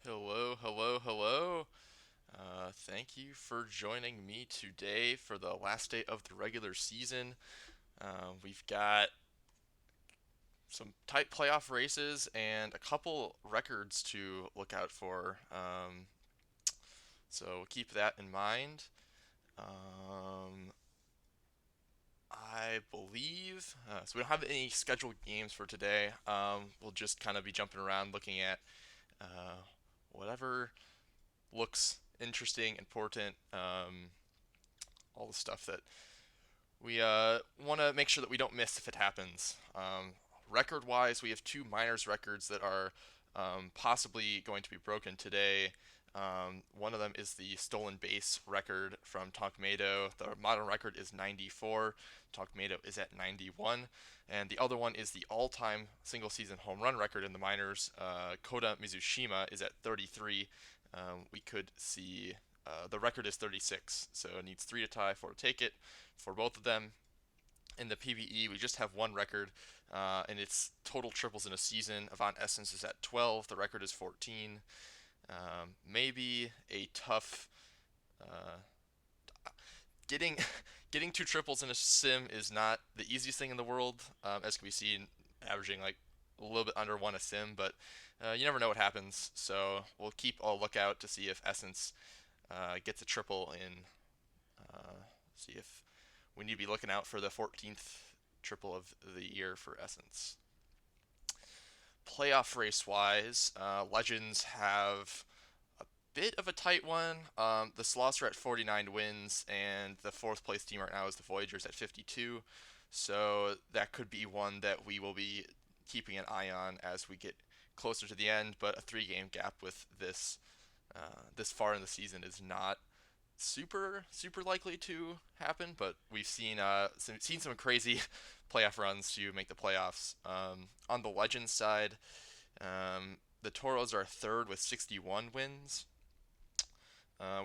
Hello, hello, hello. Thank you for joining me today for the last day of the regular season. We've got some tight playoff races and a couple records to look out for. So keep that in mind. Um, I believe so. We don't have any scheduled games for today. We'll just kind of be jumping around looking at uh, whatever looks interesting, important. All the stuff that we want to make sure that we don't miss if it happens. Record wise, we have two minors records that are possibly going to be broken today. One of them is the stolen base record from Tonkmado. The modern record is 94. Tonkmado is at 91. And the other one is the all-time single-season home run record in the minors. Kota Mizushima is at 33. We could see the record is 36, so it needs three to tie, four to take it for both of them. In the PBE, we just have one record, and it's total triples in a season. Avant Essence is at 12. The record is 14. Maybe a tough uh, getting getting two triples in a sim is not the easiest thing in the world, as can be seen averaging like a little bit under one a sim, but you never know what happens. So we'll keep a lookout to see if Essence gets a triple in. See if we need to be looking out for the 14th triple of the year for Essence. Playoff race wise, Legends have a bit of a tight one. The Sloths are at 49 wins, and the fourth place team right now is the Voyagers at 52. So that could be one that we will be keeping an eye on as we get closer to the end. But a three-game gap with this far in the season is not super likely to happen, but we've seen some crazy playoff runs to make the playoffs. On the Legends side, the Toros are third with 61 wins.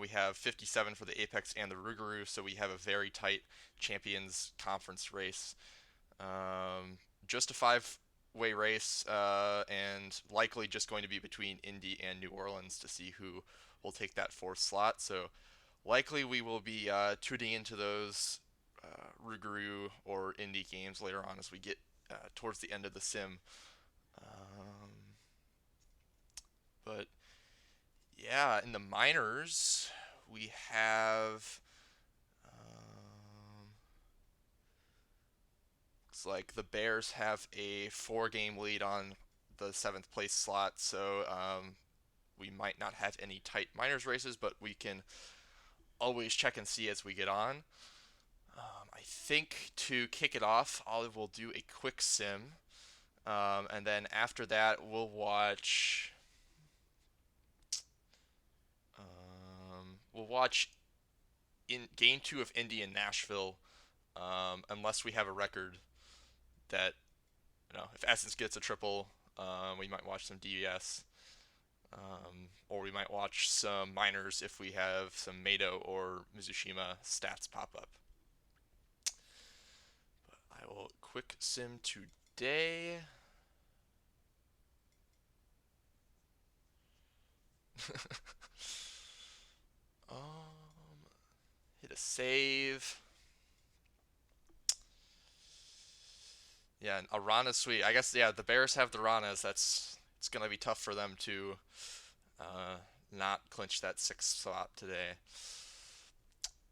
We have 57 for the Apex and the Rougarou, so we have a very tight Champions Conference race. Just a five-way race, and likely just going to be between Indy and New Orleans to see who will take that fourth slot. So likely we will be tuning into those Rougarou or Indy games later on as we get towards the end of the sim. Um, but yeah, in the minors, we have. Looks like the Bears have a four-game lead on the seventh place slot, so we might not have any tight minors races, but we can always check and see as we get on. I think to kick it off, I will do a quick sim, and then after that, we'll watch in game two of Indy and Nashville, unless we have a record that if Essence gets a triple, we might watch some DVS, or we might watch some minors if we have some Mado or Mizushima stats pop up. I will quick sim today. um, Hit a save. Yeah, and Arana sweet. I guess yeah, the Bears have the Ranas. It's gonna be tough for them to uh, not clinch that sixth spot today.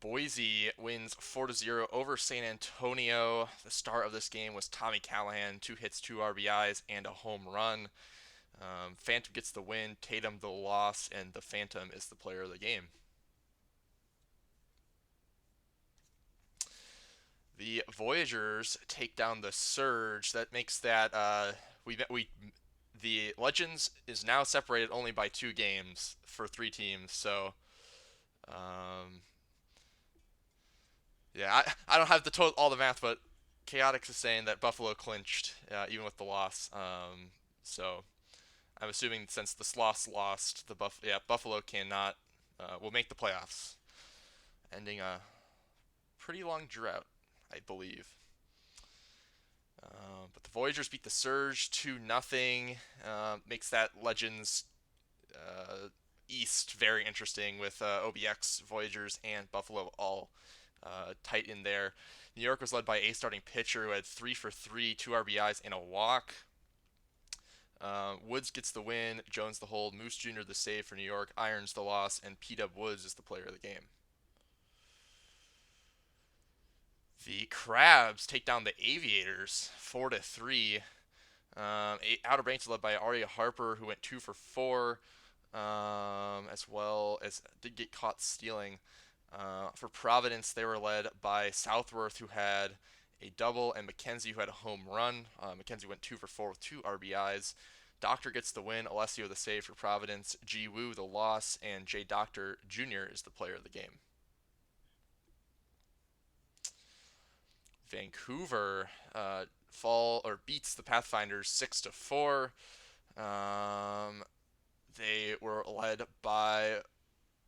Boise wins 4-0 over San Antonio. The star of this game was Tommy Callahan, two hits, two RBIs, and a home run. Phantom gets the win, Tatum the loss, and the Phantom is the player of the game. The Voyagers take down the Surge. That makes that we the Legends is now separated only by two games for three teams. So um, yeah, I don't have the total all the math, but Chaotix is saying that Buffalo clinched even with the loss. So I'm assuming since the Sloths lost, Buffalo cannot will make the playoffs, ending a pretty long drought, I believe. But the Voyagers beat the Surge 2-0. Makes that Legends East, very interesting with OBX, Voyagers, and Buffalo all tight in there. New York was led by a starting pitcher who had 3 for 3, 2 RBIs, and a walk. Woods gets the win, Jones the hold, Moose Jr. the save for New York, Irons the loss, and P-Dub Woods is the player of the game. The Crabs take down the Aviators 4-3. Outer Banks led by Aria Harper, who went 2 for 4, as well as did get caught stealing. For Providence, they were led by Southworth, who had a double, and McKenzie, who had a home run. McKenzie went 2 for 4 with 2 RBIs. Doctor gets the win, Alessio the save for Providence, Ji Woo the loss, and J. Doctor Jr. is the player of the game. Vancouver beats the Pathfinders 6-4. They were led by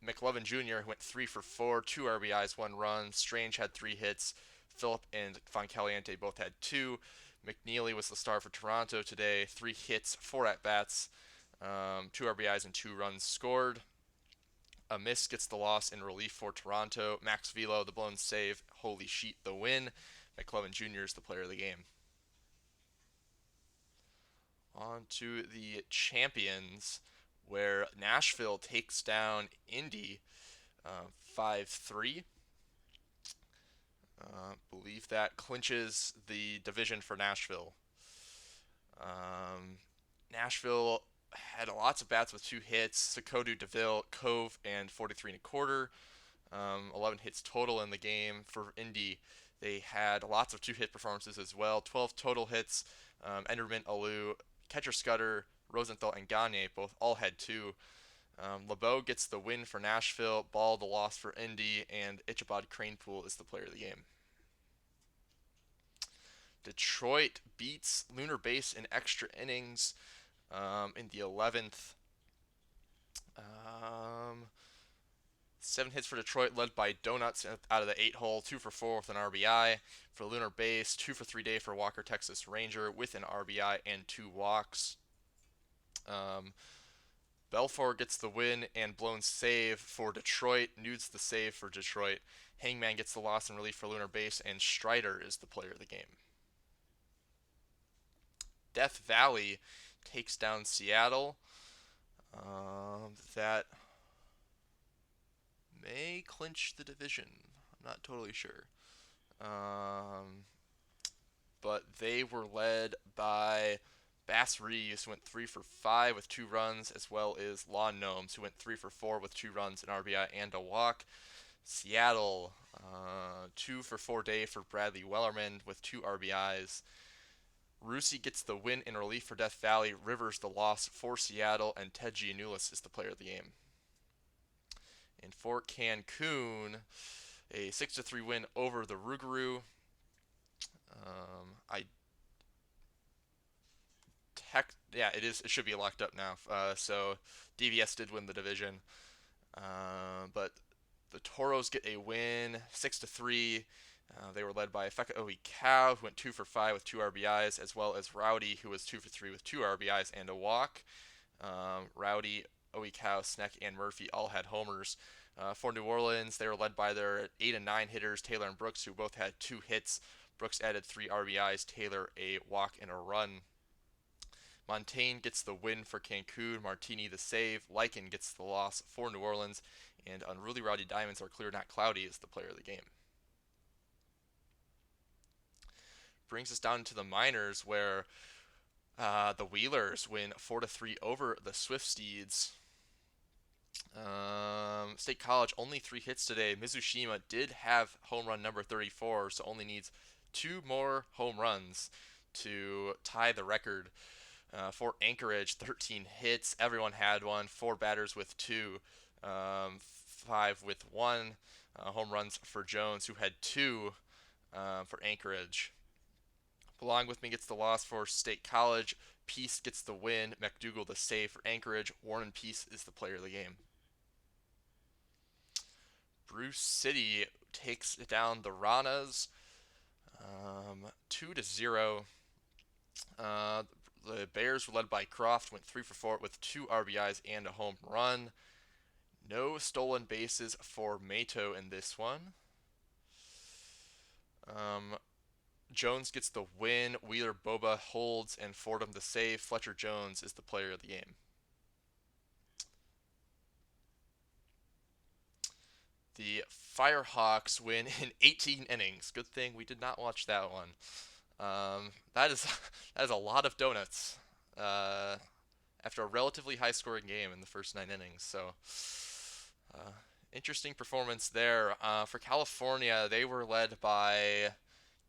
McLovin Jr., who went 3 for 4, 2 RBIs, 1 run. Strange had 3 hits. Phillip and Foncaliente both had 2. McNeely was the star for Toronto today. 3 hits, 4 at-bats, 2 RBIs, and 2 runs scored. A miss gets the loss in relief for Toronto. Max Velo, the blown save. Holy sheet, the win. McLovin Jr. is the player of the game. On to the champions, where Nashville takes down Indy 5-3. Believe that clinches the division for Nashville. Nashville had lots of bats with 2 hits. Sakodu, DeVille, Cove, and 43 1/4. 11 hits total in the game. For Indy, they had lots of 2-hit performances as well. 12 total hits. Enderman, Alou, catcher Scudder, Rosenthal, and Gagne all had 2. LeBeau gets the win for Nashville, Ball the loss for Indy, and Ichabod Cranepool is the player of the game. Detroit beats Lunar Base in extra innings in the 11th. 7 hits for Detroit, led by Donuts out of the 8-hole, 2 for 4 with an RBI. For Lunar Base, 2 for 3 day for Walker Texas Ranger with an RBI and 2 walks. Belfour gets the win and blown save for Detroit. Nudes the save for Detroit. Hangman gets the loss in relief for Lunar Base, and Strider is the player of the game. Death Valley takes down Seattle. That may clinch the division. I'm not totally sure. But they were led by Bass Reeves, who went 3 for 5 with 2 runs, as well as Lawn Gnomes, who went 3 for 4 with 2 runs, an RBI, and a walk. Seattle, 2 for 4 day for Bradley Wellerman with 2 RBIs. Rusi gets the win in relief for Death Valley, Rivers the loss for Seattle, and Ted Giannoulis is the player of the game. And for Cancun, a 6-3 win over the Rougarou. It should be locked up now. So DVS did win the division, but the Toros get a win, 6-3. They were led by Feka Ohi Cow, who went 2 for 5 with 2 RBIs, as well as Rowdy, who was 2 for 3 with 2 RBIs and a walk. Rowdy, Ohi Cow, Sneck, and Murphy all had homers. For New Orleans, they were led by their 8 and 9 hitters, Taylor and Brooks, who both had 2 hits. Brooks added 3 RBIs, Taylor a walk and a run. Montaigne gets the win for Cancun, Martini the save, Lycan gets the loss for New Orleans, and Unruly Rowdy Diamonds Are Clear Not Cloudy is the player of the game. Brings us down to the minors, where the Wheelers win 4-3 over the Swift Steeds. State College only 3 hits today. Mizushima did have home run number 34, so only needs 2 more home runs to tie the record. For Anchorage, 13 hits. Everyone had one. 4 batters with 2, 5 with 1. Home runs for Jones, who had 2 for Anchorage. Belong With Me gets the loss for State College. Peace gets the win. McDougal the save for Anchorage. Warren Peace is the player of the game. Bruce City takes down the Ranas 2-0. The Bears were led by Croft, went 3 for 4 with 2 RBIs and a home run. No stolen bases for Mato in this one. Um, Jones gets the win. Wheeler Boba holds and Fordham the save. Fletcher Jones is the player of the game. The Firehawks win in 18 innings. Good thing we did not watch that one. That is that is a lot of donuts. Uh, After a relatively high-scoring game in the first 9 innings. So, uh, interesting performance there. For California, they were led by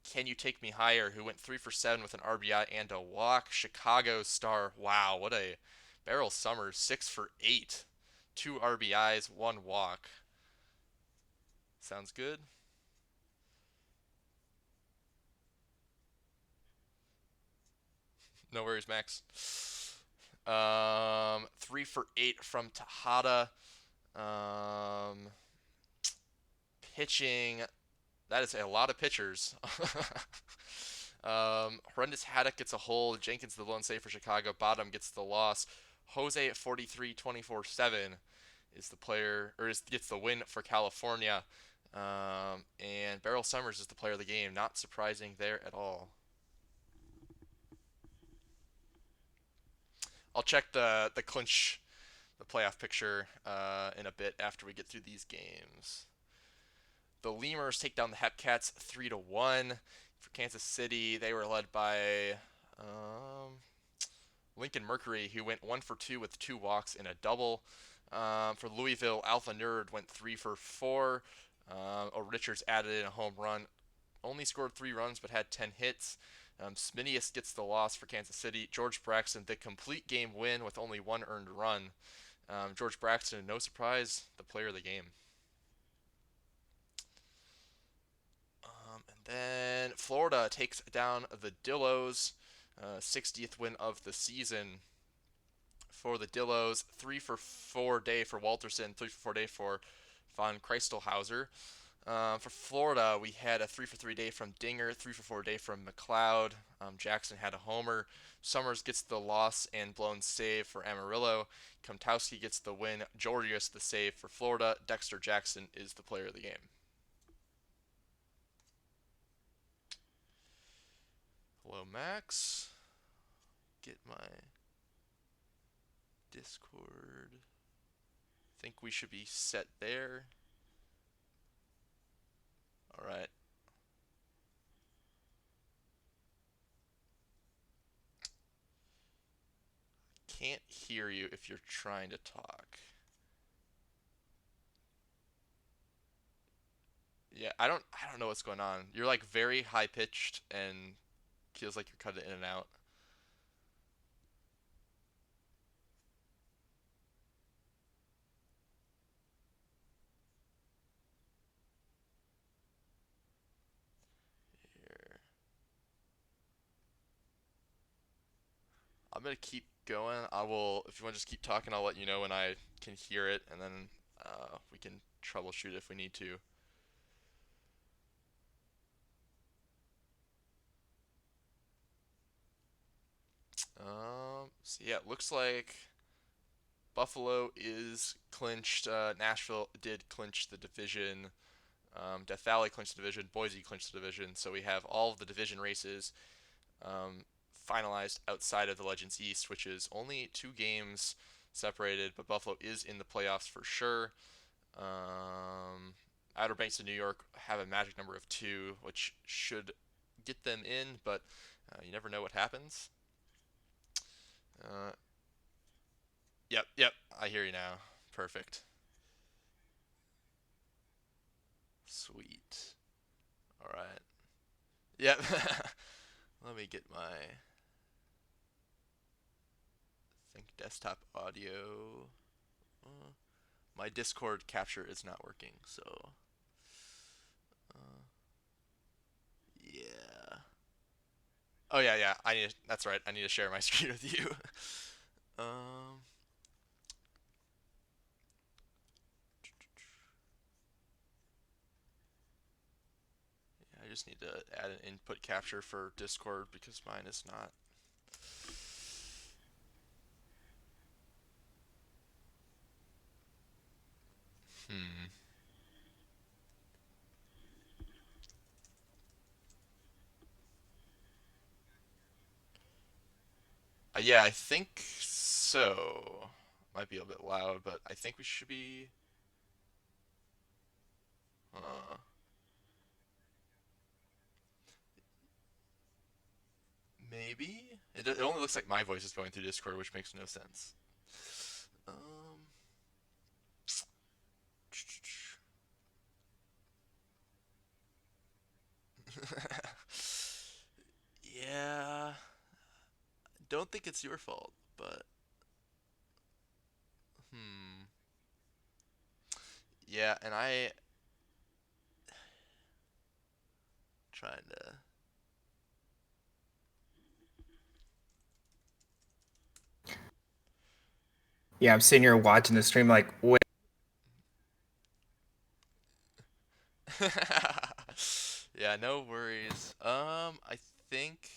Can You Take Me Higher, who went 3 for 7 with an RBI and a walk. Chicago's star, wow, what a Beryl Summers, 6 for 8, 2 RBIs, 1 walk. Sounds good. No worries, Max. 3 for 8 from Tejada. Um, Pitching, that is a lot of pitchers. Horrendous Haddock gets a hold. Jenkins the lone save for Chicago. Bottom gets the loss. Jose at 43 24/7 is the player, or gets the win for California. And Beryl Summers is the player of the game. Not surprising there at all. I'll check the clinch, the playoff picture in a bit after we get through these games. The Lemurs take down the Hepcats 3-1. For Kansas City, they were led by Lincoln Mercury, who went 1 for 2 with 2 walks and a double. For Louisville, Alpha Nerd went 3 for 4. Richards added in a home run. Only scored 3 runs but had 10 hits. Sminius gets the loss for Kansas City. George Braxton, the complete game win with only 1 earned run. George Braxton, no surprise, the player of the game. And then Florida takes down the Dillos, 60th win of the season for the Dillos. 3 for 4 day for Walterson, 3 for 4 day for von Kreistelhauser. For Florida, we had a 3 for 3 day from Dinger, 3 for 4 day from McLeod. Jackson had a homer. Summers gets the loss and blown save for Amarillo. Komtowski gets the win. Georgius the save for Florida. Dexter Jackson is the player of the game. Hello, Max. Get my Discord. Think we should be set there. All right. Can't hear you if you're trying to talk. Yeah, I don't know what's going on. You're like very high pitched and feels like you're cutting in and out. Here. I'm gonna keep going. I will, if you want to just keep talking, I'll let you know when I can hear it, and then we can troubleshoot if we need to. So yeah, it looks like Buffalo is clinched. Nashville did clinch the division. Death Valley clinched the division. Boise clinched the division. So we have all of the division races um, finalized outside of the Legends East, which is only 2 games separated, but Buffalo is in the playoffs for sure. Outer Banks of New York have a magic number of 2, which should get them in, but you never know what happens. Uh, yep, I hear you now. Perfect. Sweet. All right. Yep. Let me get my think desktop audio. Uh, my Discord capture is not working, so uh, yeah. Oh yeah. That's right. I need to share my screen with you. um, I just need to add an input capture for Discord because mine is not. Hmm. Yeah, I think so. Might be a bit loud, but I think we should be. Uh, maybe? It only looks like my voice is going through Discord, which makes no sense. Um. Yeah. Don't think it's your fault, but hmm. Yeah, and I trying to. Yeah, I'm sitting here watching the stream like, wait, Yeah, no worries. I think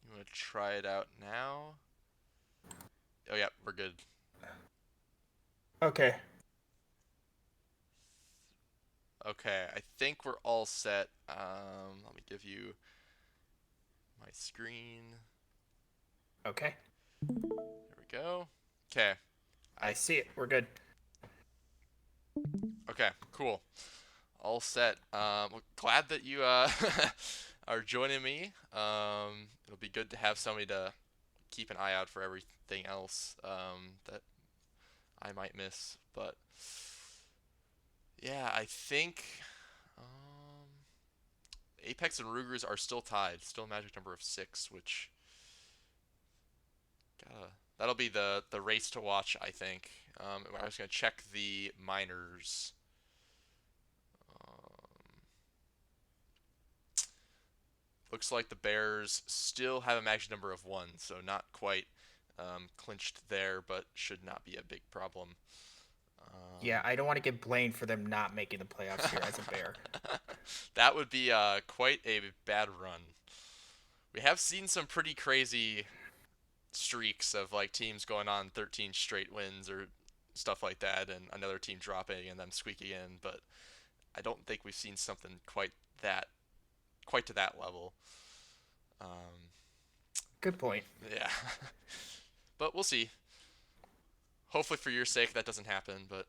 you want to try it out now. Oh yeah, we're good. okay, Okay, I think we're all set. Let me give you my screen. okay. There we go. Okay, I I see it. We're good. okay, cool. All set. Well, glad that you are joining me. It'll be good to have somebody to keep an eye out for everything else that I might miss. But yeah, I think Apex and Rugers are still tied, still a magic number of 6, which that'll be the race to watch, I think. I was gonna check the minors. Um, Looks like the Bears still have a magic number of 1, so not quite clinched there, but should not be a big problem. Yeah, Um, I don't want to get blamed for them not making the playoffs here as a Bear. that would be quite a bad run. We have seen some pretty crazy streaks of like teams going on 13 straight wins or stuff like that, and another team dropping and them squeaking in. But I don't think we've seen something that quite to that level. Um, Good point. yeah, but we'll see. Hopefully for your sake that doesn't happen. But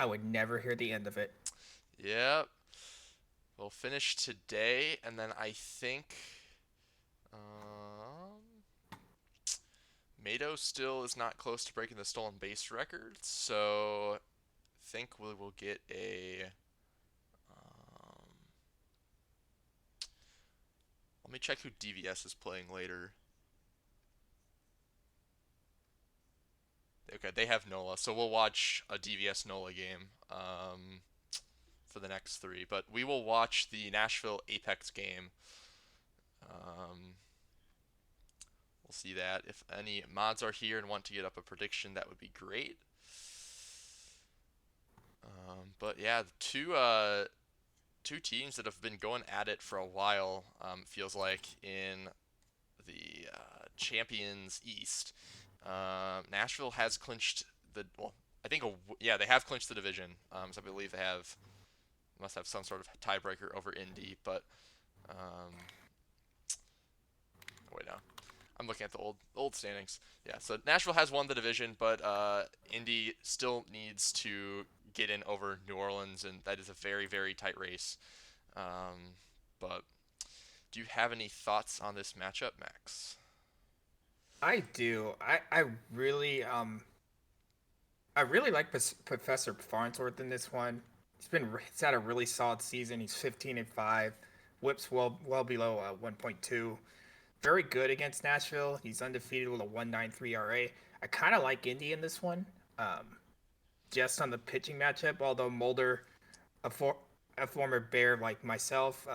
I would never hear the end of it. yeah, we'll finish today, and then I think Mado still is not close to breaking the stolen base record, so I think we will get a. Um, Let me check who DVS is playing later. Okay, they have Nola, so we'll watch a DVS Nola game for the next three. But we will watch the Nashville Apex game. Um, we'll see that. If any mods are here and want to get up a prediction, that would be great. But yeah, two teams that have been going at it for a while. Feels like in the Champions East. Nashville has clinched the well, I think yeah they have clinched the division. So I believe they have must have some sort of tiebreaker over Indy, but wait no, I'm looking at the old standings. Yeah, so Nashville has won the division, but Indy still needs to get in over New Orleans, and that is a very tight race. But do you have any thoughts on this matchup, Max? I do. I really like Professor Farnsworth in this one. He's had a really solid season. He's 15-5, whips well below 1.2. Very good against Nashville. He's undefeated with a 1.93 RA. I kind of like Indy in this one, just on the pitching matchup. Although Mulder, a for a former Bear like myself,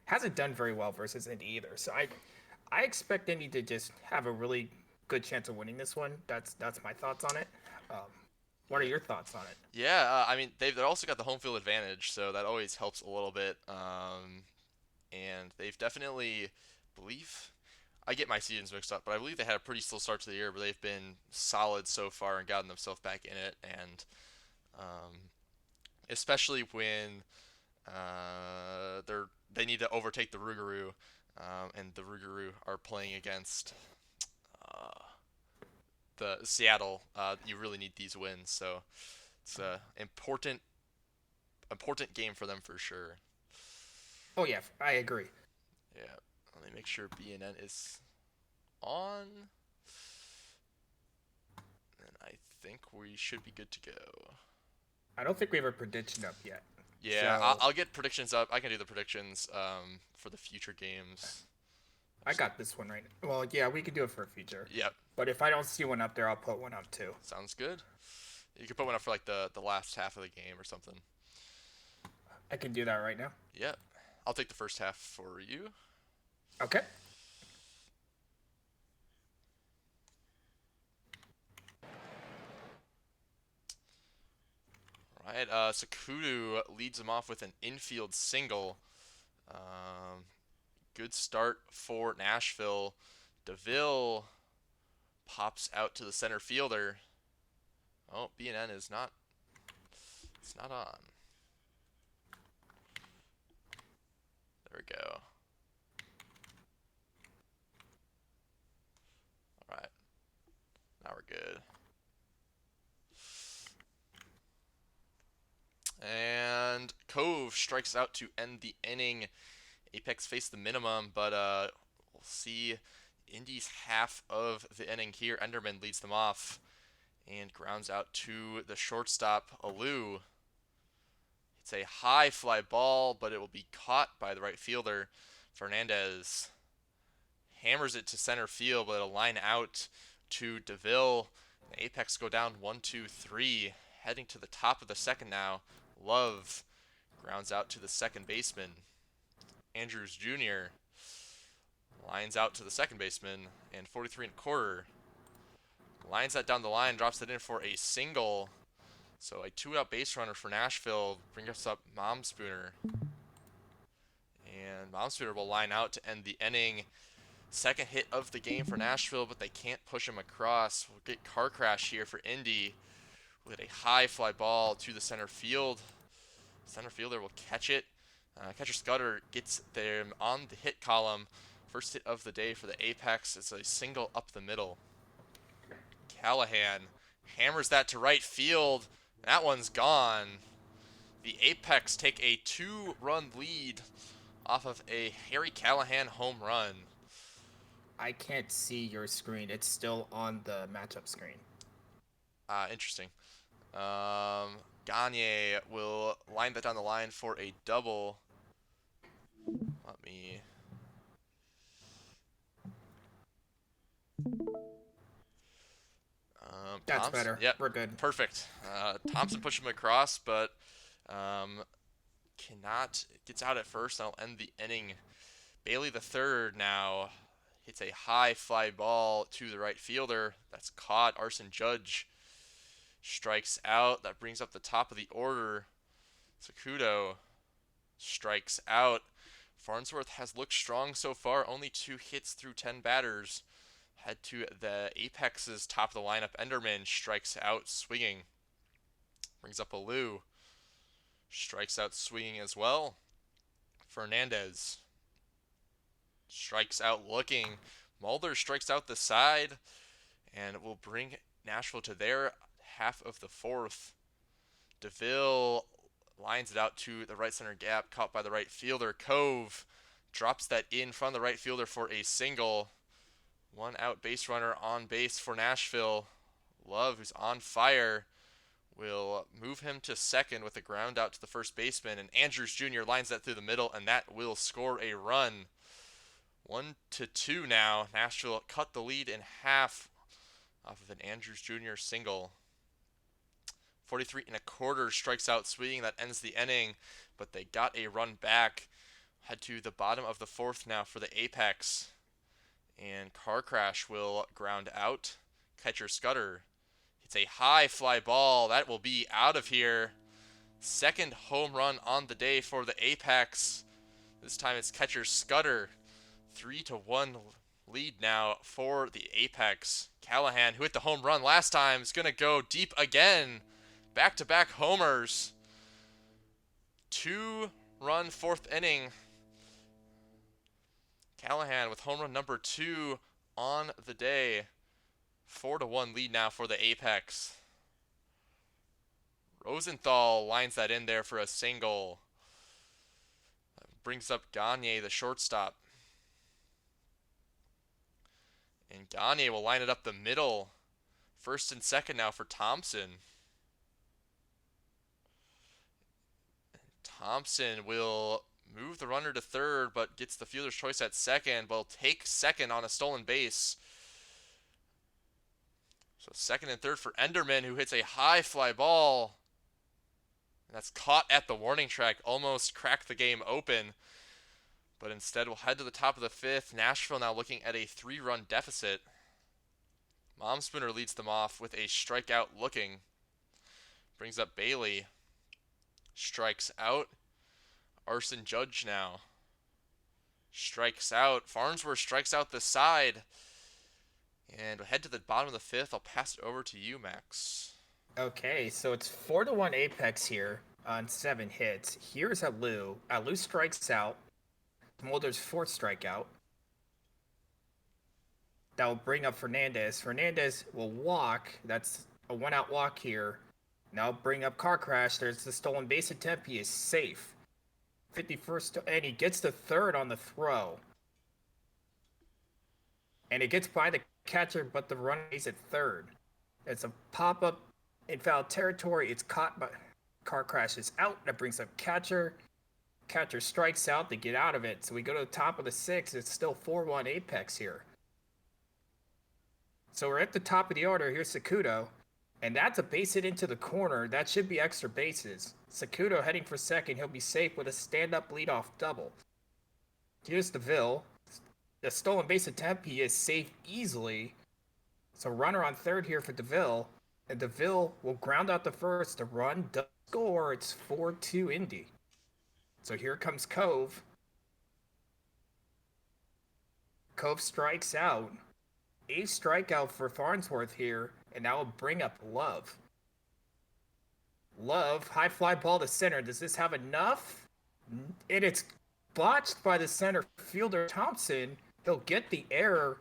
hasn't done very well versus Indy either. So I expect Indy to just have a really good chance of winning this one. That's my thoughts on it. Um, what are Yeah, your thoughts on it? yeah. I mean, they've also got the home field advantage, so that always helps a little bit. and they've definitely believe I get my seasons mixed up, but I believe they had a pretty slow start to the year, but they've been solid so far and gotten themselves back in it, and um, especially when they need to overtake the Rougarou, and the Rougarou are playing against uh, the Seattle. You really need these wins, so it's a important game for them for sure. Oh yeah, I agree. Yeah, let me make sure BNN is on, and I think we should be good to go. I don't think we have a prediction up yet. Yeah, So I'll get predictions up. I can do the predictions for the future games. I got this one right. Well, yeah, we could do it for a future. Yep, But if I don't see one up there, I'll put one up too. sounds good. You can put one up for like the last half of the game or something. I can do that right now. Yep, I'll take the first half for you. Okay. All right, Sakudu leads him off with an infield single. Um, Good start for Nashville. DeVille pops out to the center fielder. Oh, BNN is not. It's not on. There we go. All right, now we're good. And Cove strikes out to end the inning. Apex faced the minimum, but we'll see Indy's half of the inning here. Enderman leads them off and grounds out to the shortstop, Alou. It's a high fly ball, but it will be caught by the right fielder. Fernandez hammers it to center field, but it'll line out to DeVille. The Apex go down 1-2-3, heading to the top of the second now. Love grounds out to the second baseman. Andrews Jr. lines out to the second baseman, and 43 and a quarter lines that down the line, drops it in for a single. So a two-out base runner for Nashville brings us up Momspooner. And Momspooner will line out to end the inning. Second hit of the game for Nashville, but they can't push him across. We'll get car crash here for Indy with a high fly ball to the center field. Center fielder will catch it. Catcher Scudder gets them on the hit column. First hit of the day for the Apex. It's a single up the middle. Callahan hammers that to right field. That one's gone. The Apex take a 2-run lead off of a Harry Callahan home run. I can't see your screen. It's still on the matchup screen. Interesting. Gagne will line that down the line for a double. Let me. That's Thompson, better. yep, We're good. perfect. Thompson pushed him across, but cannot. Gets out at first. That'll end the inning. Bailey the third now hits a high fly ball to the right fielder. That's caught. Arson Judge strikes out. That brings up the top of the order. Sakudo strikes out. Farnsworth has looked strong so far. Only 2 hits through 10 batters. Head to the Apex's top of the lineup. Enderman strikes out swinging. Brings up Alou. Strikes out swinging as well. Fernandez strikes out looking. Mulder strikes out the side and will bring Nashville to their half of the fourth. DeVille lines it out to the right center gap, caught by the right fielder. Cove drops that in front of the right fielder for a single. 1 out base runner on base for Nashville. Love, who's on fire, will move him to second with a ground out to the first baseman, and Andrews Jr. lines that through the middle, and that will score a run. 1-2 now. Nashville cut the lead in half off of an Andrews Jr. single. 43 and a quarter strikes out swinging. That ends the inning, but they got a run back. Head to the bottom of the fourth now for the Apex. And Car Crash will ground out. Catcher Scudder hits a high fly ball. That will be out of here. Second home run on the day for the Apex. This time it's catcher Scudder. 3-1 lead now for the Apex. Callahan, who hit the home run last time, is going to go deep again. Back-to-back homers. 2-run fourth inning. Callahan with home run number 2 on the day. 4-1 lead now for the Apex. Rosenthal lines that in there for a single. Brings up Gagne, the shortstop. And Gagne will line it up the middle. First and second now for Thompson. Thompson will move the runner to third, but gets the fielder's choice at second. Will take second on a stolen base. So second and third for Enderman, who hits a high fly ball. And that's caught at the warning track. Almost cracked the game open. But instead we'll head to the top of the fifth. Nashville now looking at a 3-run deficit. Momspooner leads them off with a strikeout looking. Brings up Bailey. Strikes out. Arson Judge now. Strikes out. Farnsworth strikes out the side. And we'll head to the bottom of the fifth. I'll pass it over to you, Max. Okay, so it's 4-1 Apex here on 7 hits. Here's Alou. Alou strikes out. Mulder's fourth strikeout. That will bring up Fernandez. Fernandez will walk. That's a 1-out walk here. Now bring up car crash. There's the stolen base attempt. He is safe. 51st, and he gets the third on the throw. And it gets by the catcher, but the runner is at third. It's a pop-up in foul territory. It's caught by car crashes out. That brings up catcher. Catcher strikes out to get out of it. So we go to the top of the 6th. It's still 4-1 Apex here. So we're at the top of the order. Here's Sakudo. And that's a base hit into the corner. That should be extra bases. Sakudo heading for second. He'll be safe with a stand-up leadoff double. Here's DeVille. The stolen base attempt. He is safe easily. So runner on third here for DeVille. And DeVille will ground out the first. The run does score. It's 4-2 Indy. So here comes Cove. Cove strikes out. A strikeout for Farnsworth here, and that will bring up Love. Love, high fly ball to center. Does this have enough? And it's botched by the center fielder Thompson. He'll get the error,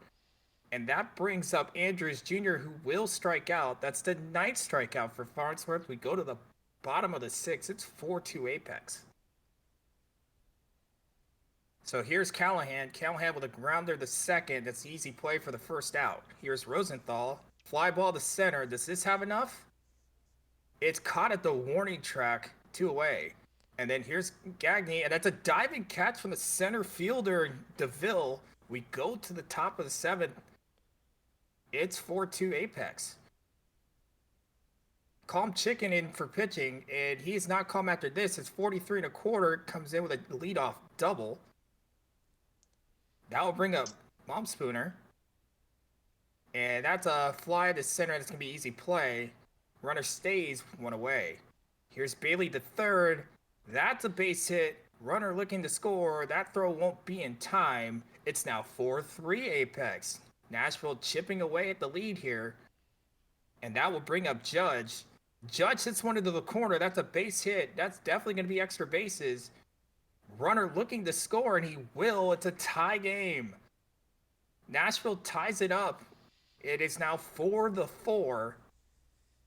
and that brings up Andrews Jr., who will strike out. That's the 9th strikeout for Farnsworth. We go to the bottom of the 6th. It's 4-2 Apex. So here's Callahan. Callahan with a grounder the second. That's the easy play for the first out. Here's Rosenthal. Fly ball to center. Does this have enough? It's caught at the warning track, 2 away. And then here's Gagne, and that's a diving catch from the center fielder, DeVille. We go to the top of the 7th. It's 4-2 Apex. Calm Chicken in for pitching, and he's not calm after this. It's 43 1/4. Comes in with a leadoff double. That will bring up Momspooner. And that's a fly to center. That's going to be easy play. Runner stays 1 away. Here's Bailey to third. That's a base hit. Runner looking to score. That throw won't be in time. It's now 4-3 Apex. Nashville chipping away at the lead here. And that will bring up Judge. Judge hits one into the corner. That's a base hit. That's definitely going to be extra bases. Runner looking to score, and he will. It's a tie game. Nashville ties it up. It is now 4-4.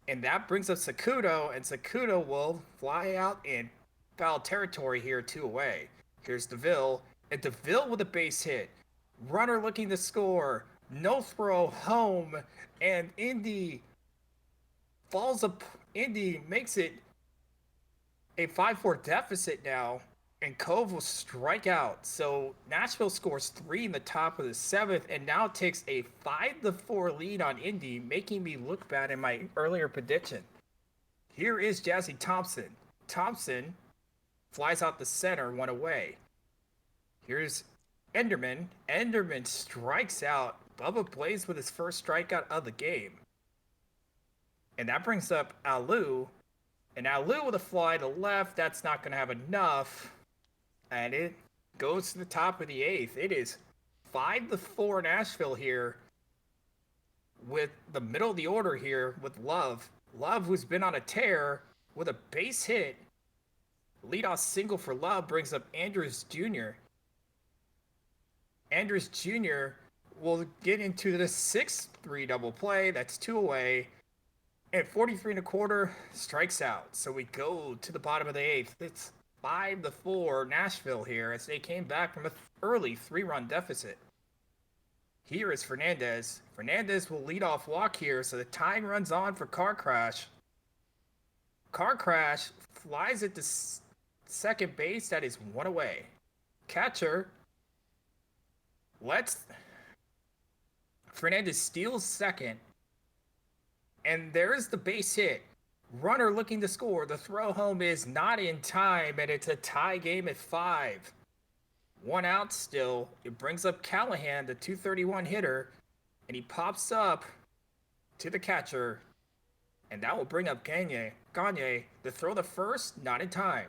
And that brings up Sakudo, and Sakudo will fly out in foul territory here, 2 away. Here's DeVille, and DeVille with a base hit. Runner looking to score. No throw, home, and Indy falls up. Indy makes it a 5-4 deficit now. And Cove will strike out. So Nashville scores 3 in the top of the 7th and now takes a 5-4 lead on Indy, making me look bad in my earlier prediction. Here is Jazzy Thompson. Thompson flies out the center, 1 away. Here's Enderman. Enderman strikes out. Bubba Blaze with his first strikeout of the game. And that brings up Alou. And Alou with a fly to left. That's not going to have enough. And it goes to the top of the eighth. It is 5-4 Nashville here with the middle of the order here with Love. Love, who's been on a tear with a base hit. Leadoff single for Love brings up Andrews Jr. Andrews Jr. will get into the 6-3 double play. That's two away. And 43 and a quarter strikes out. So we go to the bottom of the eighth. It's 5-4 Nashville here as they came back from an early 3-run deficit. Here is Fernandez. Fernandez will lead off walk here, so the tying runs on for Car Crash. Car Crash flies it to second base. That is one away. Catcher lets Fernandez steals second. And there's the base hit. Runner looking to score. The throw home is not in time, and it's a tie game at 5. One out still. It brings up Callahan, the 231 hitter, and he pops up to the catcher, and that will bring up Gagne. Gagne, the throw to first, not in time,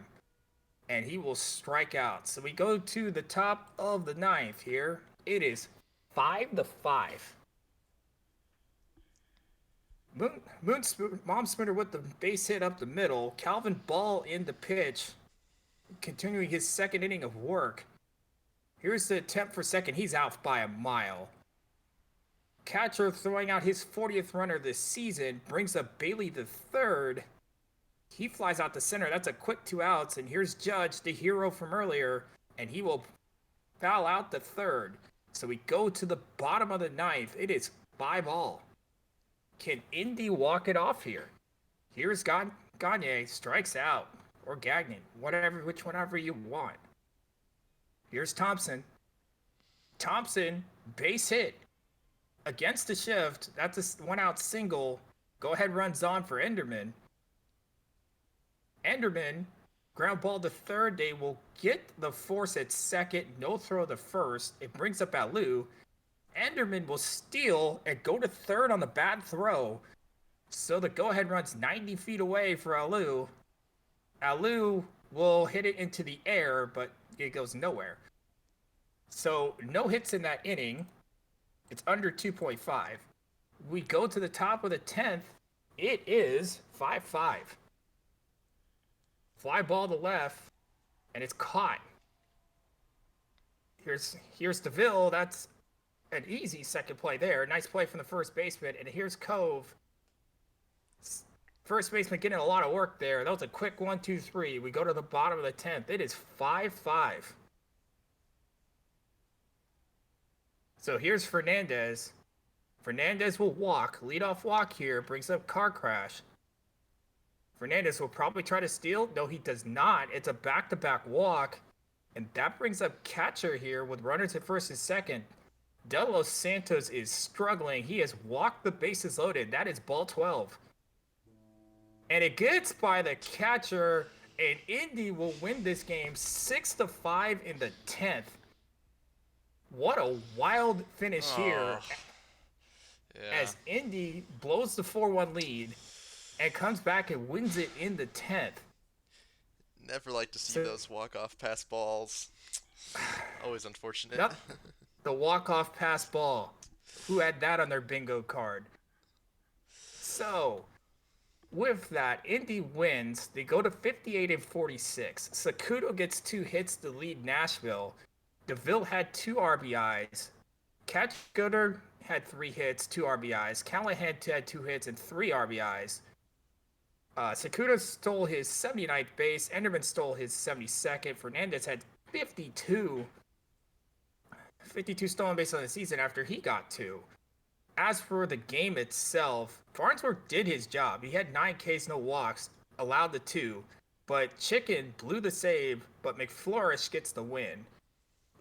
and he will strike out. So we go to the top of the ninth here. It is 5-5. Mom Spinner with the base hit up the middle. Calvin Ball in the pitch, continuing his second inning of work. Here's the attempt for second. He's out by a mile. Catcher throwing out his 40th runner this season brings up Bailey the third. He flies out to center. That's a quick 2 outs. And here's Judge, the hero from earlier, and he will foul out the third. So we go to the bottom of the ninth. It is 5-all. Can Indy walk it off here? Here's Gagne, strikes out, or Gagnon, whichever you want. Here's Thompson. Thompson, base hit against the shift. That's a 1-out single. Go ahead, runs on for Enderman. Enderman, ground ball to third. They will get the force at second. No throw to first. It brings up Alou. Enderman will steal and go to third on the bad throw. So the go-ahead runs 90 feet away for Alou. Alou will hit it into the air, but it goes nowhere. So no hits in that inning. It's under 2.5. We go to the top of the 10th. It is 5-5. Fly ball to left, and it's caught. Here's DeVille. That's an easy second play there. Nice play from the first baseman. And here's Cove. First baseman getting a lot of work there. That was a quick 1-2-3. We go to the bottom of the 10th. It is 5-5. So here's Fernandez. Fernandez will walk. Leadoff walk here. Brings up Car Crash. Fernandez will probably try to steal. No, he does not. It's a back-to-back walk. And that brings up catcher here with runners at first and second. De Los Santos is struggling. He has walked the bases loaded. That is ball 12. And it gets by the catcher, and Indy will win this game 6-5 in the 10th. What a wild finish here. Yeah. As Indy blows the 4-1 lead and comes back and wins it in the 10th. Never like to see those walk-off pass balls. Always unfortunate. Nope. The walk-off pass ball. Who had that on their bingo card? So, with that, Indy wins. They go to 58-46. Sakudo gets 2 hits to lead Nashville. DeVille had 2 RBIs. Catchgoder had 3 hits, 2 RBIs. Callahan had 2 hits and 3 RBIs. Sakudo stole his 79th base. Enderman stole his 72nd. Fernandez had 52 stolen bases on the season after he got 2. As for the game itself, Farnsworth did his job. He had 9 Ks, no walks, allowed the 2. But Chicken blew the save, but McFlourish gets the win.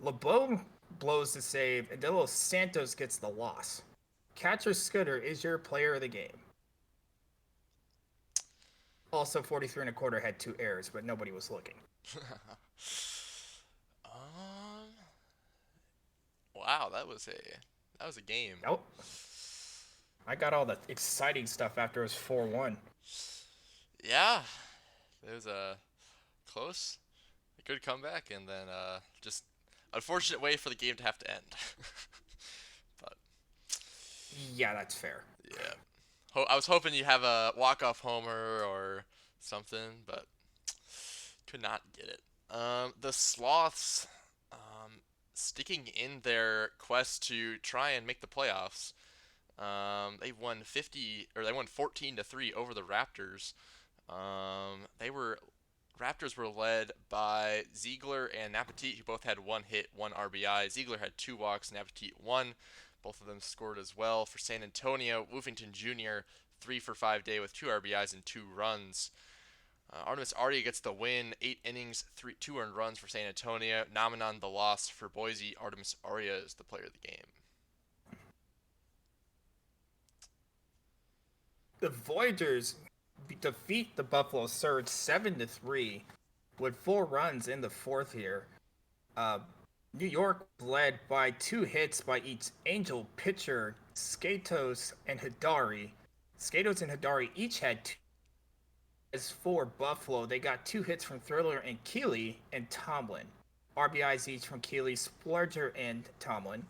LeBeau blows the save, and De Los Santos gets the loss. Catcher Scooter is your player of the game. Also, 43 and a quarter had 2 errors, but nobody was looking. Wow, that was a game. Nope. I got all the exciting stuff after it was 4-1. Yeah, it was a good comeback, and then just unfortunate way for the game to have to end. But Yeah, that's fair. yeah, I was hoping you have a walk-off homer or something, but could not get it. The Sloths, sticking in their quest to try and make the playoffs. They won 50 or they won 14-3 over the Raptors. They were Raptors were led by Ziegler and Napatit, who both had one hit, one RBI. Ziegler had two walks, Napatit one. Both of them scored as well. For San Antonio, Woofington Jr. 3 for 5 day with two RBIs and two runs. Artemis Ardia gets the win, 8 innings, two earned runs for San Antonio. Namanon the loss for Boise. Artemis Ardia is the player of the game. The Voyagers defeat the Buffalo Surge 7-3 with 4 runs in the fourth here. Uh, New York led by 2 hits by each Angel pitcher, Skatos and Hidari. Skatos and Hidari each had two. As for Buffalo, they got 2 hits from Thriller and Keeley and Tomlin. RBIs each from Keeley, Splurger, and Tomlin.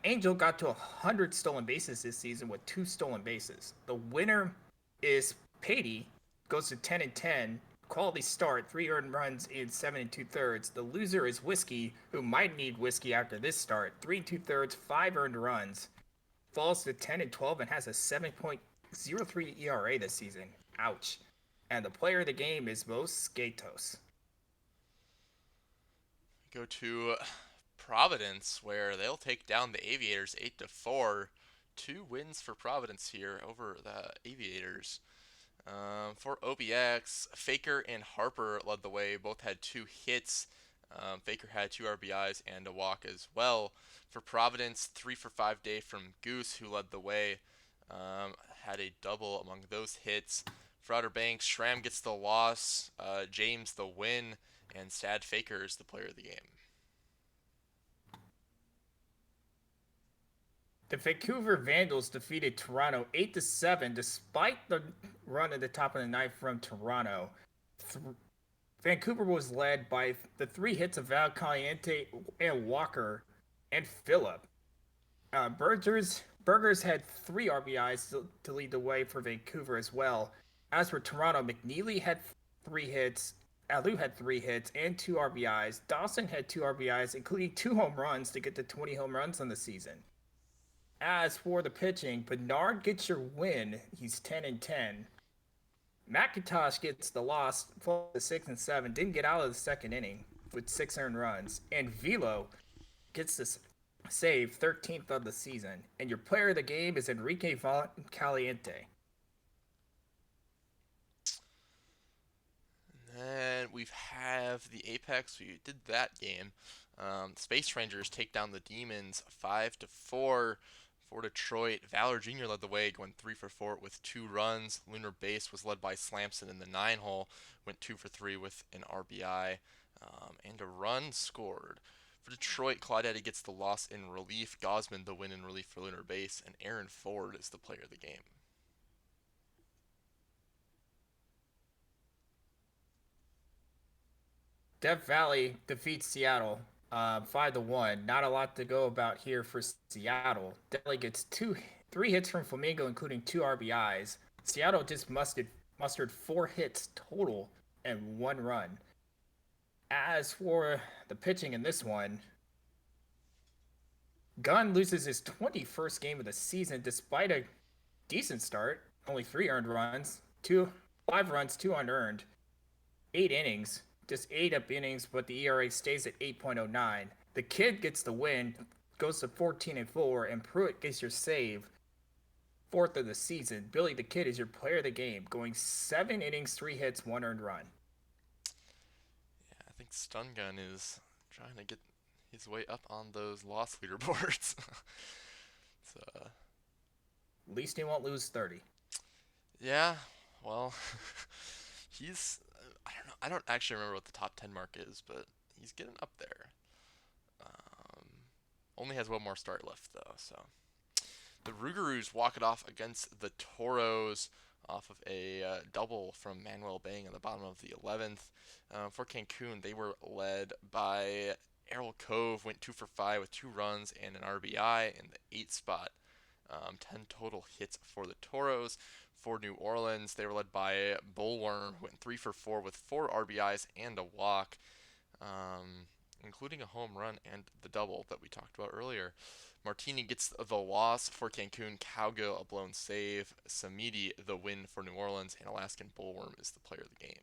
Angel got to 100 stolen bases this season with 2 stolen bases. The winner is Patey, goes to 10-10. Quality start, 3 earned runs in 7 2/3. The loser is Whiskey, who might need Whiskey after this start. 3 2/3, 5 earned runs. Falls to 10-12 and has a 7.03 ERA this season. Ouch. And the player of the game is Mo Skatos. Go to Providence, where they'll take down the Aviators 8-4. 2 wins for Providence here over the Aviators. For OBX, Faker and Harper led the way. Both had 2 hits. Faker had 2 RBIs and a walk as well. For Providence, 3 for 5 day from Goose, who led the way. Had a double among those hits. For Outer Banks, Schramm gets the loss, James the win, and Sad Faker is the player of the game. The Vancouver Vandals defeated Toronto 8-7 despite the run at the top of the ninth from Toronto. Vancouver was led by the 3 hits of Val Caliente and Walker and Phillip. Burgers had 3 RBIs to lead the way for Vancouver as well. As for Toronto, McNeely had 3 hits, Alou had 3 hits and 2 RBIs. Dawson had 2 RBIs, including 2 home runs to get to 20 home runs on the season. As for the pitching, Bernard gets your win. He's 10-10. McIntosh gets the loss, falls to 6-7. Didn't get out of the second inning with 6 earned runs. And Velo gets this save, 13th of the season. And your player of the game is Enrique Caliente. And then we have the Apex. We did that game. Space Rangers take down the Demons 5-4. For Detroit, Valor Jr. led the way, going 3 for 4 with 2 runs. Lunar Base was led by Slamson in the 9 hole, went 2 for 3 with an RBI and a run scored. For Detroit, Claudette gets the loss in relief. Gosman the win in relief for Lunar Base, and Aaron Ford is the player of the game. Death Valley defeats Seattle 5-1. Not a lot to go about here for Seattle. Death Valley gets 3 hits from Flamingo, including 2 RBIs. Seattle just mustered 4 hits total and 1 run. As for the pitching in this one, Gunn loses his 21st game of the season despite a decent start. Only 3 earned runs, 5 runs, 2 unearned, 8 innings. Just 8 up innings, but the ERA stays at 8.09. The kid gets the win, goes to 14-4, and Pruitt gets your save, 4th of the season. Billy the Kid is your player of the game, going 7 innings, 3 hits, 1 earned run. Yeah, I think Stun Gun is trying to get his way up on those loss leaderboards. So, At least he won't lose 30. yeah, well, he's I don't know. I don't actually remember what the top 10 mark is, but he's getting up there. Um, Only has one more start left though. So the Rougarous walk it off against the Toros off of a double from Manuel Bang in the bottom of the 11th. For Cancun, they were led by Errol Cove went 2 for 5 with 2 runs and an RBI in the 8th spot. 10 total hits for the Toros. For New Orleans, they were led by Bullworm, who went 3 for 4 with 4 RBIs and a walk, um, including a home run and the double that we talked about earlier. Martini gets the loss for Cancun, Cowgill a blown save, Samidi the win for New Orleans, and Alaskan Bullworm is the player of the game.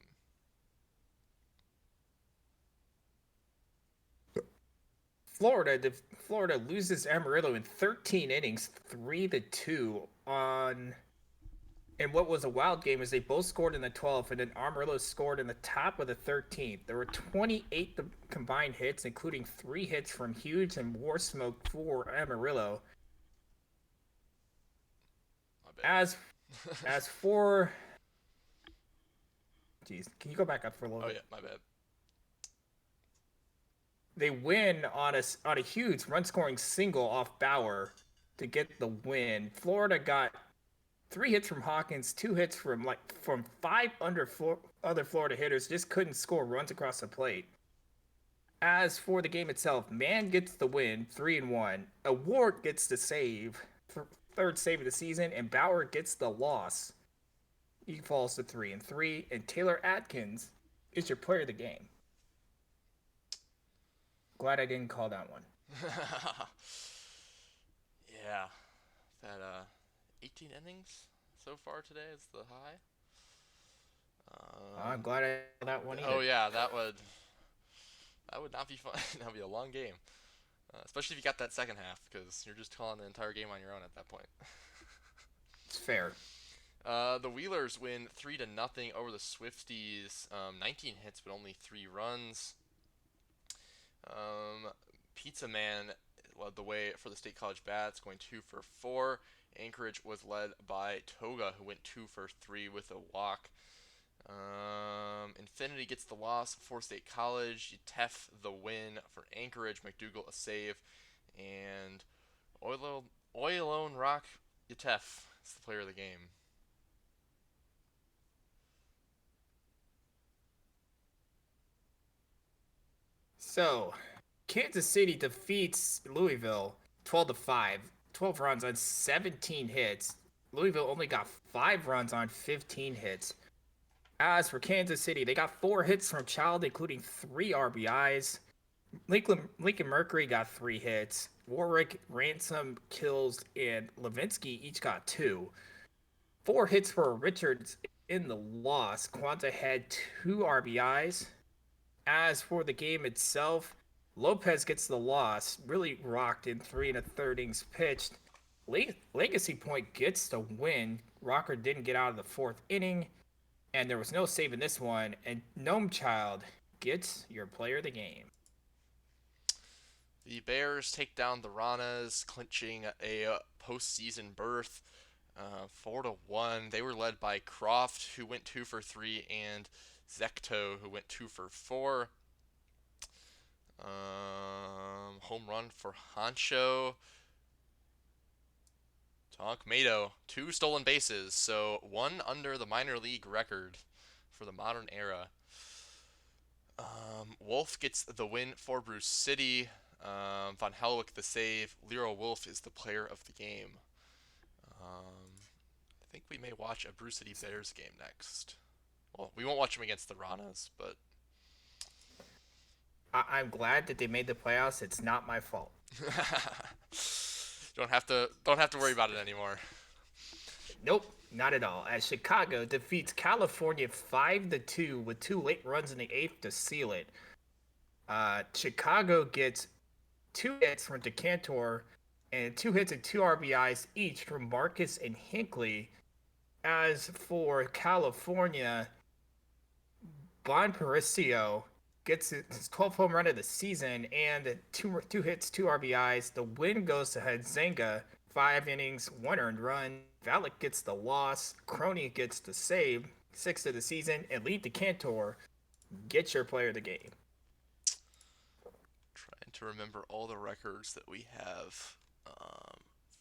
Florida loses Amarillo in 13 innings, 3-2 on. And what was a wild game is they both scored in the 12th, and then Amarillo scored in the top of the 13th. There were 28 combined hits, including 3 hits from Hughes and War Smoke for Amarillo. My As bad. as for, geez, can you go back up for a little Oh bit? yeah, my bad. They win on a huge run scoring single off Bauer to get the win. Florida got 3 hits from Hawkins, 2 hits from other Florida hitters. Just couldn't score runs across the plate. As for the game itself, Mann gets the win, 3-1. Award gets the save, third save of the season, and Bauer gets the loss. He falls to 3-3, and Taylor Atkins is your player of the game. Glad I didn't call that one. Yeah, that 18 innings so far today is the high. I'm glad I didn't call that one Oh either. yeah, that would not be fun. That would be a long game, especially if you got that second half, because you're just calling the entire game on your own at that point. It's fair. The Wheelers win 3-0 over the Swifties. 19 hits, but only 3 runs. Pizza Man led the way for the State College Bats, going 2 for 4. Anchorage was led by Toga, who went 2 for 3 with a walk. Infinity gets the loss for State College. Utef the win for Anchorage. McDougal a save. And Oilone Rock Utef is the player of the game. So, Kansas City defeats Louisville 12-5. 12 runs on 17 hits. Louisville only got 5 runs on 15 hits. As for Kansas City, they got 4 hits from Child, including 3 RBIs. Lincoln Mercury got 3 hits. Warwick, Ransom, Kills, and Levinsky each got 2. 4 hits for Richards in the loss. Quanta had 2 RBIs. As for the game itself, Lopez gets the loss, really rocked in 3 1/3 innings pitched. Legacy Point gets the win. Rocker didn't get out of the 4th inning, and there was no save in this one. And Gnome Child gets your player of the game. The Bears take down the Ranas, clinching a postseason berth. 4-1. They were led by Croft, who went 2 for 3, and Zekto, who went 2 for 4. Home run for Hancho. Tonk Mato, 2 stolen bases, so 1 under the minor league record for the modern era. Wolf gets the win for Bruce City. Von Helwick the save. Lero Wolf is the player of the game. I think we may watch a Bruce City Bears game next. Well, we won't watch them against the Ranas, but I'm glad that they made the playoffs. It's not my fault. don't have to worry about it anymore. Nope, not at all. As Chicago defeats California 5-2 with 2 late runs in the 8th to seal it. Chicago gets 2 hits from Decantor and 2 hits and 2 RBIs each from Marcus and Hinckley. As for California, Bon Parisio gets his 12th home run of the season and two hits, 2 RBIs. The win goes to Hadzenga, 5 innings, 1 earned run. Valak gets the loss. Crony gets the save, 6th of the season. And Lee DeCantor gets your player of the game. Trying to remember all the records that we have.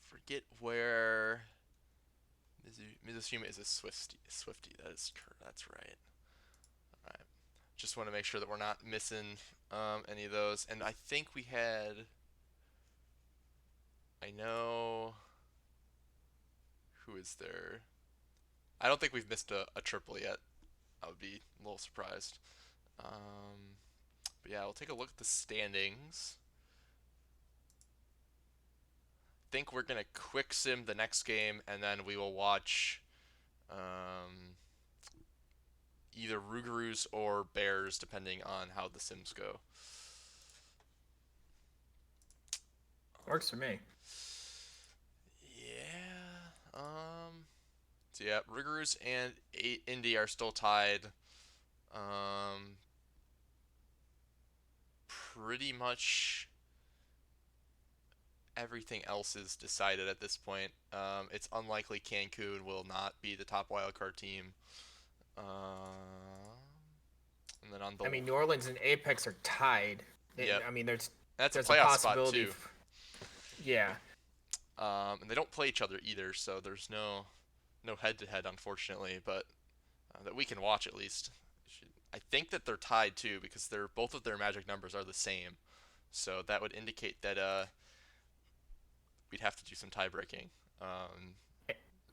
Forget where Mizushima is a Swifty. That's right. All right. just want to make sure that we're not missing any of those. And I think we had, I know, who is there? I don't think we've missed a triple yet. I would be a little surprised. But yeah, we'll take a look at the standings. Think we're gonna quick sim the next game, and then we will watch um, either Rougarous or Bears, depending on how the sims go. Works for me. Yeah. So yeah, Rougarous and Indy are still tied. Um, Pretty much everything else is decided at this point. It's unlikely Cancun will not be the top wildcard team. And then on the I mean, New Orleans and Apex are tied. Yep, I mean, that's a there's a playoff spot possibility. too. Yeah. And they don't play each other either, so there's no head to head, unfortunately, but that we can watch at least. I think that they're tied too because they're both of their magic numbers are the same, so that would indicate that we'd have to do some tie breaking.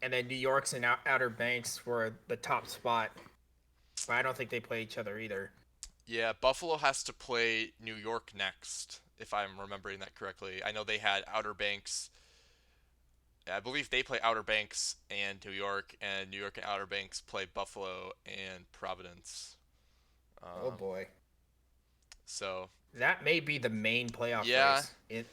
And then New York's and Outer Banks were the top spot, but I don't think they play each other either. Yeah, Buffalo has to play New York next, if I'm remembering that correctly. I know they had Outer Banks. I believe they play Outer Banks and New York and Outer Banks play Buffalo and Providence. Oh Um, boy, so that may be the main playoff yeah, race.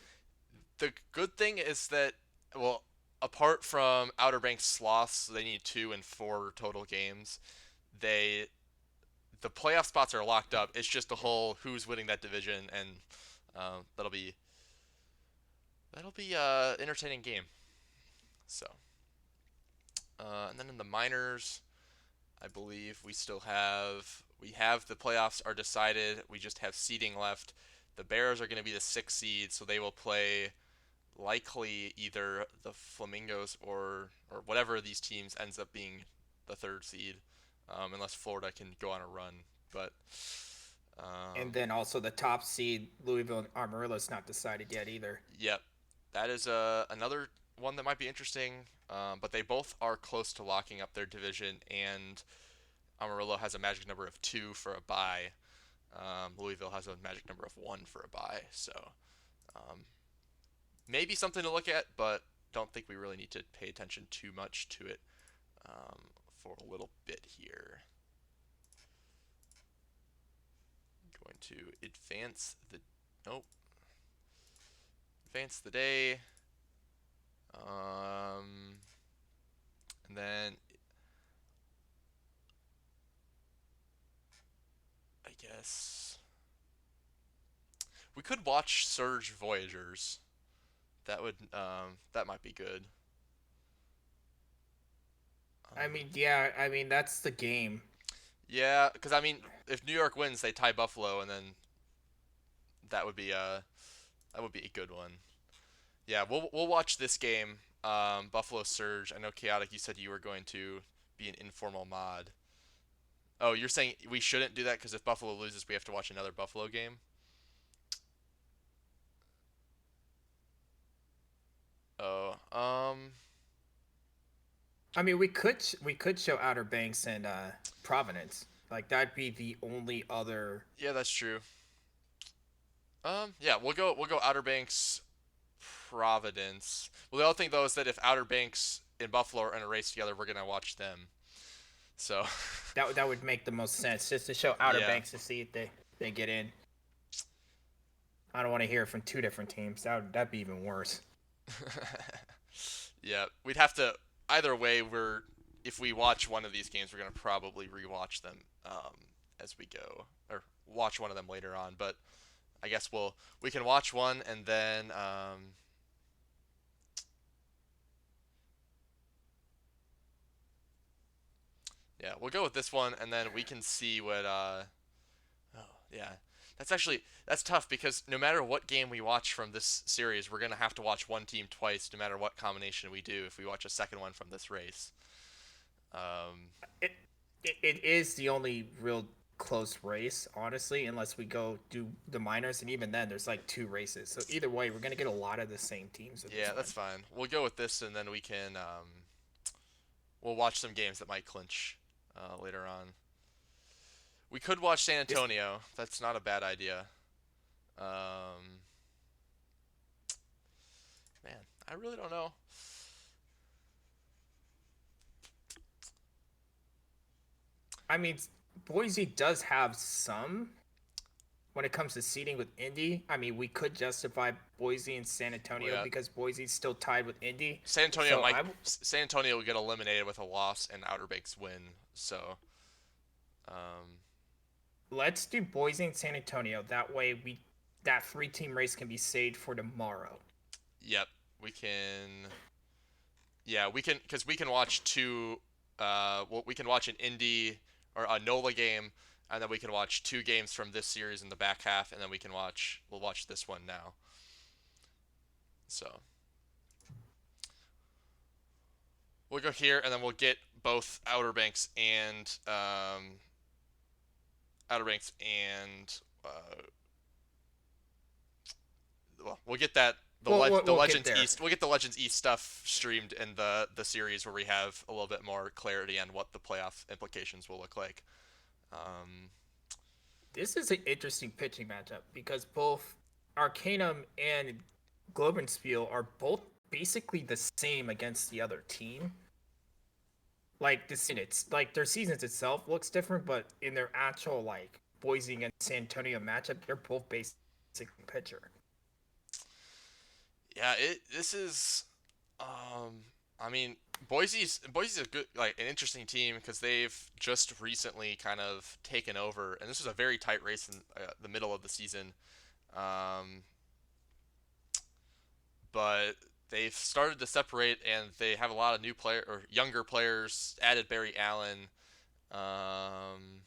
the good thing is that, well, apart from Outer Banks sloths, they need 2 and 4 total games. They the playoff spots are locked up. It's just the whole who's winning that division, and that'll be entertaining game. So, and then in the minors, I believe we have the playoffs are decided. We just have seeding left. The Bears are going to be the 6th seed, so they will play likely either the Flamingos or whatever of these teams ends up being the 3rd seed, unless Florida can go on a run. But And um, then also the top seed, Louisville and Amarillo, is not decided yet either. yep, that is another one that might be interesting. But they both are close to locking up their division, and Amarillo has a magic number of 2 for a bye. Louisville has a magic number of 1 for a bye. So um, maybe something to look at, but don't think we really need to pay attention too much to it um, for a little bit here. I'm going to nope, advance the day, and then I guess we could watch Surge Voyagers. That might be good. I Um, mean, yeah, I mean that's the game. yeah, because I mean, if New York wins, they tie Buffalo, and then that would be a good one. Yeah, we'll watch this game. Buffalo Surge. I know Chaotic. You said you were going to be an informal mod. Oh, you're saying we shouldn't do that because if Buffalo loses, we have to watch another Buffalo game. Oh, I mean, we could show Outer Banks and Providence. Like that'd be the only other. yeah, that's true. Yeah, we'll go Outer Banks, Providence. Well, the other thing though is that if Outer Banks and Buffalo are in a race together, we're gonna watch them. So, That would make the most sense, just to show Outer yeah. Banks to see if they get in. I don't want to hear from two different teams. That'd be even worse. Yeah, we'd have to. Either way, if we watch one of these games, we're gonna probably rewatch them as we go, or watch one of them later on. But I guess we can watch one and then yeah, we'll go with this one and then we can see what oh yeah. That's tough because no matter what game we watch from this series, we're gonna have to watch one team twice, no matter what combination we do. If we watch a second one from this race, um, It it is the only real close race, honestly, unless we go do the minors, and even then, there's like two races. So either way, we're gonna get a lot of the same teams in Yeah, this that's one. fine. We'll go with this, and then we can we'll watch some games that might clinch later on. We could watch San This, Antonio. That's not a bad idea. Um, Man, I really don't know. I mean, Boise does have some when it comes to seeding with Indy. I mean, we could justify Boise and San Well, Antonio yeah, because Boise's still tied with Indy. Might I San Antonio will get eliminated with a loss and Outer Banks win. So, um, let's do Boise and San Antonio. That way, we that three team race can be saved for tomorrow. yep, we can. Yeah, we can because we can watch two. Well, we can watch an Indy or a NOLA game, and then we can watch two games from this series in the back half, and then we'll watch this one now. So we'll go here, and then we'll get both Outer Banks and well, we'll get that the We'll get Legends there. East. We'll get the Legends East stuff streamed in the series where we have a little bit more clarity on what the playoff implications will look like. Um, This is an interesting pitching matchup because both Arcanum and Globenspiel are both basically the same against the other team. Like this, it's like their seasons itself looks different, but in their actual like Boise and San Antonio matchup, they're both basically pitcher. yeah, it this is. Um, I mean, Boise's a good an interesting team because they've just recently kind of taken over, and this was a very tight race in the middle of the season. Um, but they've started to separate, and they have a lot of new player or younger players. Added Barry Allen. Um,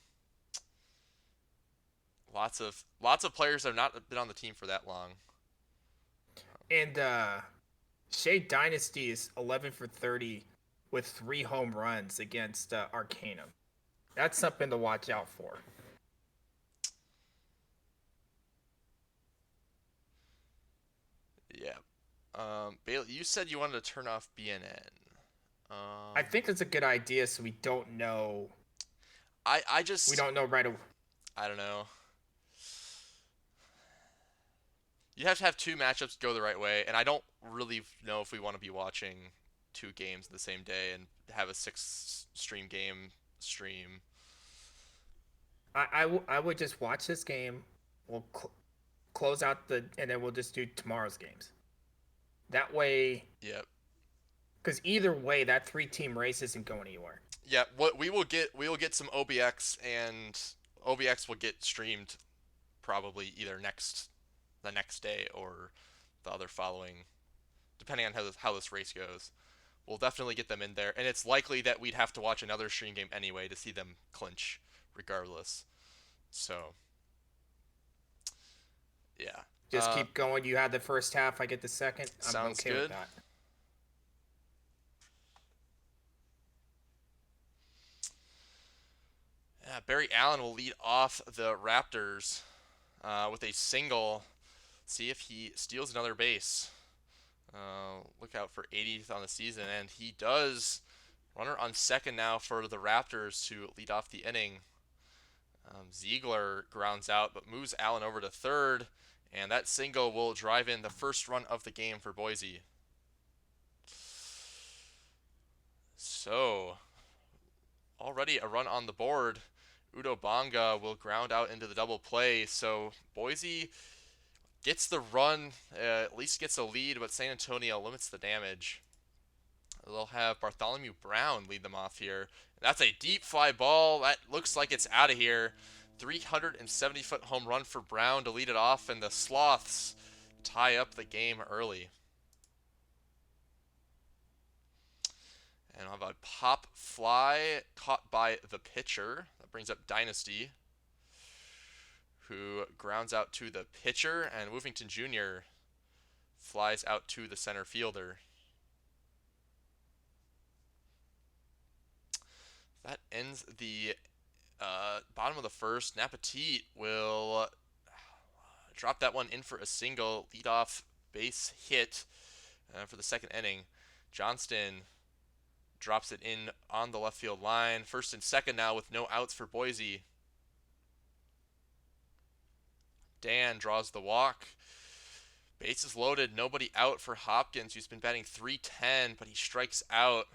lots of players that have not been on the team for that long. And Shea Dynasty is 11 for 30 with 3 home runs against Arcanum. That's something to watch out for. Yeah. Bailey, you said you wanted to turn off BNN. I think that's a good idea, so we don't know. I We just don't know right away. I don't know. You have to have two matchups go the right way, and I don't really know if we want to be watching two games the same day and have a six stream game stream. I would just watch this game. We'll close out and then we'll just do tomorrow's games. That way, Yep. because either way, that 3 team race isn't going anywhere. Yeah, what we will get some OBX, and OBX will get streamed probably either the next day or the other following, depending on how this race goes. We'll definitely get them in there, and it's likely that we'd have to watch another stream game anyway to see them clinch, regardless. So yeah, Just keep going. You had the first half. I get the second. I'm sounds okay with good. that. Yeah, Barry Allen will lead off the Raptors with a single. See if he steals another base. Look out for 80th on the season, and he does. Runner on second now for the Raptors to lead off the inning. Ziegler grounds out, but moves Allen over to third, and that single will drive in the first run of the game for Boise. So, already a run on the board. Udo Bonga will ground out into the double play, so Boise gets the run, at least gets a lead, but San Antonio limits the damage. They'll have Bartholomew Brown lead them off here. That's a deep fly ball. That looks like it's out of here. 370-foot home run for Brown to lead it off, and the Sloths tie up the game early. And I'll have a pop fly caught by the pitcher. That brings up Dynasty, who grounds out to the pitcher, and Woofington Jr. flies out to the center fielder. That ends the Bottom of the first, Napatit will drop that one in for a single leadoff base hit for the second inning. Johnston drops it in on the left field line. First and second now with no outs for Boise. Dan draws the walk. Bases loaded, nobody out for Hopkins, who's been batting .310, but he strikes out.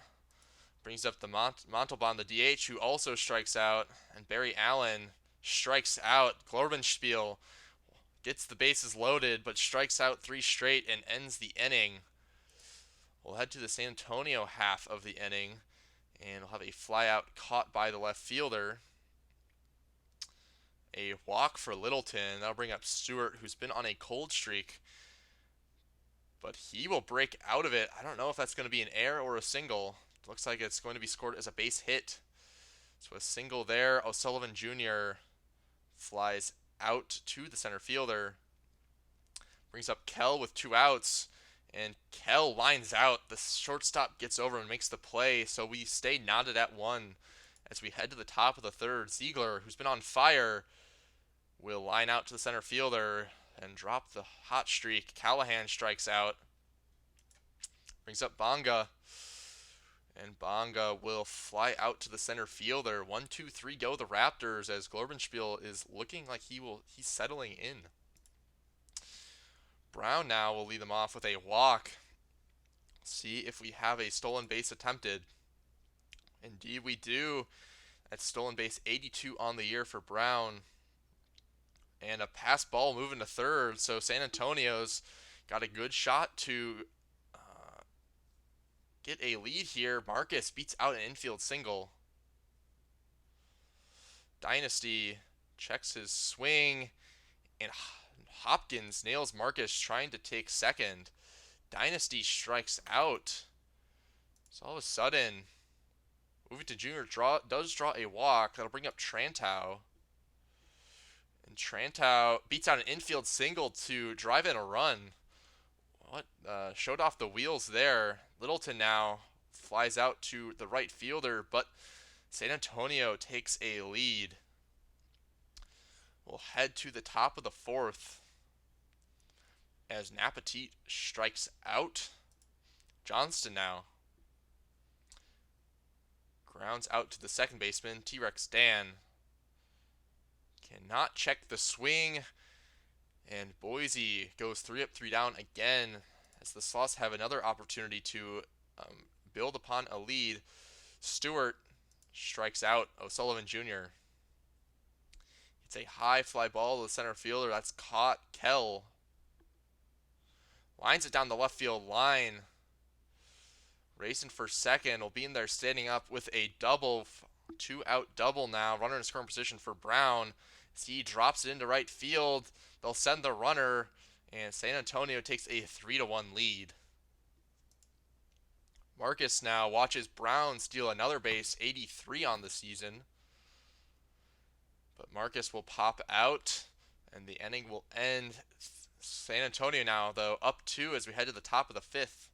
Brings up the Montalban, the DH, who also strikes out, and Barry Allen strikes out. Glorbenspiel gets the bases loaded, but strikes out 3 straight and ends the inning. We'll head to the San Antonio half of the inning, and we'll have a fly out caught by the left fielder. A walk for Littleton. That'll bring up Stewart, who's been on a cold streak, but he will break out of it. I don't know if that's going to be an error or a single. Looks like it's going to be scored as a base hit. So a single there. O'Sullivan Jr. flies out to the center fielder. Brings up Kell with 2 outs. And Kell lines out. The shortstop gets over and makes the play. So we stay knotted at 1 as we head to the top of the third. Ziegler, who's been on fire, will line out to the center fielder and drop the hot streak. Callahan strikes out. Brings up Bonga. And Bonga will fly out to the center fielder. 1-2-3 go the Raptors as Glorbenspiel is looking like he's settling in. Brown now will lead them off with a walk. See if we have a stolen base attempted. Indeed we do. That's stolen base 82 on the year for Brown. And a pass ball moving to third. So San Antonio's got a good shot to get a lead here. Marcus beats out an infield single. Dynasty checks his swing, and Hopkins nails Marcus trying to take second. Dynasty strikes out. So all of a sudden, moving to Junior does draw a walk. That'll bring up Trantow. And Trantow beats out an infield single to drive in a run. Showed off the wheels there. Littleton now flies out to the right fielder, but San Antonio takes a lead. We'll head to the top of the fourth as Napatit strikes out. Johnston now grounds out to the second baseman, T-Rex Dan. Cannot check the swing. And Boise goes 3 up, 3 down again as the Sloths have another opportunity to build upon a lead. Stewart strikes out O'Sullivan Jr. It's a high fly ball to the center fielder. That's caught. Kell lines it down the left field line. Racing for second. Will be in there standing up with a double. 2 out double now. Runner in scoring position for Brown. As he drops it into right field. They'll send the runner, and San Antonio takes a 3-1 lead. Marcus now watches Brown steal another base, 83 on the season. But Marcus will pop out, and the inning will end. San Antonio now, though, up 2 as we head to the top of the 5th.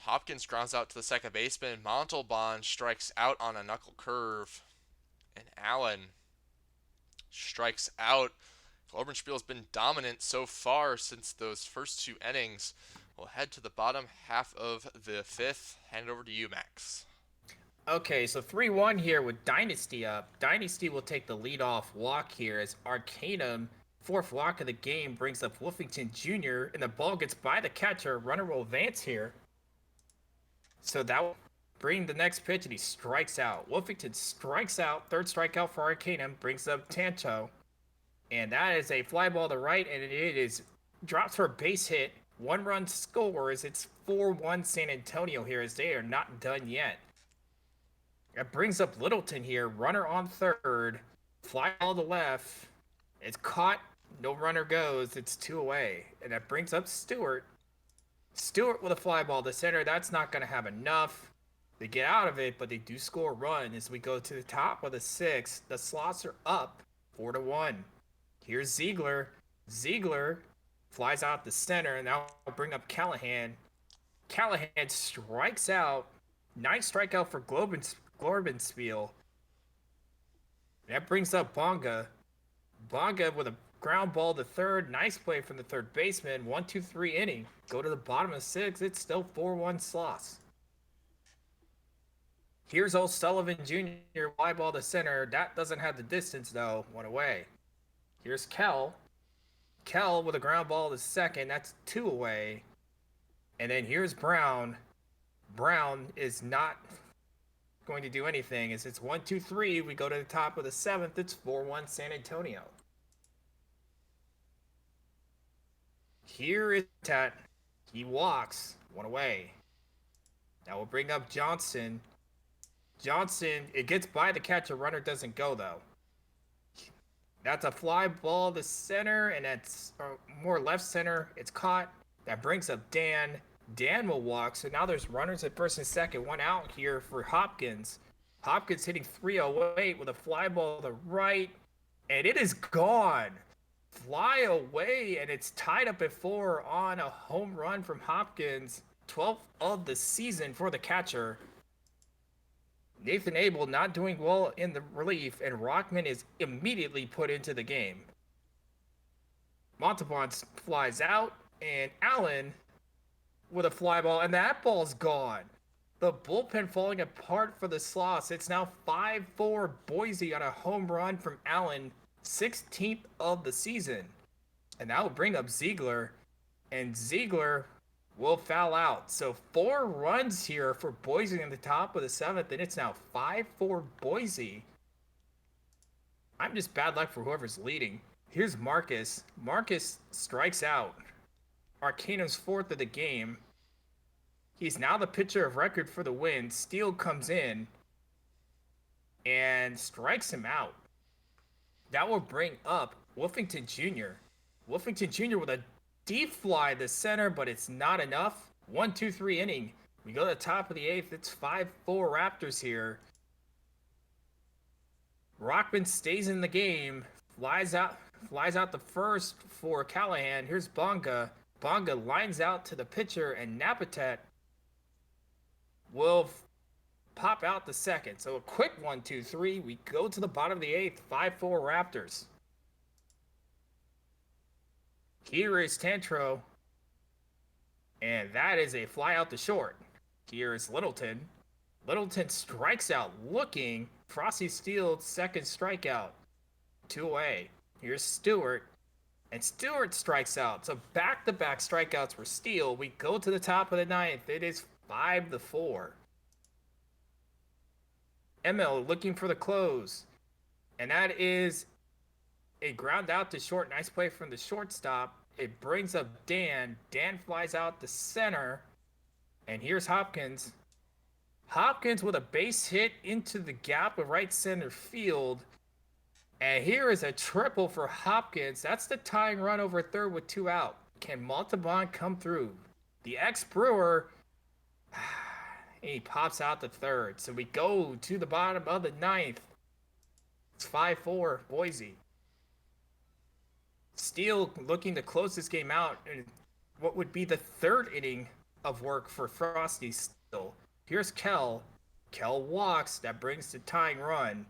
Hopkins grounds out to the second baseman. Montalban strikes out on a knuckle curve. And Allen strikes out. Glorbenspiel has been dominant so far since those first 2 innings. We'll head to the bottom half of the 5th. Hand it over to you, Max. Okay, so 3-1 here with Dynasty up. Dynasty will take the leadoff walk here as Arcanum, 4th walk of the game, brings up Wolfington Jr. and the ball gets by the catcher. Runner will advance here. So that will bring the next pitch and he strikes out. Wolfington strikes out. 3rd strikeout for Arcanum, brings up Tanto. And that is a fly ball to right, and it is drops for a base hit. 1-run scores. It's 4-1 San Antonio here as they are not done yet. That brings up Littleton here. Runner on 3rd. Fly ball to left. It's caught. No runner goes. It's 2 away. And that brings up Stewart. Stewart with a fly ball to center. That's not going to have enough to get out of it, but they do score a run as we go to the top of the 6th. The Sloths are up 4-1. Here's Ziegler. Ziegler flies out the center, and now I'll bring up Callahan. Callahan strikes out Nice strikeout for Glorbenspiel. That brings up Bonga. Bonga with a ground ball to third. Nice play from the third baseman. 1-2-3 inning. Go to the bottom of six. It's still 4-1 Sloss. Here's O'Sullivan Jr. Fly ball to center. That doesn't have the distance though. One away. Here's Kell. Kell with a ground ball to second. That's two away. And then here's Brown. Brown is not going to do anything. As it's 1-2-3, we go to the top of the seventh. It's 4-1 San Antonio. Here is Tat. He walks. One away. Now we'll bring up Johnson. Johnson, it gets by the catcher. Runner doesn't go, though. That's a fly ball to center, and that's more left center. It's caught. That brings up Dan. Dan will walk. So now there's runners at first and second. One out here for Hopkins. Hopkins hitting 308 with a fly ball to the right, and it is gone. Fly away, and it's tied up at 4 on a home run from Hopkins. 12th of the season for the catcher. Nathan Abel not doing well in the relief, and Rockman is immediately put into the game. Montalban flies out, and Allen with a fly ball, and that ball's gone. The bullpen falling apart for the Sloss. It's now 5-4 Boise on a home run from Allen, 16th of the season. And that will bring up Ziegler, and Ziegler will foul out. So 4 runs here for Boise in the top of the seventh, and it's now 5-4 Boise. I'm just bad luck for whoever's leading. Here's Marcus. Marcus strikes out. Arcanum's 4th of the game. He's now the pitcher of record for the win. Steele comes in and strikes him out. That will bring up Wolfington Jr. Wolfington Jr. with a deep fly to center, but it's not enough. 1-2-3 inning. We go to the top of the 8th. It's 5-4 Raptors here. Rockman stays in the game. Flies out the first for Callahan. Here's Bonga. Bonga lines out to the pitcher, and Napatet will pop out the second. So a quick 1-2-3. We go to the bottom of the 8th. 5-4 Raptors. Here is Tantro, and that is a fly out to short. Here is Littleton. Littleton strikes out looking. Frosty Steele's second strikeout. 2 away. Here's Stewart, and Stewart strikes out. So back-to-back strikeouts for Steele. We go to the top of the 9th. It is 5-4. ML looking for the close, and that is a ground out to short. Nice play from the shortstop. It brings up Dan. Dan flies out to center. And here's Hopkins. Hopkins with a base hit into the gap of right center field. And here is a triple for Hopkins. That's the tying run over third with 2 out. Can Montalban come through? The ex-Brewer, he pops out to third. So we go to the bottom of the 9th. It's 5-4 Boise. Steele looking to close this game out in what would be the 3rd inning of work for Frosty Steele. Here's Kell. Kell walks. That brings the tying run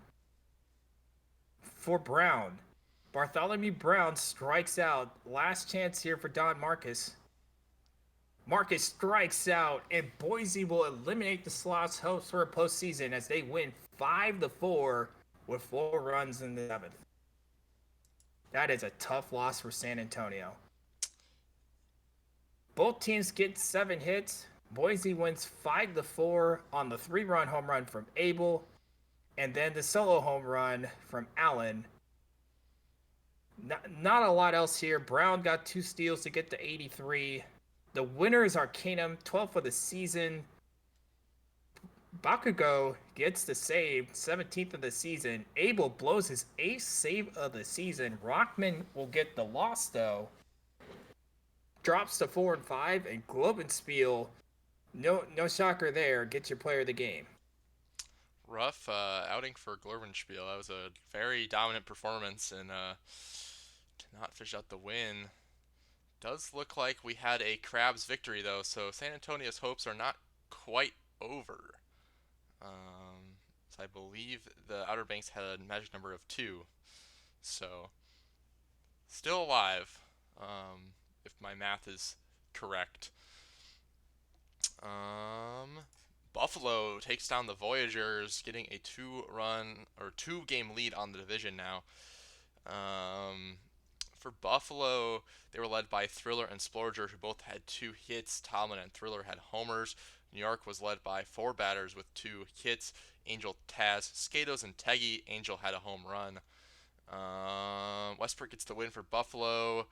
for Brown. Bartholomew Brown strikes out. Last chance here for Don Marcus. Marcus strikes out, and Boise will eliminate the Sloth's hopes for a postseason as they win 5-4 with 4 runs in the 7th. That is a tough loss for San Antonio. Both teams get 7 hits. Boise wins 5-4 on the 3-run home run from Abel, and then the solo home run from Allen. Not a lot else here. Brown got 2 steals to get to 83. The winner is Arcanum, 12th of the season. Bakugo gets the save, 17th of the season. Abel blows his 8th save of the season. Rockman will get the loss, though. Drops to 4-5, and Globenspiel, no shocker there, gets your player of the game. Rough outing for Glorbenspiel. That was a very dominant performance, and did not fish out the win. Does look like we had a Crabs victory, though, so San Antonio's hopes are not quite over. So I believe the Outer Banks had a magic number of two. So still alive, if my math is correct. Um, Buffalo takes down the Voyagers, getting a two-game lead on the division now. Um, for Buffalo, they were led by Thriller and Splurger, who both had two hits. Tomlin and Thriller had homers. New York was led by four batters with two hits. Angel, Taz, Skatos, and Teggy. Angel had a home run. Westbrook gets the win for Buffalo.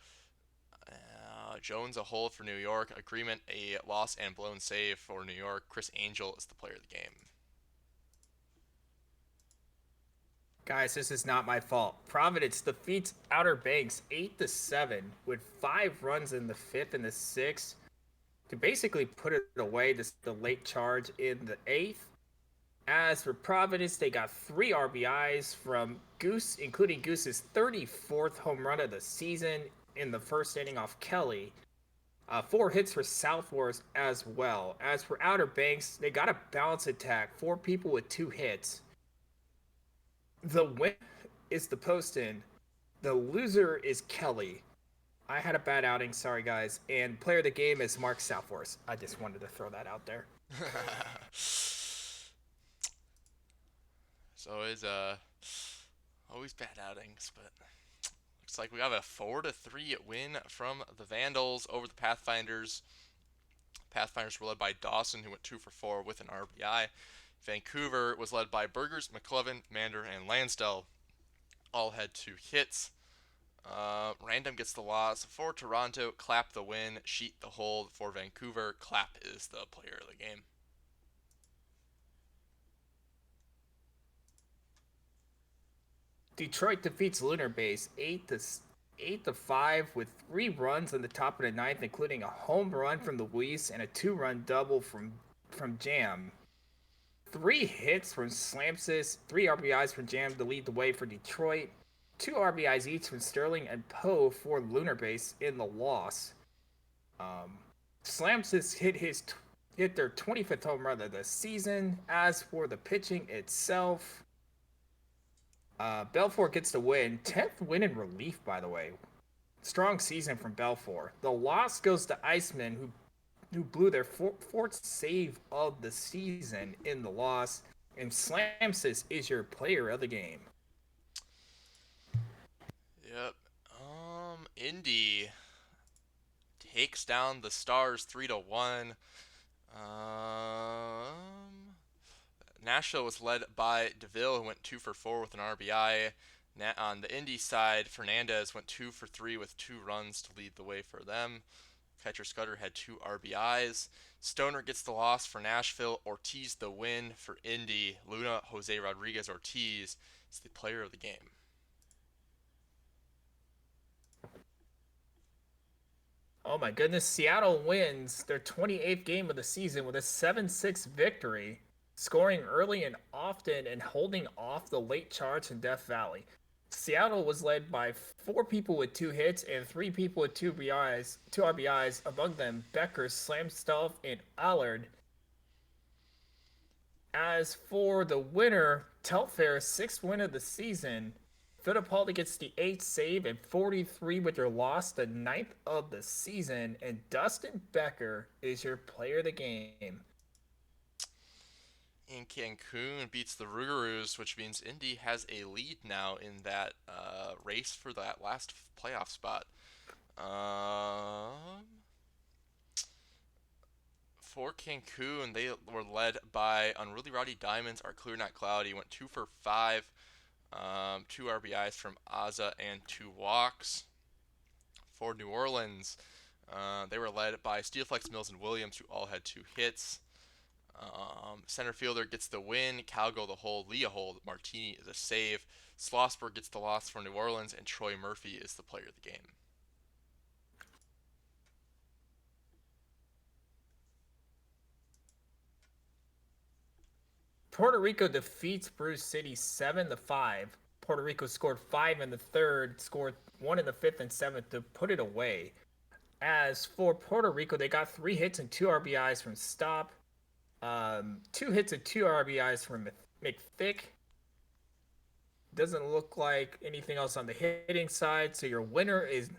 Jones a hold for New York. Agreement a loss and blown save for New York. Chris Angel is the player of the game. Guys, this is not my fault. Providence defeats Outer Banks 8-7 with 5 runs in the fifth and the sixth to basically put it away. The late charge in the eighth. As for Providence, they got 3 RBIs from Goose, including Goose's 34th home run of the season in the first inning off Kelly. 4 hits for Southworth as well. As for Outer Banks, they got a balance attack. 4 people with 2 hits. The win is the Poston. The loser is Kelly. I had a bad outing, sorry guys. And player of the game is Mark Southworth. I just wanted to throw that out there. So it's always bad outings, but looks like we have a 4-3 win from the Vandals over the Pathfinders. Pathfinders were led by Dawson, who went 2 for 4 with an RBI. Vancouver was led by Burgers, McClellan, Mander, and Lansdell. All had 2 hits. Random gets the loss for Toronto. Clapp the win. Sheet the hold for Vancouver. Clapp is the player of the game. Detroit defeats Lunar Base 8-5 with 3 runs in the top of the ninth, including a home run from Luis and a 2-run double from Jam. 3 hits from Slamsis, 3 RBIs from Jam to lead the way for Detroit, 2 RBIs each from Sterling and Poe for Lunar Base in the loss. Slamsis hit their 25th home run of the season. As for the pitching itself, Belfort gets the win. 10th win in relief, by the way. Strong season from Belfort. The loss goes to Iceman, who blew their fourth save of the season in the loss. And Slamsis is your player of the game. Yep. Indy takes down the Stars 3-1. Nashville was led by DeVille, who went 2 for 4 with an RBI. On the Indy side, Fernandez went 2 for 3 with 2 runs to lead the way for them. Catcher Scudder had 2 RBIs. Stoner gets the loss for Nashville. Ortiz the win for Indy. Luna Jose Rodriguez Ortiz is the player of the game. Oh my goodness, Seattle wins their 28th game of the season with a 7-6 victory, scoring early and often and holding off the late charge in Death Valley. Seattle was led by 4 people with 2 hits and 3 people with 2 RBIs, among them Becker, Slamstuff, and Allard. As for the winner, Telfair's 6th win of the season, Fittipaldi gets the 8th save and 43 with their loss, the 9th of the season, and Dustin Becker is your player of the game. In Cancun beats the Rougarous, which means Indy has a lead now in that race for that last playoff spot. For Cancun, they were led by Unruly Rowdy Diamonds. Are Clear Not Cloudy went 2 for 5. 2 RBIs from Aza and 2 walks. For New Orleans, they were led by Steelflex, Mills, and Williams, who all had 2 hits. Center fielder gets the win. Calgo the hold. Leah hold. Martini is a save. Schlossberg gets the loss for New Orleans, and Troy Murphy is the player of the game. Puerto Rico defeats Bruce City 7-5. Puerto Rico scored 5 in the third, scored 1 in the fifth and seventh to put it away. As for Puerto Rico, they got 3 hits and 2 RBIs from Stop. Two hits and two RBIs from McThick. Doesn't look like anything else on the hitting side. So your winner is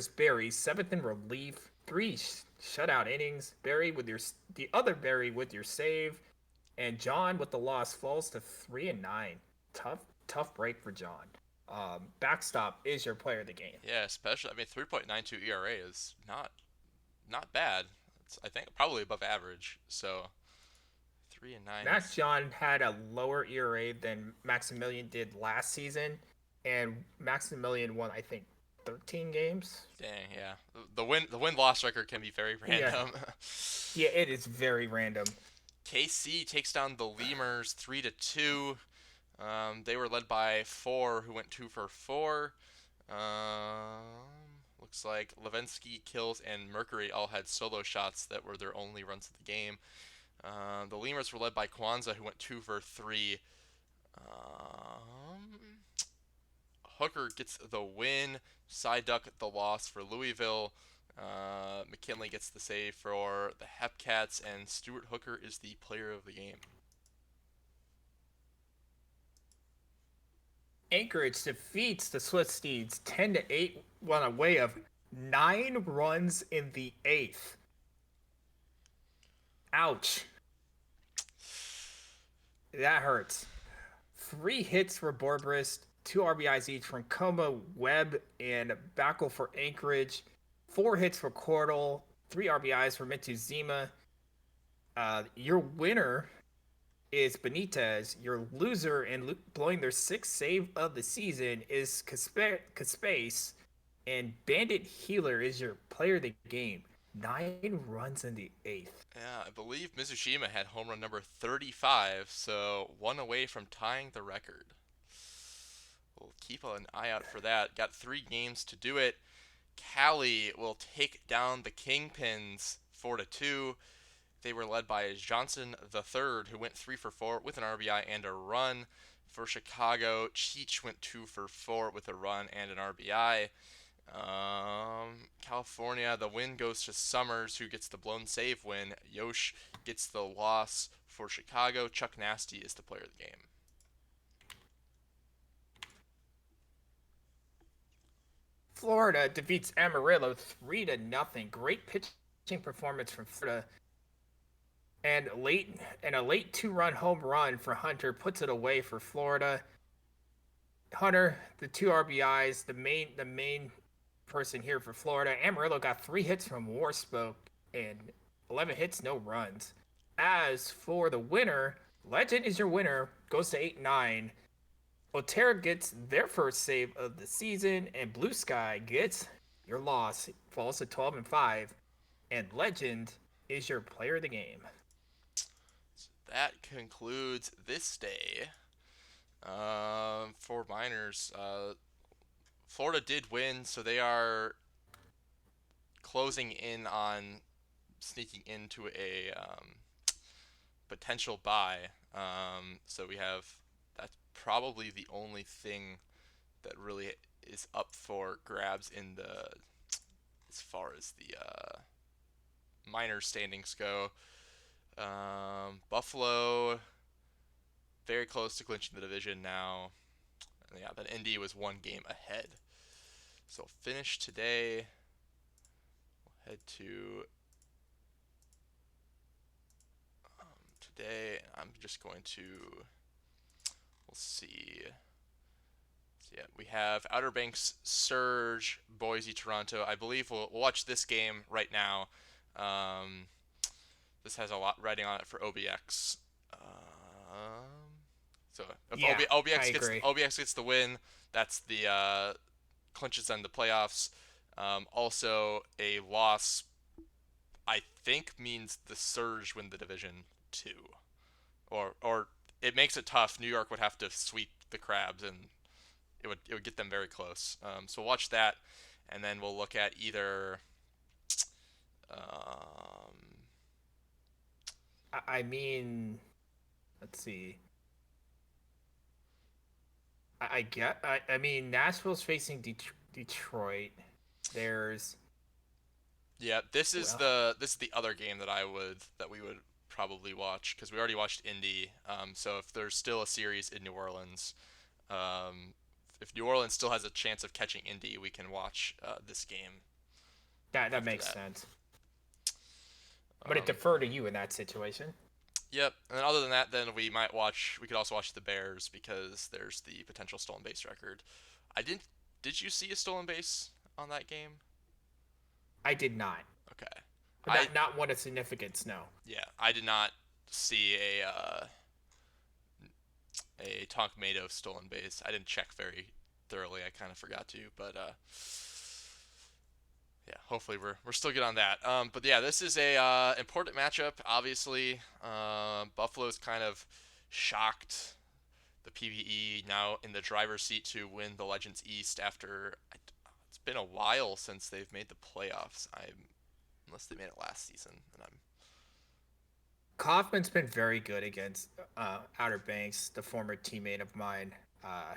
Barry, seventh in relief, three shutout innings. Barry with your the other Barry with your save, and John with the loss falls to 3-9. Tough break for John. Backstop is your player of the game. Yeah, especially I mean 3.92 ERA is not bad. It's I think probably above average. So 3-9 Max is John had a lower ERA than Maximilian did last season, and Maximilian won, I think, 13 games. dang. Yeah, the win loss record can be very Yeah, random. yeah, it is very random. KC takes down the Lemurs 3-2. They were led by four, who went two for four. Looks like Levinsky, Kills, and Mercury all had solo shots that were their only runs of the game. The Lemurs were led by Kwanzaa, who went two for three. Um, Hooker gets the win. Psyduck the loss for Louisville. McKinley gets the save for the Hepcats, and Stuart Hooker is the player of the game. Anchorage defeats the Swift Steeds 10-8 on a way of 9 runs in the eighth. Ouch. That hurts. Three hits for Borbrist, two RBIs each from Como, Webb, and Backel for Anchorage. Four hits for Cordell, three RBIs for Mituzima. Your winner is Benitez. Your loser and blowing their sixth save of the season is Caspace. And Bandit Healer is your player of the game. 9 runs in the eighth. Yeah, I believe Mizushima had home run number 35, so one away from tying the record. We'll keep an eye out for that. Got 3 games to do it. Cali will take down the Kingpins 4-2. They were led by Johnson the third, who went 3 for 4 with an RBI and a run. For Chicago, Cheech went 2 for 4 with a run and an RBI. California, the win goes to Summers, who gets the blown save win. Yosh gets the loss for Chicago. Chuck Nasty is the player of the game. Florida defeats Amarillo 3-0. Great pitching performance from Florida. And a late 2-run home run for Hunter puts it away for Florida. Hunter, the two RBIs, the main person here for Florida. Amarillo got 3 hits from Warspoke and 11 hits, no runs. As for the winner, Legend is your winner, goes to 8-9. Otero gets their first save of the season, and Blue Sky gets your loss, falls to 12-5. And Legend is your player of the game. That concludes this day. For minors, Florida did win, so they are closing in on sneaking into a potential bye. So we have that's probably the only thing that really is up for grabs in the as far as the minor standings go. Buffalo very close to clinching the division now. And yeah, then Indy was 1 game ahead. So finish today. We'll head to today. I'm just going to. We'll see. So yeah, we have Outer Banks, Surge, Boise, Toronto. I believe we'll watch this game right now. This has a lot writing on it for OBX. So if Yeah, I OBX gets agree. the win, that's the clinches them the playoffs. Also, a loss, I think, means the Surge win the division too, or it makes it tough. New York would have to sweep the Crabs, and it would get them very close. So watch that, and then we'll look at either. Um, I mean, let's see. I mean, Nashville's facing Detroit. There's yeah, this is well, the other game that we would probably watch because we already watched Indy. So if there's still a series in New Orleans, um, if New Orleans still has a chance of catching Indy, we can watch this game That after makes that. sense. I'm gonna Um, defer to you in that situation. yep. And then other than that, then we might watch. We could also watch the Bears because there's the potential stolen base record. I didn't. Did you see a stolen base on that game? I did not. Okay. I Not one of significance. No. Yeah. I did not see a Tonkmato stolen base. I didn't check very thoroughly. I kind of forgot to, but yeah, hopefully we're still good on that. But yeah, this is a important matchup. Obviously, Buffalo's kind of shocked the PVE now in the driver's seat to win the Legends East after it's been a while since they've made the playoffs. Unless they made it last season, and I'm Kaufman's been very good against Outer Banks, the former teammate of mine. Uh,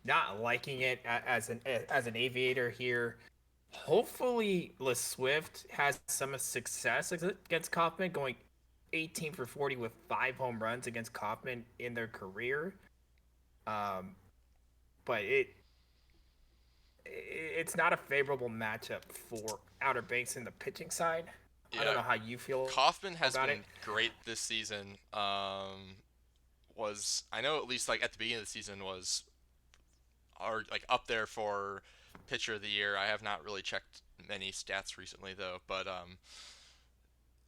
Not liking it as an aviator here. Hopefully, LeSwift has some success against Kaufman, going 18 for 40 with 5 home runs against Kaufman in their career. Um, but it's not a favorable matchup for Outer Banks in the pitching side. I don't yeah. know how you feel Kaufman has about it. been great this season. Was I know at least like at the beginning of the season was are like up there for pitcher of the year. I have not really checked many stats recently though, but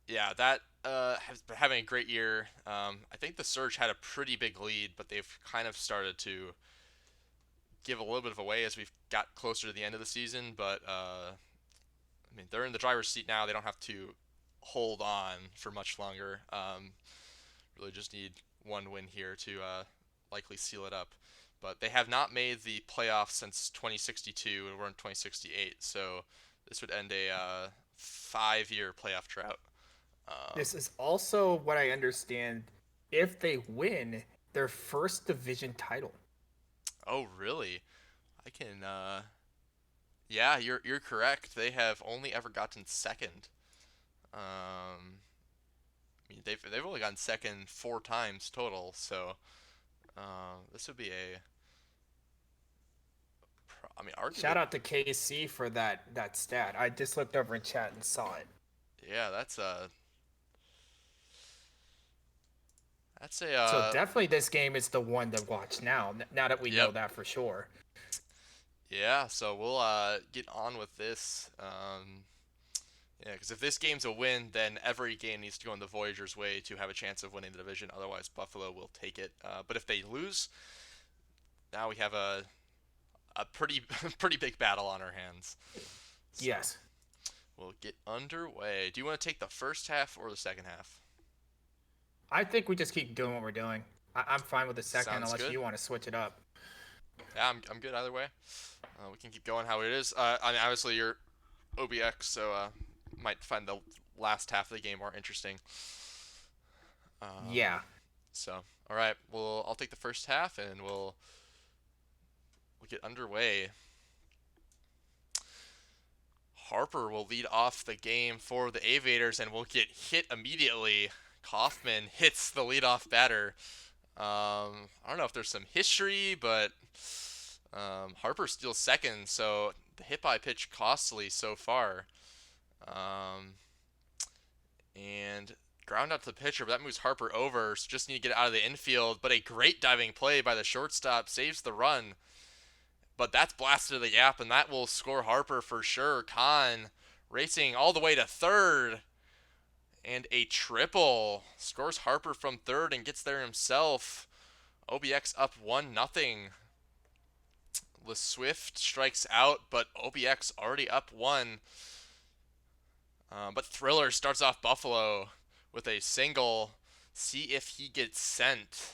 yeah, that has been having a great year. I think the Surge had a pretty big lead, but they've kind of started to give a little bit of away as we've got closer to the end of the season. But I mean, they're in the driver's seat now. They don't have to hold on for much longer. Really just need one win here to likely seal it up. But they have not made the playoffs since 2062, and we're in 2068. So this would end a 5-year playoff drought. This Um, is also what I understand. If they win their first division title, oh, really? I can. Yeah, you're correct. They have only ever gotten second. I mean, they've only gotten second 4 times total. So this would be a. I mean, shout arguably, out to KC for that stat. I just looked over in chat and saw it. yeah. That's a. So definitely this game is the one to watch now. Now that we Yep. know that for sure. Yeah. So we'll get on with this. Yeah, because if this game's a win, then every game needs to go in the Voyagers' way to have a chance of winning the division. Otherwise, Buffalo will take it. But if they lose, now we have a pretty pretty big battle on our hands. So Yes. we'll get underway. Do you want to take the first half or the second half? I think we just keep doing what we're doing. I'm fine with the second Sounds unless good. you want to switch it up. Yeah, I'm good either way. We can keep going how it is. I mean, obviously you're OBX, so might find the last half of the game more interesting. Um, Yeah. so all right, I'll take the first half and we'll get underway. Harper will lead off the game for the Aviators and will get hit immediately. Kaufman hits the leadoff batter. I don't know if there's some history, but Harper steals second, so the hit by pitch costly so far. Um, and ground out to the pitcher, but that moves Harper over, so just need to get out of the infield. But a great diving play by the shortstop saves the run. But that's blasted to the gap, and that will score Harper for sure. Khan racing all the way to third. And a triple scores Harper from third and gets there himself. OBX up 1-0. LeSwift strikes out, but OBX already up 1. But Thriller starts off Buffalo with a single. See if he gets sent.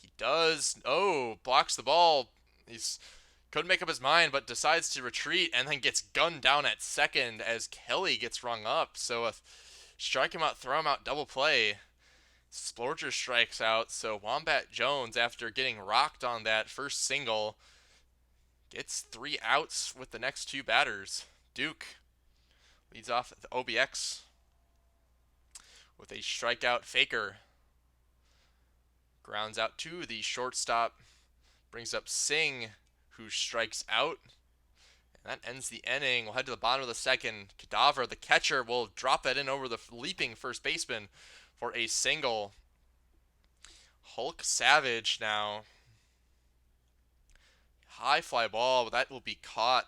He does. Oh, blocks the ball. He's couldn't make up his mind, but decides to retreat and then gets gunned down at second as Kelly gets rung up. So a strike him out, throw him out, double play. Splorger strikes out, so Wombat Jones, after getting rocked on that first single, gets 3 outs with the next 2 batters. Duke leads off the OBX. with a strikeout. Faker grounds out to the shortstop, brings up Singh, who strikes out. And that ends the inning. We'll head to the bottom of the second. Cadaver, the catcher, will drop that in over the leaping first baseman for a single. Hulk Savage now. High fly ball, but that will be caught.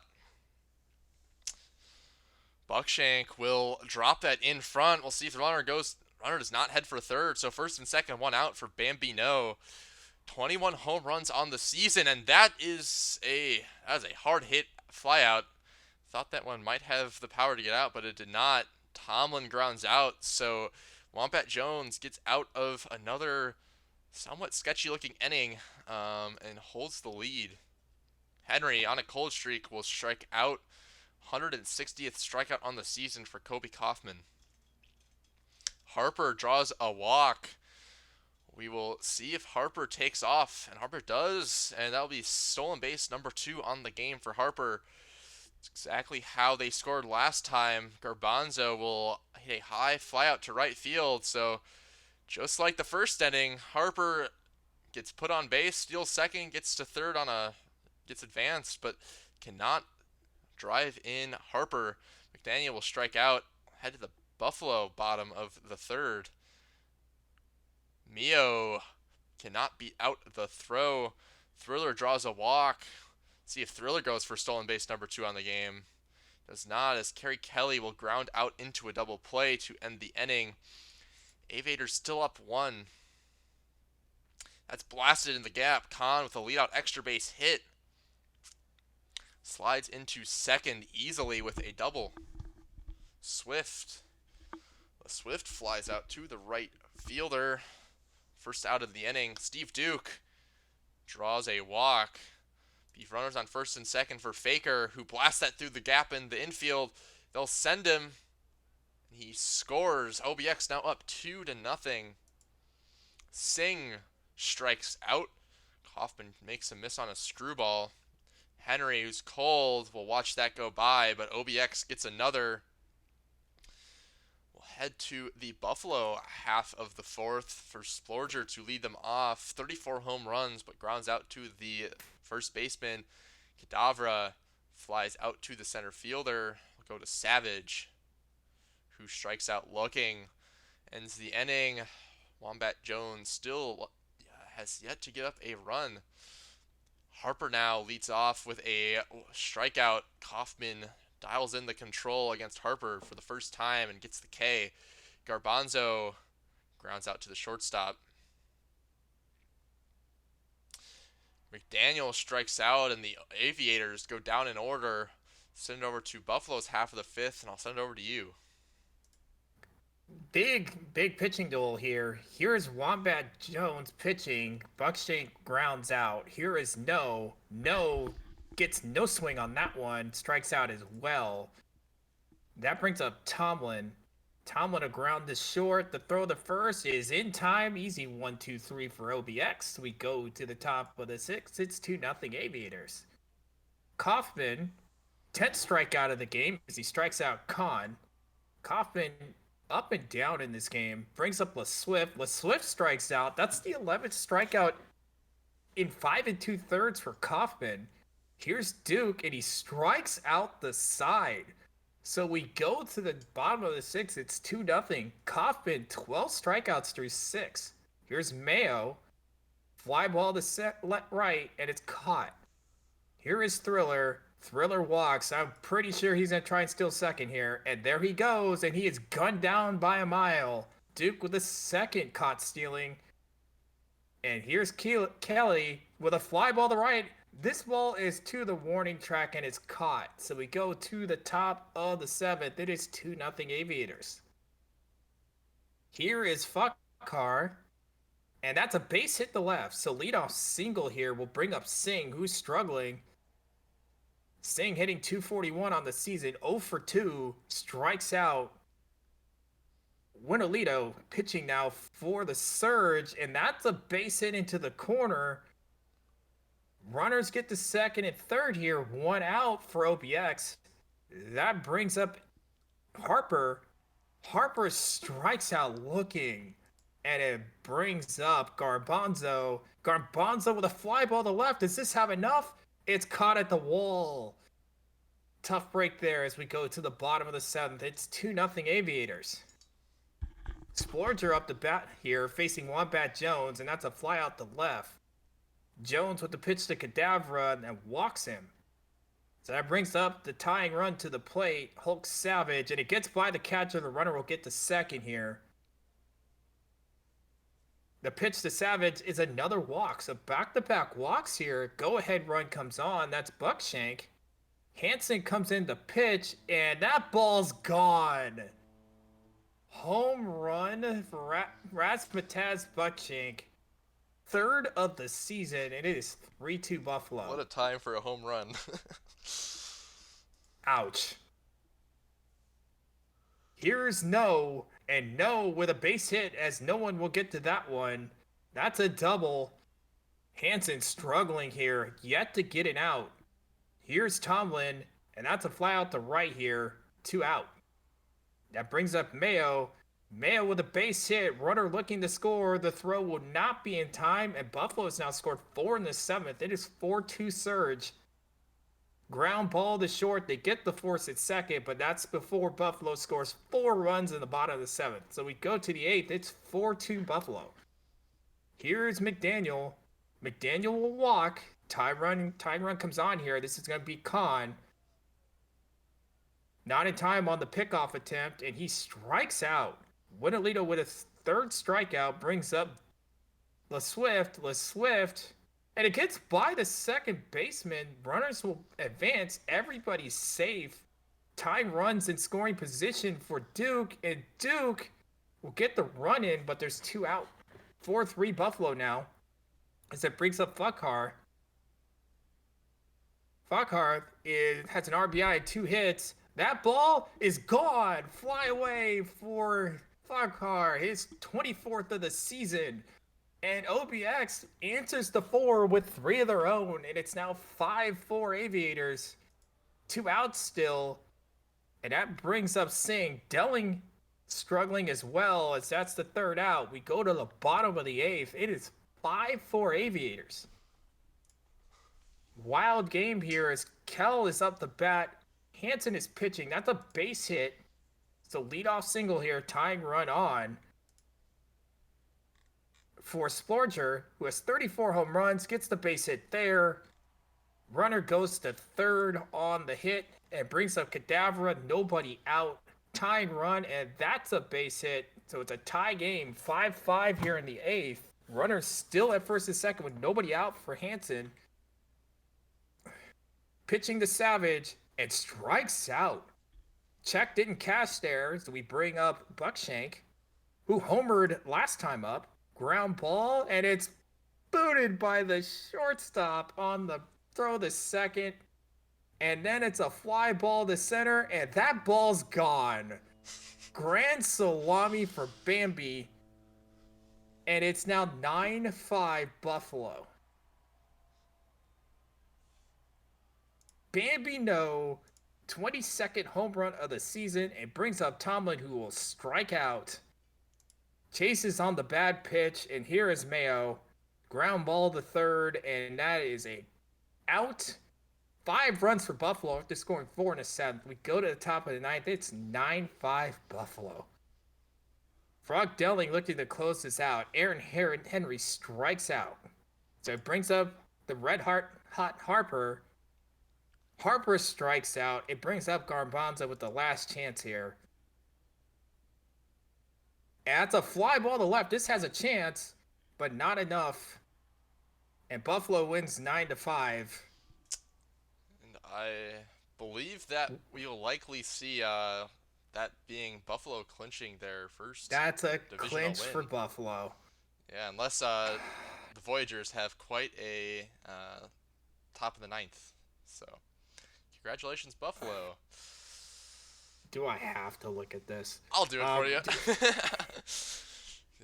Buckshank will drop that in front. We'll see if the runner goes. Runner does not head for third, so first and second, one out for Bambino. 21 home runs on the season, and that is a hard hit fly out. Thought that one might have the power to get out, but it did not. Tomlin grounds out, so Wombat Jones gets out of another somewhat sketchy looking inning and holds the lead. Henry on a cold streak will strike out. 160th strikeout on the season for Kobe Kaufman. Harper draws a walk. We will see if Harper takes off, and Harper does, and that'll be stolen base number 2 on the game for Harper. It's exactly how they scored last time. Garbanzo will hit a high fly out to right field, so just like the first inning, Harper gets put on base, steals second, gets to third gets advanced, but cannot drive in Harper. McDaniel will strike out, head to the Buffalo bottom of the third. Mio cannot beat out the throw. Thriller draws a walk. See if Thriller goes for stolen base number 2 on the game. Does not, as Kerry Kelly will ground out into a double play to end the inning. Aviators still up 1. That's blasted in the gap. Khan with a leadout extra base hit. Slides into second easily with a double. Swift. The Swift flies out to the right fielder. First out of the inning. Steve Duke draws a walk. Beef runners on first and second for Faker, who blasts that through the gap in the infield. They'll send him. He scores. OBX now up 2-0. Singh strikes out. Kaufman makes a miss on a screwball. Henry, who's cold, will watch that go by, but OBX gets another. We'll head to the Buffalo half of the fourth for Splorger to lead them off. 34 home runs, but grounds out to the first baseman. Cadavra flies out to the center fielder. We'll go to Savage, who strikes out looking. Ends the inning. Wombat Jones still has yet to get up a run. Harper now leads off with a strikeout. Kaufman dials in the control against Harper for the first time and gets the K. Garbanzo grounds out to the shortstop. McDaniel strikes out, and the Aviators go down in order. Send it over to Buffalo's half of the fifth, and I'll send it over to you. Big pitching duel here. Here is Wombat Jones pitching. Buckshank grounds out. Here is No gets no swing on that one. Strikes out as well. That brings up Tomlin. Tomlin a ground to short. The throw to first is in time. Easy 1-2-3 for OBX. We go to the top of the sixth. It's 2-0 Aviators. Kaufman, 10th strikeout of the game as he strikes out Khan. Kaufman up and down in this game. Brings up LaSwift. LaSwift strikes out. That's the 11th strikeout in 5 2/3 for Kaufman. Here's Duke, and he strikes out the side. So we go to the bottom of the sixth. It's 2-0. Kaufman, 12 strikeouts through 6. Here's Mayo. Fly ball to right, and it's caught. Here is Thriller. Thriller walks. I'm pretty sure he's going to try and steal second here. And there he goes, and he is gunned down by a mile. Duke with the second caught stealing. And here's Kelly with a fly ball to right. This ball is to the warning track, and it's caught. So we go to the top of the seventh. It is 2-0 Aviators. Here is Fuckar. And that's a base hit to left. So leadoff single here will bring up Singh, who's struggling. Singh hitting 241 on the season, 0 for 2, strikes out. Winolito pitching now for the Surge, and that's a base hit into the corner. Runners get to second and third here, 1 out for OBX. That brings up Harper. Harper strikes out looking, and it brings up Garbanzo. Garbanzo with a fly ball to left. Does this have enough? It's caught at the wall. Tough break there as we go to the bottom of the seventh. It's 2-0 Aviators. Splurger up the bat here, facing Wombat Jones, and that's a fly out the left. Jones with the pitch to Cadavra and walks him. So that brings up the tying run to the plate. Hulk Savage, and it gets by the catcher. The runner will get to second here. The pitch to Savage is another walk. So back-to-back walks here. Go-ahead run comes on. That's Buckshank. Hansen comes in to pitch, and that ball's gone. Home run for Razmataz Buckshank. Third of the season. It is 3-2 Buffalo. What a time for a home run. Ouch. Here's no, and no with a base hit as no one will get to that one. That's a double. Hansen struggling here, yet to get it out. Here's Tomlin, and that's a fly out to right here. 2 out. That brings up Mayo. Mayo with a base hit. Runner looking to score. The throw will not be in time, and Buffalo has now scored 4 in the 7th. It is 4-2 Surge. Ground ball to short. They get the force at second, but that's before Buffalo scores 4 runs in the bottom of the 7th. So we go to the 8th. It's 4-2 Buffalo. Here's McDaniel. McDaniel will walk. Tie run comes on here. This is going to be Khan. Not in time on the pickoff attempt, and he strikes out. Winalito with a third strikeout brings up LeSwift, and it gets by the second baseman. Runners will advance. Everybody's safe. Tying runs in scoring position for Duke, and Duke will get the run in, but there's 2 out. 4-3 Buffalo now, as it brings up Fukhar. Fukhar has an RBI and 2 hits. That ball is gone. Fly away for Fukhar, his 24th of the season. And OBX answers the 4 with 3 of their own, and it's now 5-4 Aviators. 2 outs still, and that brings up Singh. Delling struggling as well, as that's the 3rd out. We go to the bottom of the 8th. It is 5-4 Aviators. Wild game here as Kell is up the bat. Hansen is pitching. That's a base hit. So leadoff single here, tying run on for Splurger, who has 34 home runs, gets the base hit there. Runner goes to third on the hit and brings up Cadavra. Nobody out. Tying run, and that's a base hit. So it's a tie game, 5-5 here in the 8th. Runner still at first and second with nobody out for Hansen. Pitching to Savage, and strikes out. Check didn't cash there, so we bring up Buckshank, who homered last time up. Ground ball, and it's booted by the shortstop on the throw to second. And then it's a fly ball to center, and that ball's gone. Grand salami for Bambi. And it's now 9-5 Buffalo. Bambi 22nd home run of the season, and brings up Tomlin, who will strike out. Chases on the bad pitch, and here is Mayo. Ground ball to third, and that is a out. 5 runs for Buffalo after scoring 4 in the 7th. We go to the top of the 9th. It's 9-5 Buffalo. Frog Delling looking to close this out. Aaron Henry strikes out. So it brings up the hot Harper. Harper strikes out. It brings up Garbanzo with the last chance here. And that's a fly ball to left. This has a chance, but not enough. And Buffalo wins 9-5. And I believe that we'll likely see that being Buffalo clinching their first That's a divisional clinch win. for Buffalo. Yeah, unless the Voyagers have quite a top of the 9th. So, congratulations, Buffalo. Do I have to look at this? I'll do it for you.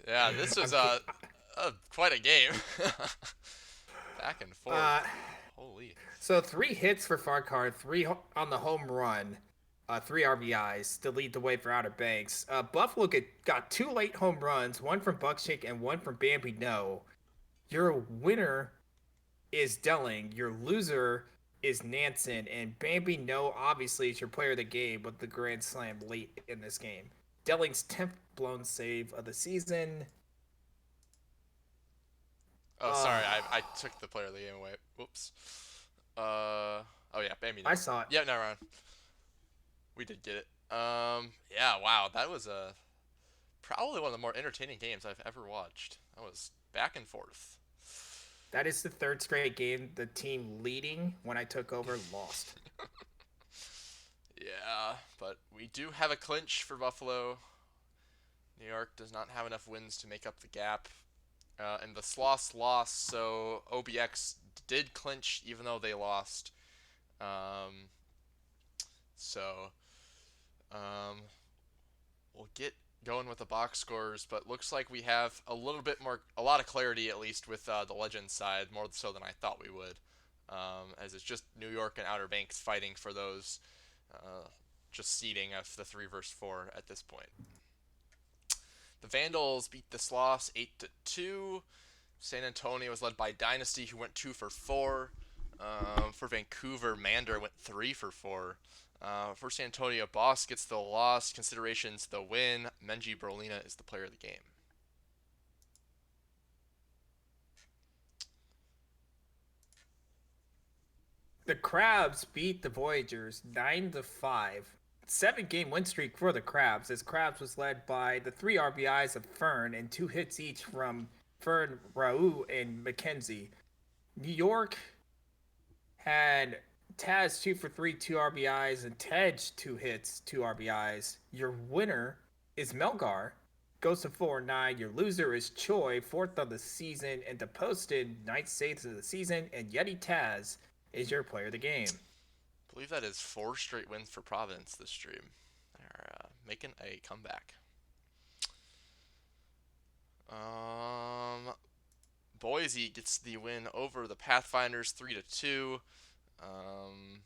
Yeah, this was quite a game. Back and forth. Holy. So 3 hits for Farquhar, 3 on the home run. three RBIs to lead the way for Outer Banks. Buffalo got two late home runs, one from Buckshake and one from Bambi No. Your winner is Delling. Your loser is Nansen. And Bambi No obviously is your player of the game with the grand slam late in this game. Delling's 10th blown save of the season. Oh, sorry, I Uh, took the player of the game away. Whoops. Oh yeah, Bambi I no. saw it. Yeah, no, Ron. We did get it. Yeah, wow, that was probably one of the more entertaining games I've ever watched. That was back and forth. That is the third straight game the team leading when I took over lost. Yeah, but we do have a clinch for Buffalo. New York does not have enough wins to make up the gap. And the Sloss lost, so OBX did clinch even though they lost. Um, so um, we'll get going with the box scores, but looks like we have a lot of clarity at least with the Legends side, more so than I thought we would. As it's just New York and Outer Banks fighting for those, uh, just seeding of the 3 versus 4 at this point. The Vandals beat the Sloths 8-2. San Antonio was led by Dynasty, who went 2 for 4. For Vancouver, Mander went 3 for 4. For San Antonio, Boss gets the loss. Considerations the win. Menji Berlina is the player of the game. The Crabs beat the Voyagers 9-5. 7 game win streak for the Crabs, as Crabs was led by the three RBIs of Fern and 2 hits each from Fern, Raul, and McKenzie. New York had Taz 2 for 3, 2 RBIs, and Tej 2 hits, 2 RBIs. Your winner is Melgar, goes to 4-9. Your loser is Choi, fourth of the season, and the posted ninth saves of the season. And Yeti Taz is your player of the game. I believe that is 4 straight wins for Providence this stream. They're making a comeback. Um, Boise gets the win over the Pathfinders 3-2. Um,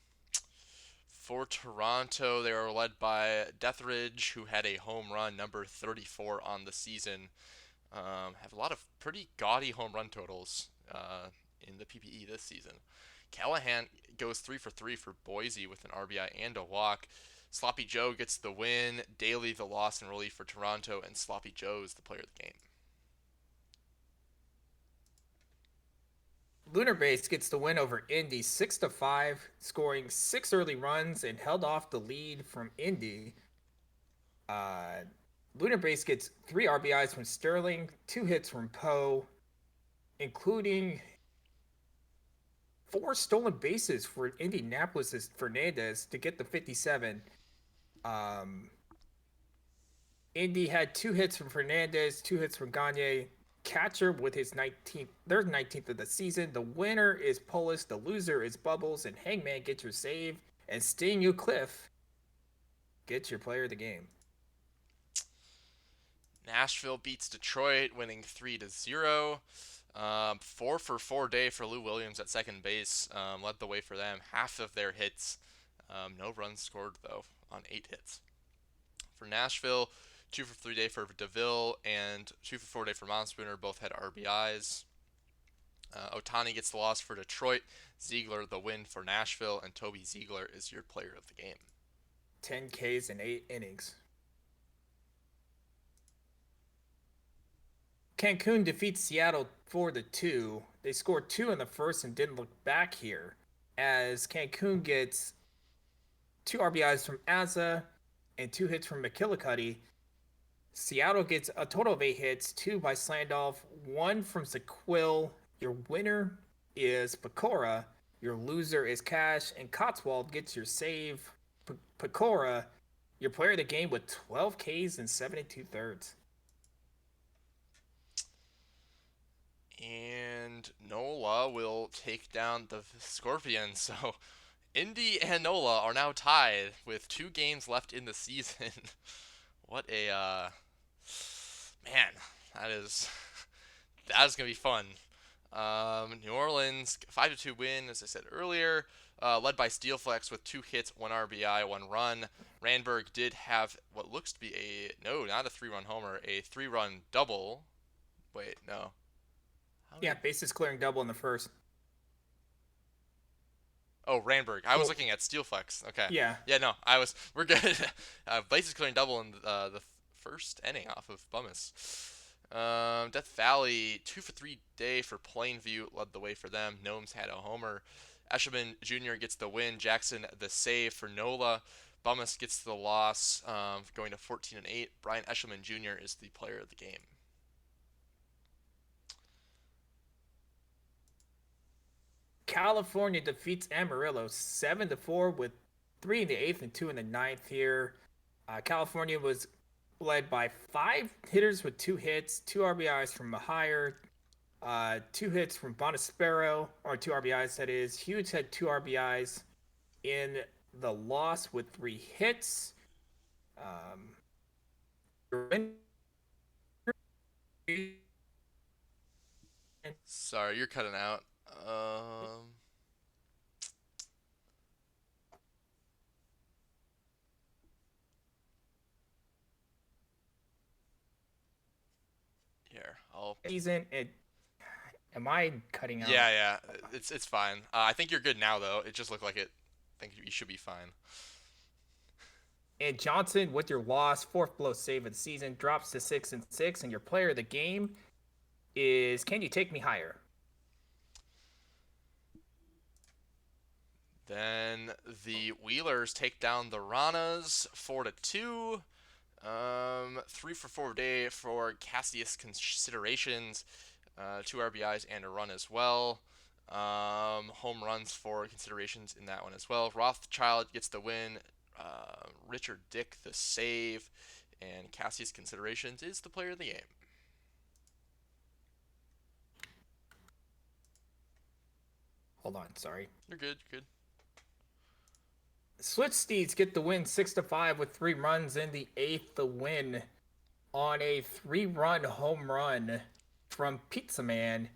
for Toronto, they are led by Deathridge, who had a home run, number 34 on the season. Have a lot of pretty gaudy home run totals in the PPE this season. Callahan goes 3 for 3 for Boise with an RBI and a walk. Sloppy Joe gets the win. Daly the loss and relief for Toronto, and Sloppy Joe is the player of the game. Lunar Base gets the win over Indy 6-5, scoring 6 early runs and held off the lead from Indy. Uh, Lunar Base gets 3 RBIs from Sterling, 2 hits from Poe, including 4 stolen bases for Indianapolis' Fernandez to get the 57. Um, Indy had 2 hits from Fernandez, 2 hits from Gagne. Catcher with his 19th, their 19th of the season. The winner is Polis, the loser is Bubbles, and Hangman gets your save, and Sting You Cliff gets your player of the game. Nashville beats Detroit, winning 3-0. 4 for 4 day for Lou Williams at second base led the way for them. Half of their hits, no runs scored though on 8 hits. For Nashville, 2 for 3 day for DeVille and 2 for 4 day for Monspooner. Both had RBIs. Otani gets the loss for Detroit. Ziegler the win for Nashville, and Toby Ziegler is your player of the game. 10 Ks in 8 innings. Cancun defeats Seattle 4-2. They scored 2 in the first and didn't look back here, as Cancun gets 2 RBIs from Azza and 2 hits from McKillicuddy. Seattle gets a total of 8 hits, 2 by Slandolf, 1 from Sequil. Your winner is Pecora. Your loser is Cash, and Cotswold gets your save. Pecora, your player of the game with 12 Ks and 72 thirds. And Nola will take down the Scorpions. So Indy and Nola are now tied with 2 games left in the season. What a man, that is gonna be fun. New Orleans 5-2 win, as I said earlier, led by Steelflex with 2 hits, 1 RBI, 1 run. Randberg did have what looks to be not a 3-run homer, a 3-run double. Wait, no. How Yeah, did bases clearing double in the first. Oh, Randberg. I was Well, looking at Steelflex. Okay. yeah, Yeah, no, I was. We're good. Bases clearing double in the first inning off of Bummus. Death Valley 2 for 3 day for Plainview led the way for them. Gnomes had a homer. Eshelman Jr. gets the win. Jackson the save for Nola. Bummus gets the loss, going to 14-8. Brian Eshelman Jr. is the player of the game. California defeats Amarillo 7-4 with 3 in the 8th and 2 in the 9th here. California was led by 5 hitters with 2 hits, 2 RBIs from Mahier, 2 hits from Bonespero, or 2 RBIs that is. Hughes had 2 RBIs in the loss with 3 hits. Um, Sorry, you're cutting out. Here, I'll season. Am I cutting out? Yeah, it's fine. I think you're good now though. It just looked like it. I think you should be fine. And Johnson, with your loss, fourth below save of the season, drops to 6-6, and your player of the game is Can You Take Me Higher? Then the Wheelers take down the Ranas 4-2. 3 for 4 day for Cassius considerations. 2 RBIs and a run as well. Home runs for considerations in that one as well. Rothschild gets the win. Richard Dick the save. And Cassius considerations is the player of the game. Hold on, sorry. You're good. Switch Steeds get the win 6-5 with 3 runs in the 8th. The win on a 3-run home run from Pizza Man.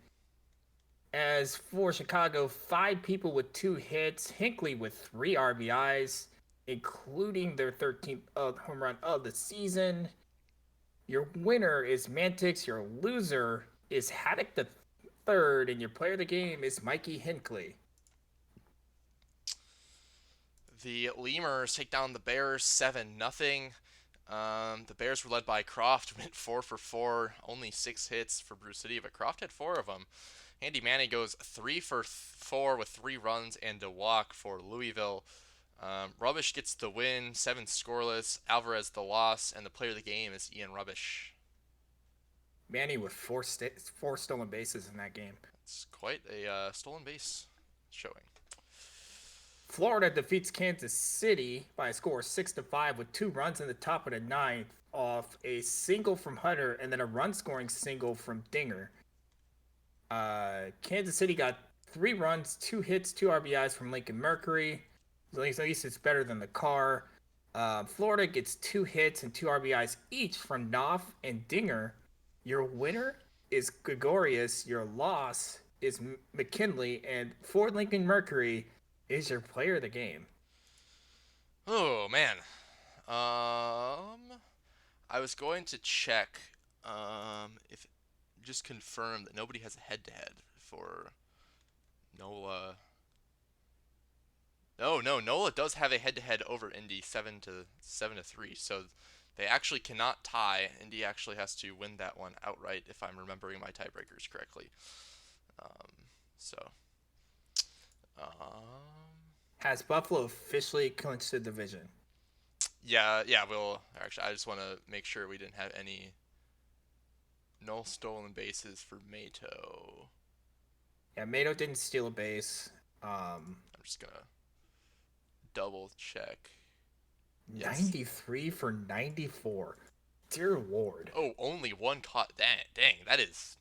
As for Chicago, 5 people with 2 hits, Hinckley with 3 RBIs, including their 13th home run of the season. Your winner is Mantix. Your loser is Haddock the third, and your player of the game is Mikey Hinckley. The Lemurs take down the Bears 7-0. The Bears were led by Croft, went 4 for 4, only 6 hits for Brew City, but Croft had 4 of them. Andy Manny goes 3 for 4 with 3 runs and a walk for Louisville. Rubbish gets the win, 7 scoreless. Alvarez the loss, and the player of the game is Ian Rubbish. Manny with four stolen bases in that game. It's quite a stolen base showing. Florida defeats Kansas City by a score of 6-5 with 2 runs in the top of the 9th off a single from Hunter and then a run-scoring single from Dinger. Kansas City got 3 runs, 2 hits, 2 RBIs from Lincoln Mercury. At least it's better than the car. Florida gets 2 hits and 2 RBIs each from Knopf and Dinger. Your winner is Gregorius. Your loss is McKinley. And for Lincoln Mercury is your player of the game. Oh man. I was going to check if just confirm that nobody has a head-to-head for Nola. No, Nola does have a head-to-head over Indy 7-3. So they actually cannot tie. Indy actually has to win that one outright if I'm remembering my tiebreakers correctly. So. Has Buffalo officially clinched the division? Yeah. We'll actually. I just want to make sure we didn't have any no stolen bases for Mato. Yeah, Mato didn't steal a base. I'm just gonna double check. Yes. 93 for 94. Dear Lord. Oh, only one caught. Dang, that is.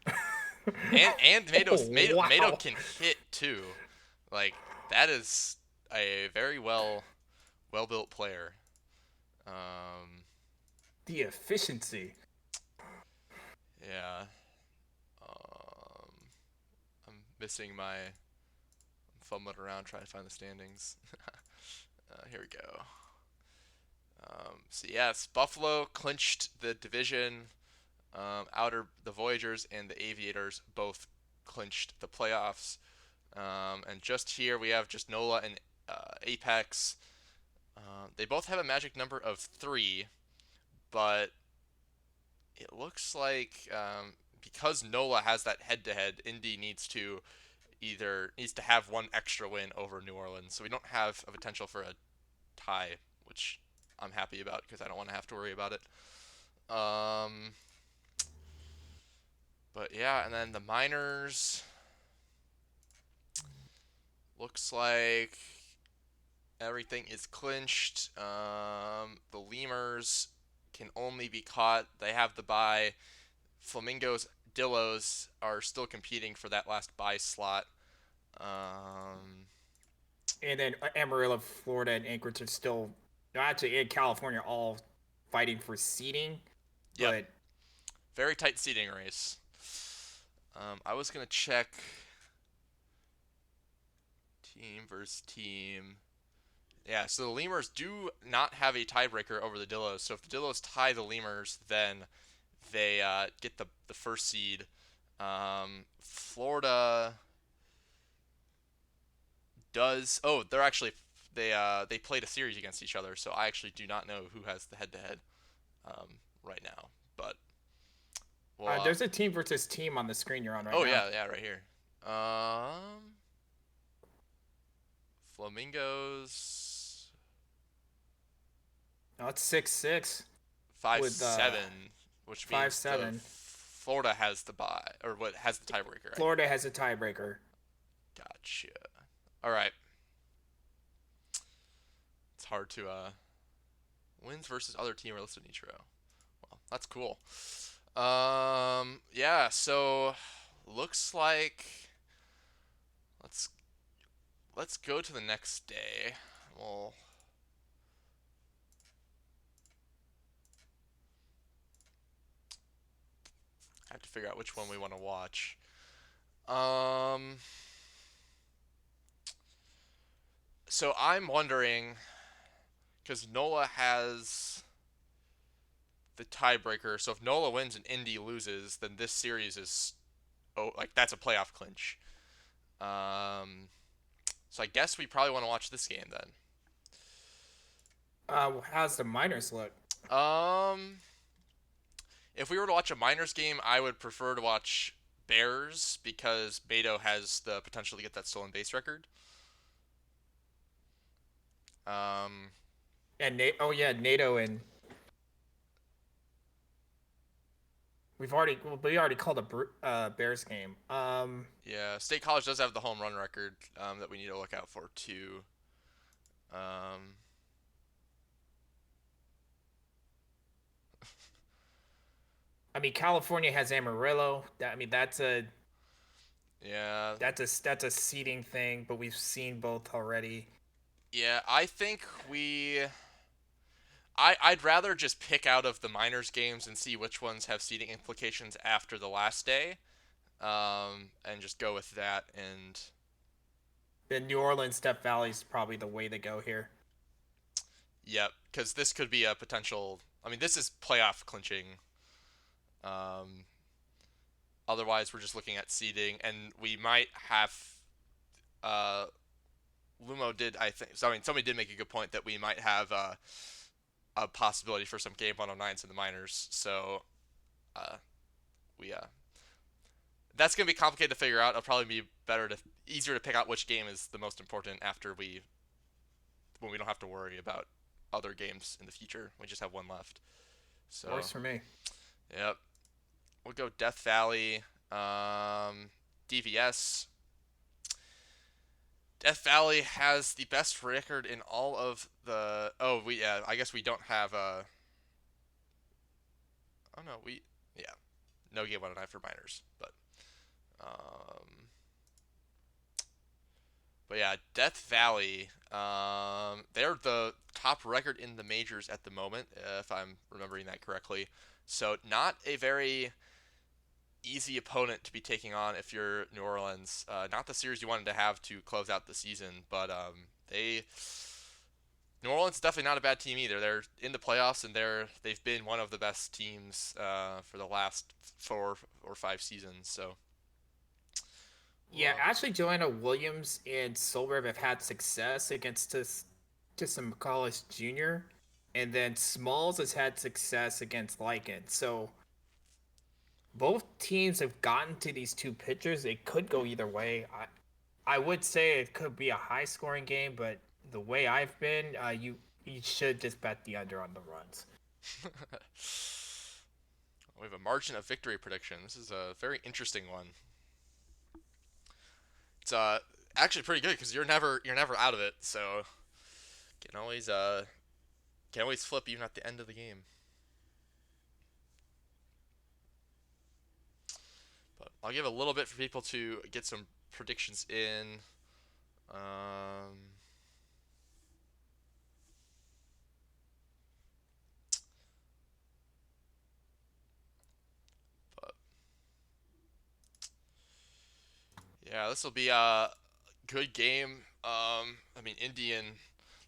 And Mato can hit too. Like that is a very well built player. The efficiency. Yeah. missing my fumbling around trying to find the standings. Here we go. So yes, Buffalo clinched the division. Outer the Voyagers and the Aviators both clinched the playoffs. And just here we have just NOLA and Apex. They both have a magic number of 3, but it looks like because NOLA has that head-to-head, Indy needs to have one extra win over New Orleans, so we don't have a potential for a tie, which I'm happy about because I don't want to have to worry about it. Um, but yeah, and then the minors looks like everything is clinched. The lemurs can only be caught. They have the bye. Flamingos, Dillos are still competing for that last bye slot. Um, And then Amarillo, Florida, and Anchorage are still, actually in California, all fighting for seeding. yep, But very tight seeding race. I was gonna check team versus team. Yeah, so the lemurs do not have a tiebreaker over the Dillos. So if the Dillos tie the lemurs, then they get the first seed. Florida does. Oh, they're actually they played a series against each other, so I actually do not know who has the head-to-head right now. But well, there's a team versus team on the screen you're on right oh now. yeah, right here. Flamingos No, it's 6-6 five with seven, which five means the seven. Florida has the bye or what has the tiebreaker, right? Florida has a tiebreaker. Gotcha. All right. It's hard to wins versus other team are listed in each row. Well, that's cool. Yeah. So looks like let's let's go to the next day. We'll have to figure out which one we want to watch. Um. So I'm wondering because NOLA has the tiebreaker. So if NOLA wins and Indy loses, then this series is like that's a playoff clinch. Um, so I guess we probably want to watch this game then. How's the minors look? Um, if we were to watch a minors game, I would prefer to watch Bears because Beto has the potential to get that stolen base record. Um, And oh yeah, NATO and we already called a Bears game. yeah, State College does have the home run record that we need to look out for too. Um, I mean California has Amarillo. yeah, That's a seeding thing, but we've seen both already. yeah, I think I'd rather just pick out of the minors games and see which ones have seeding implications after the last day, and just go with that. And The New Orleans Step Valley is probably the way to go here. yep, because this could be a potential. I mean, this is playoff clinching. Um, Otherwise, we're just looking at seeding, and we might have. Uh, Lumo did, I think. So I mean, somebody did make a good point that we might have a possibility for some game 109s in the minors. So uh, we that's gonna be complicated to figure out. It'll probably be easier to pick out which game is the most important after when we don't have to worry about other games in the future. We just have one left. So Works for me. yep, we'll go Death Valley, DVS. Death Valley has the best record in all of the. Oh, we yeah. I guess we don't have a. Oh no, we yeah. No game 109 for minors, um, but yeah, Death Valley. They're the top record in the majors at the moment, if I'm remembering that correctly. So not a very easy opponent to be taking on if you're New Orleans. Not the series you wanted to have to close out the season, but they New Orleans is definitely not a bad team either. They're in the playoffs and they've been one of the best teams for the last 4 or 5 seasons. So, Yeah, well, actually, Joanna Williams and Solberg have had success against some college junior, and then Smalls has had success against Lycan. So both teams have gotten to these two pitchers. It could go either way. I would say it could be a high scoring game, but the way I've been, you should just bet the under on the runs. we have a margin of victory prediction. This is a very interesting one. It's actually pretty good because you're never out of it. So can always can always flip even at the end of the game. But I'll give a little bit for people to get some predictions in. Um, but yeah, this will be a good game. I mean, Indian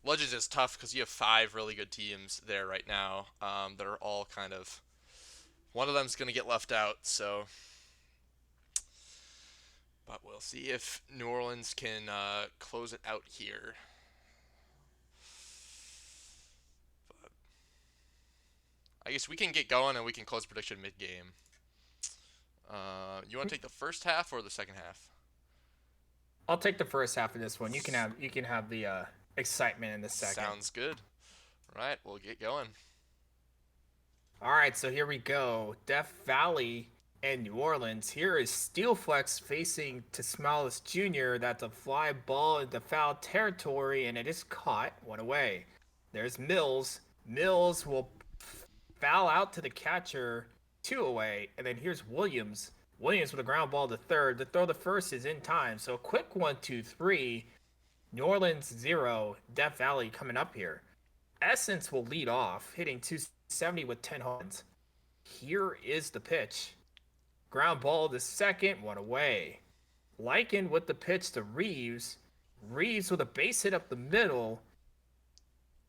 Legends is tough because you have 5 really good teams there right now. That are all kind of one of them's gonna get left out. So, but we'll see if New Orleans can close it out here. But I guess we can get going and we can close prediction mid game. You want to take the first half or the second half? I'll take the first half of this one. You can have the excitement in the second. Sounds good. All right, we'll get going. All right, so here we go. Death Valley and New Orleans. Here is Steelflex facing Tismalis Jr. That's a fly ball into foul territory, and it is caught. One away. There's Mills. Mills will foul out to the catcher. 2 away. And then here's Williams. Williams with a ground ball to third. The throw to first is in time. So a quick 1-2-3. New Orleans 0. Death Valley coming up here. Essence will lead off, hitting 270 with 10 home runs. Here is the pitch. Ground ball to second, 1 away. Lycan with the pitch to Reeves. Reeves with a base hit up the middle.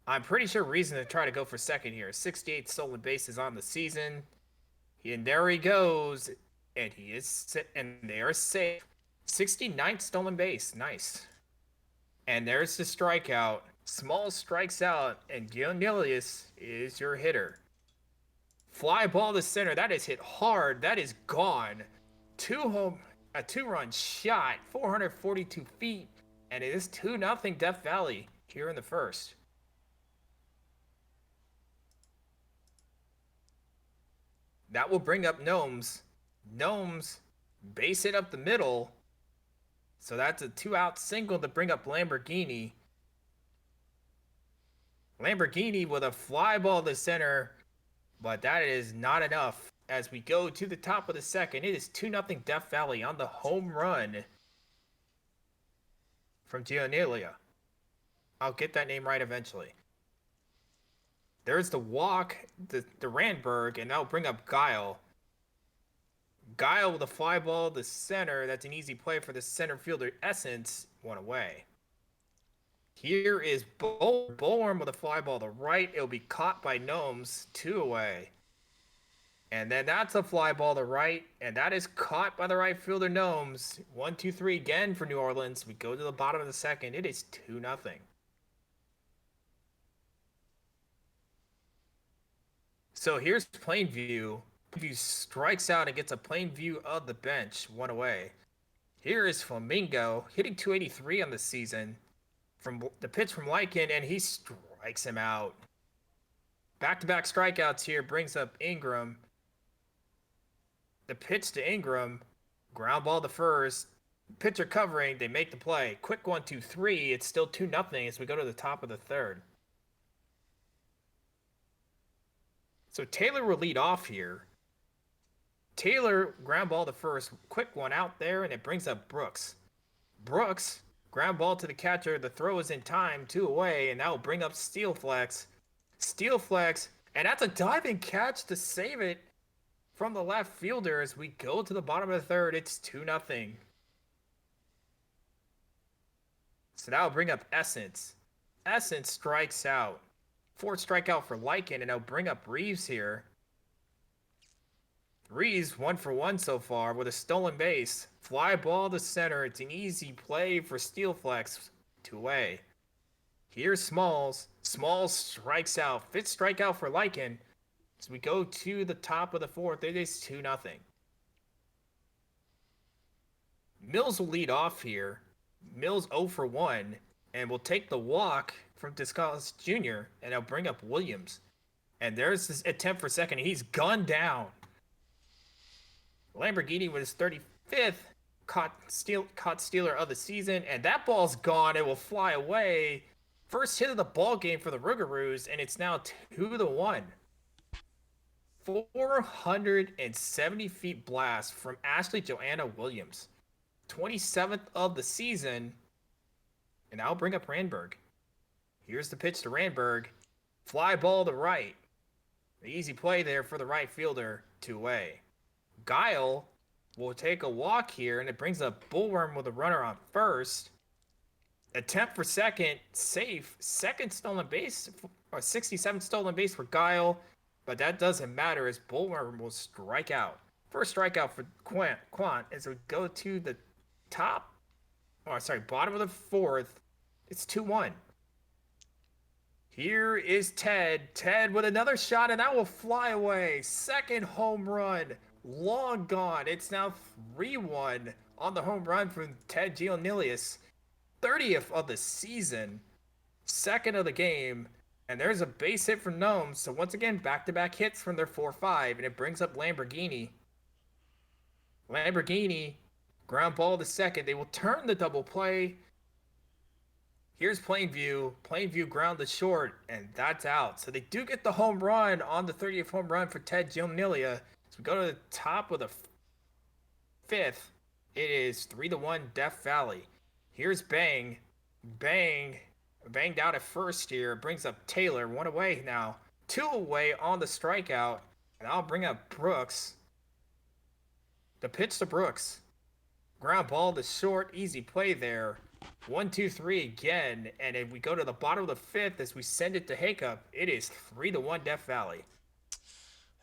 I'm pretty sure Reeves going to try to go for second here. 68 stolen bases on the season. And there he goes. And they are safe. 69th stolen base. Nice. And there's the strikeout. Small strikes out, and Dionelius is your hitter. Fly ball to center. That is hit hard. That is gone. A 2-run shot, 442 feet, and it is 2-0 Death Valley here in the first. That will bring up Gnomes. Gnomes base it up the middle. So that's a 2-out single to bring up Lamborghini. Lamborghini with a fly ball to center, but that is not enough. As we go to the top of the second, it is 2-0 Death Valley on the home run from Gianelia. I'll get that name right eventually. There's the walk, the Randberg, and that'll bring up Guile. Guile with a fly ball to center. That's an easy play for the center fielder Essence. 1 away. Here is Bullworm with a fly ball to right. It'll be caught by Gnomes. 2 away. And then that's a fly ball to right. And that is caught by the right fielder Gnomes. 1-2-3 again for New Orleans. We go to the bottom of the second. It is 2-0. So here's Plainview. Plainview strikes out and gets a plain view of the bench. 1 away. Here is Flamingo hitting 283 on the season. From the pitch from Lycan, and he strikes him out. Back-to-back strikeouts here brings up Ingram. The pitch to Ingram. Ground ball to first. Pitcher covering. They make the play. Quick 1-2-3. It's still 2-0 as we go to the top of the third. So Taylor will lead off here. Taylor ground ball to first. Quick one out there, and it brings up Brooks. Brooks. Ground ball to the catcher. The throw is in time. 2 away, and that will bring up Steelflex. Steelflex, and that's a diving catch to save it. from the left fielder as we go to the bottom of the third. It's 2-0. So that'll bring up Essence. Essence strikes out. Fourth strikeout for Lycan, and I'll bring up Reeves here. Reeves 1-for-1 so far with a stolen base. Fly ball to center. It's an easy play for Steel Flex. 2 away. Here's Smalls. Smalls strikes out. Fifth strikeout for Lycan. As we go to the top of the fourth, it is 2-0. Mills will lead off here. Mills 0-for-1 and will take the walk from Descalz Jr. and I'll bring up Williams. And there's this attempt for second. He's gunned down. Lamborghini with his 35th caught stealer of the season, and that ball's gone. It will fly away. First hit of the ball game for the Rougarous, and it's now 2-1. 470 feet blast from Ashley Joanna Williams. 27th of the season. And I'll bring up Randberg. Here's the pitch to Randberg. Fly ball to right. The easy play there for the right fielder. 2 away. Guile will take a walk here, and it brings up Bullworm with a runner on first. Attempt for second. Safe. Second stolen base, or 67th stolen base for Guile. But that doesn't matter as Bullworm will strike out. First strikeout for Quant as we go to the bottom of the fourth. It's 2-1. Here is Ted. Ted with another shot, and that will fly away. Second home run. Long gone. It's now 3-1 on the home run from Ted Gianilius. 30th of the season. Second of the game. And there's a base hit from Gnomes. So once again, back-to-back hits from their 4-5. And it brings up Lamborghini. Lamborghini, ground ball to second. They will turn the double play. Here's Plainview. Plainview ground to short. And that's out. So they do get the home run on the 30th home run for Ted Gianilia. So we go to the top of the fifth. It is 3-1 Death Valley. Here's Bang. Banged out at first here. Brings up Taylor. 1 away now. 2 away on the strikeout. And I'll bring up Brooks. The pitch to Brooks. Ground ball to short. Easy play there. 1-2-3 again. And if we go to the bottom of the fifth as we send it to Hiccup, it is 3-1 Death Valley.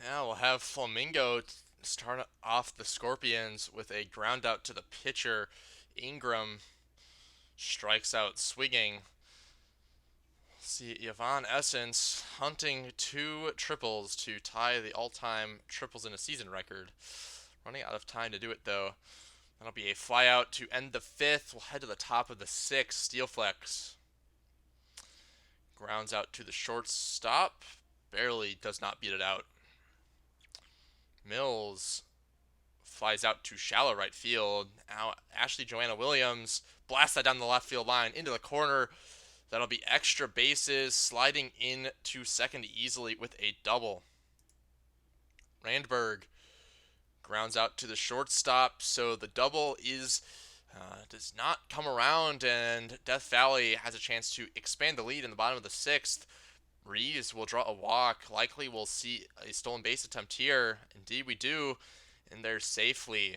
Yeah, we'll have Flamingo start off the Scorpions with a ground out to the pitcher. Ingram strikes out swinging. See, Yvonne Essence hunting 2 triples to tie the all-time triples in a season record. Running out of time to do it, though. That'll be a flyout to end the fifth. We'll head to the top of the sixth. Steelflex grounds out to the shortstop. Barely does not beat it out. Mills flies out to shallow right field. Now Ashley Joanna Williams blasts that down the left field line into the corner. That'll be extra bases, sliding in to second easily with a double. Randberg grounds out to the shortstop, so the double does not come around, and Death Valley has a chance to expand the lead in the bottom of the sixth. Reeves will draw a walk. Likely we'll see a stolen base attempt here. Indeed we do, and they're safely.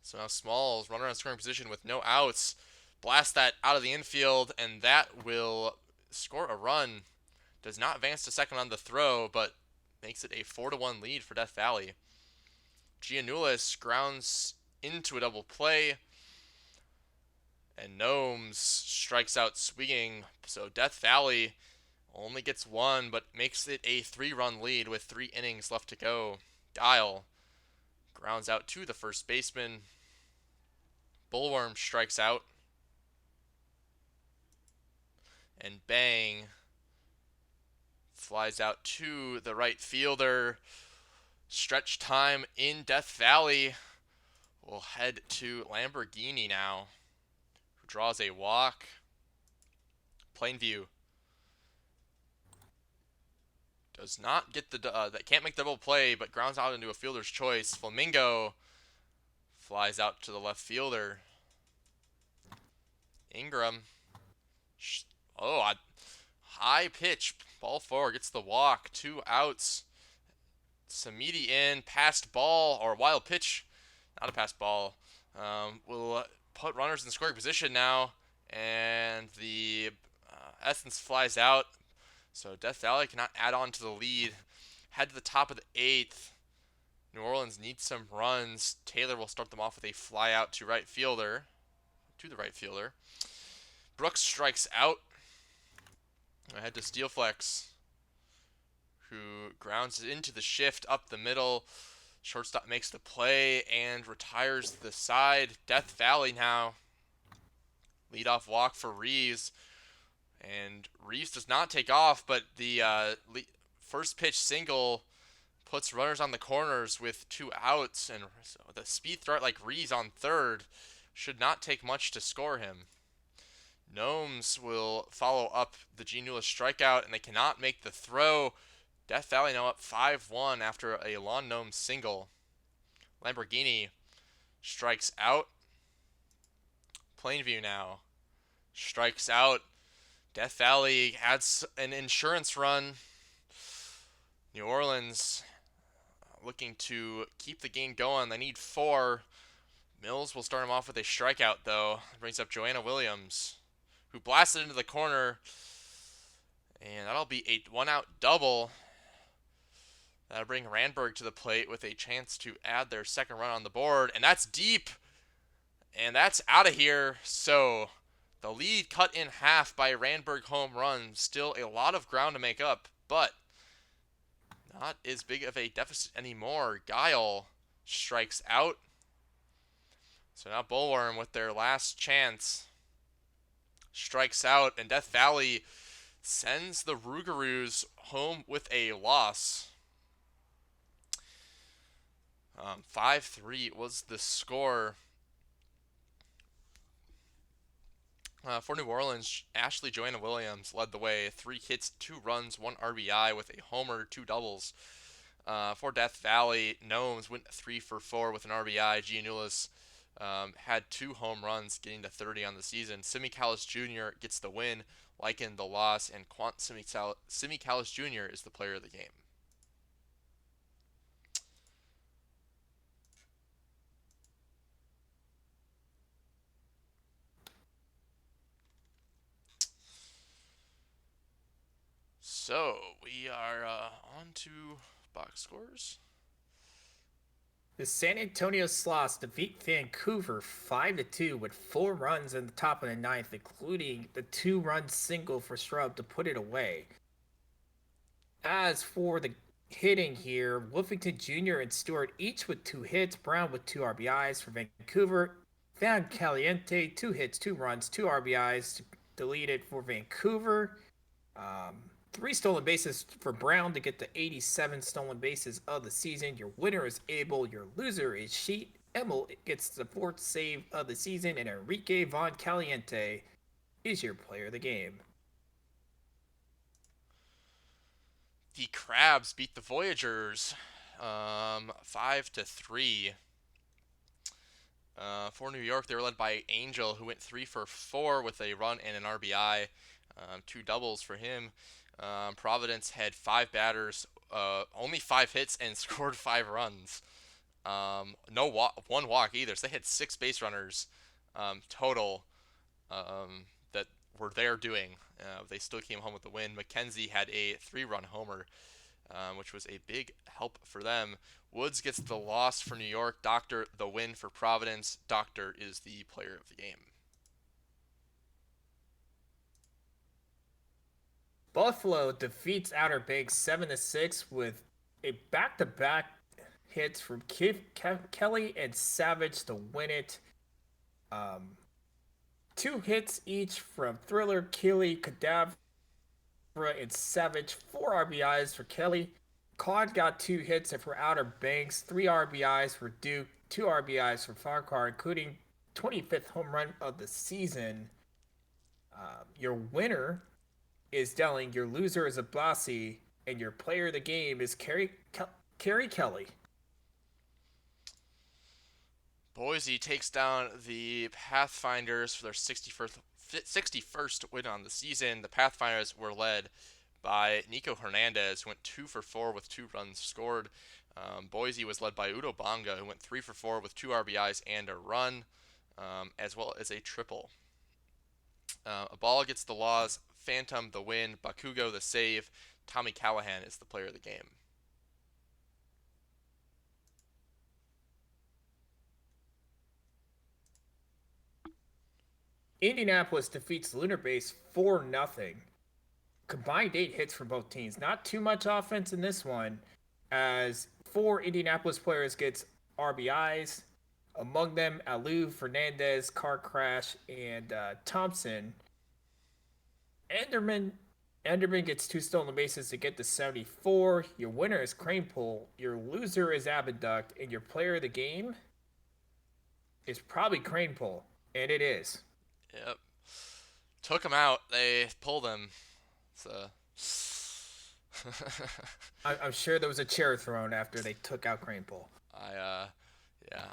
So now Smalls, runner on scoring position with no outs. Blast that out of the infield, and that will score a run. Does not advance to second on the throw, but makes it a 4-1 lead for Death Valley. Gianoulis grounds into a double play, and Gnomes strikes out swinging. So Death Valley only gets 1, but makes it a 3-run lead with 3 innings left to go. Dial grounds out to the first baseman. Bullworm strikes out. And Bang flies out to the right fielder. Stretch time in Death Valley. We'll head to Lamborghini now, who draws a walk. Plainview does not get that can't make the double play, but grounds out into a fielder's choice. Flamingo flies out to the left fielder. Ingram. High pitch. Ball 4 gets the walk. 2 outs. Samidi in, passed ball, or wild pitch, not a passed ball, will put runners in scoring position now, and the Essence flies out, so Death Valley cannot add on to the lead. Head to the top of the eighth. New Orleans needs some runs. Taylor will start them off with a fly out to right fielder, to the right fielder. Brooks strikes out. Ahead to Steelflex, who grounds it into the shift up the middle. Shortstop makes the play and retires the side. Death Valley now. Leadoff walk for Reeves. And Reeves does not take off, but the first pitch single puts runners on the corners with 2 outs. And so the speed threat like Reeves on third should not take much to score him. Gnomes will follow up the Genius strikeout, and they cannot make the throw. Death Valley now up 5-1 after a Lawn Gnome single. Lamborghini strikes out. Plainview now strikes out. Death Valley adds an insurance run. New Orleans looking to keep the game going. They need 4. Mills will start him off with a strikeout, though. Brings up Joanna Williams, who blasted into the corner. And that'll be a 1-out double. That'll bring Randberg to the plate with a chance to add their second run on the board. And that's deep. And that's out of here. So the lead cut in half by a Randberg home run. Still a lot of ground to make up, but not as big of a deficit anymore. Guile strikes out. So now Bullworm with their last chance strikes out, and Death Valley sends the Rougarous home with a loss. 5-3 was the score. For New Orleans, Ashley Joanna Williams led the way. 3 hits, 2 runs, 1 RBI with a homer, 2 doubles. For Death Valley, Gnomes went 3 for 4 with an RBI. Giannulis had 2 home runs, getting to 30 on the season. Simi Callis Jr. gets the win, Lycan the loss, and Quant Simi Callis Jr. is the player of the game. So we are on to box scores. The San Antonio Sloths defeat Vancouver 5-2 with 4 runs in the top of the ninth, including the 2-run single for Shrub to put it away. As for the hitting here, Wolfington Jr. and Stewart each with 2 hits, Brown with 2 RBIs for Vancouver, Van Caliente 2 hits, 2 runs, 2 RBIs deleted for Vancouver. 3 stolen bases for Brown to get to 87 stolen bases of the season. Your winner is Abel. Your loser is Sheet. Emil gets the 4th save of the season, and Enrique Von Caliente is your player of the game. The Crabs beat the Voyagers 5-3. For New York, they were led by Angel, who went 3 for 4 with a run and an RBI. 2 doubles for him. Providence had 5 batters, only 5 hits, and scored 5 runs. One walk either. So they had 6 base runners total that were there doing. They still came home with the win. McKenzie had a 3-run homer, which was a big help for them. Woods gets the loss for New York. Doctor the win for Providence. Doctor is the player of the game. Buffalo defeats Outer Banks 7-6 with a back-to-back hits from Kelly and Savage to win it. 2 hits each from Thriller, Kelly, Cadavra, and Savage. 4 RBIs for Kelly. Claude got 2 hits for Outer Banks. 3 RBIs for Duke. 2 RBIs for Farquhar, including 25th home run of the season. Your winner is Delling, your loser is Ablasi, and your player of the game is Kerry Kelly. Boise takes down the Pathfinders for their 61st win on the season. The Pathfinders were led by Nico Hernandez, who went 2 for 4 with 2 runs scored. Boise was led by Udo Bonga, who went 3 for 4 with 2 RBIs and a run, as well as a triple. A ball gets the loss, Phantom the win, Bakugo the save, Tommy Callahan is the player of the game. Indianapolis defeats Lunar Base 4-0. Combined 8 hits for both teams. Not too much offense in this one, as 4 Indianapolis players gets RBIs. Among them, Alou, Fernandez, Car Crash, and Thompson. Enderman Enderman gets 2 stolen bases to get to 74. Your winner is Crane Pull. Your loser is Abduct, and your player of the game is probably Crane Pull, and it is. Yep. Took him out. They pulled him. So. I'm sure there was a chair thrown after they took out Crane Pull. Yeah,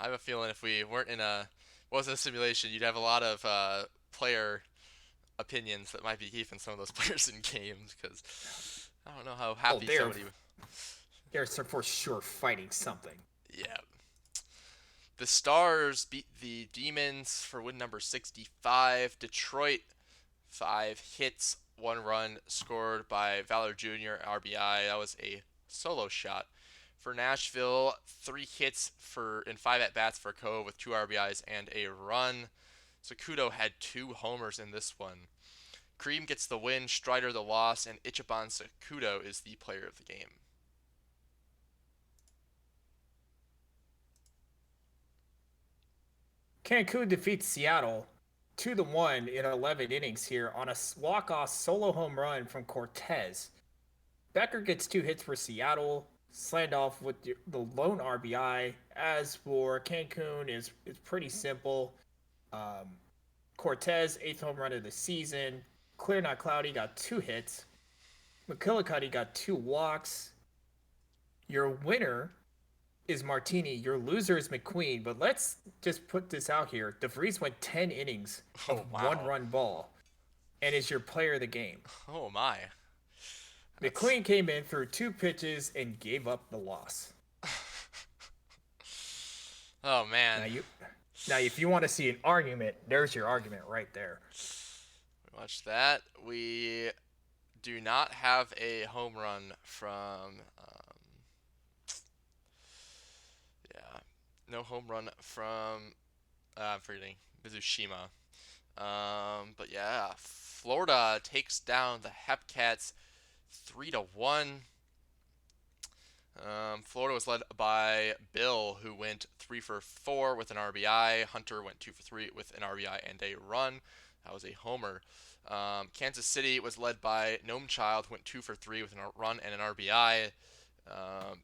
I have a feeling if we weren't in a, wasn't a simulation, you'd have a lot of player opinions that might be keeping some of those players in games because I don't know how happy somebody. They're for sure fighting something. Yeah. The Stars beat the Demons for win number 65. Detroit, 5 hits, 1 run scored by Valor Jr. RBI. That was a solo shot. For Nashville, 3 hits in 5 at bats for Cove with 2 RBIs and a run. Sakudo had 2 homers in this one. Cream gets the win, Strider the loss, and Ichiban Sakudo is the player of the game. Cancun defeats Seattle 2-1 in 11 innings here on a walk-off solo home run from Cortez. Becker gets 2 hits for Seattle, Slandoff with the lone RBI. As for Cancun, is pretty simple. Cortez, 8th home run of the season. Clear Not Cloudy got 2 hits. McKillicuddy got 2 walks. Your winner is Martini. Your loser is McQueen. But let's just put this out here. DeVries went 10 innings of 1-run ball and is your player of the game. Oh, my. McQueen came in, threw 2 pitches, and gave up the loss. Oh, man. Now, if you want to see an argument, there's your argument right there. We watched that. We do not have a home run from... no home run from... I'm forgetting. Mizushima. But yeah, Florida takes down the Hepcats 3-1. Florida was led by Bill, who went 3 for 4 with an RBI. Hunter went 2 for 3 with an RBI and a run. That was a homer. Kansas City was led by Gnome Child, who went 2 for 3 with a run and an RBI.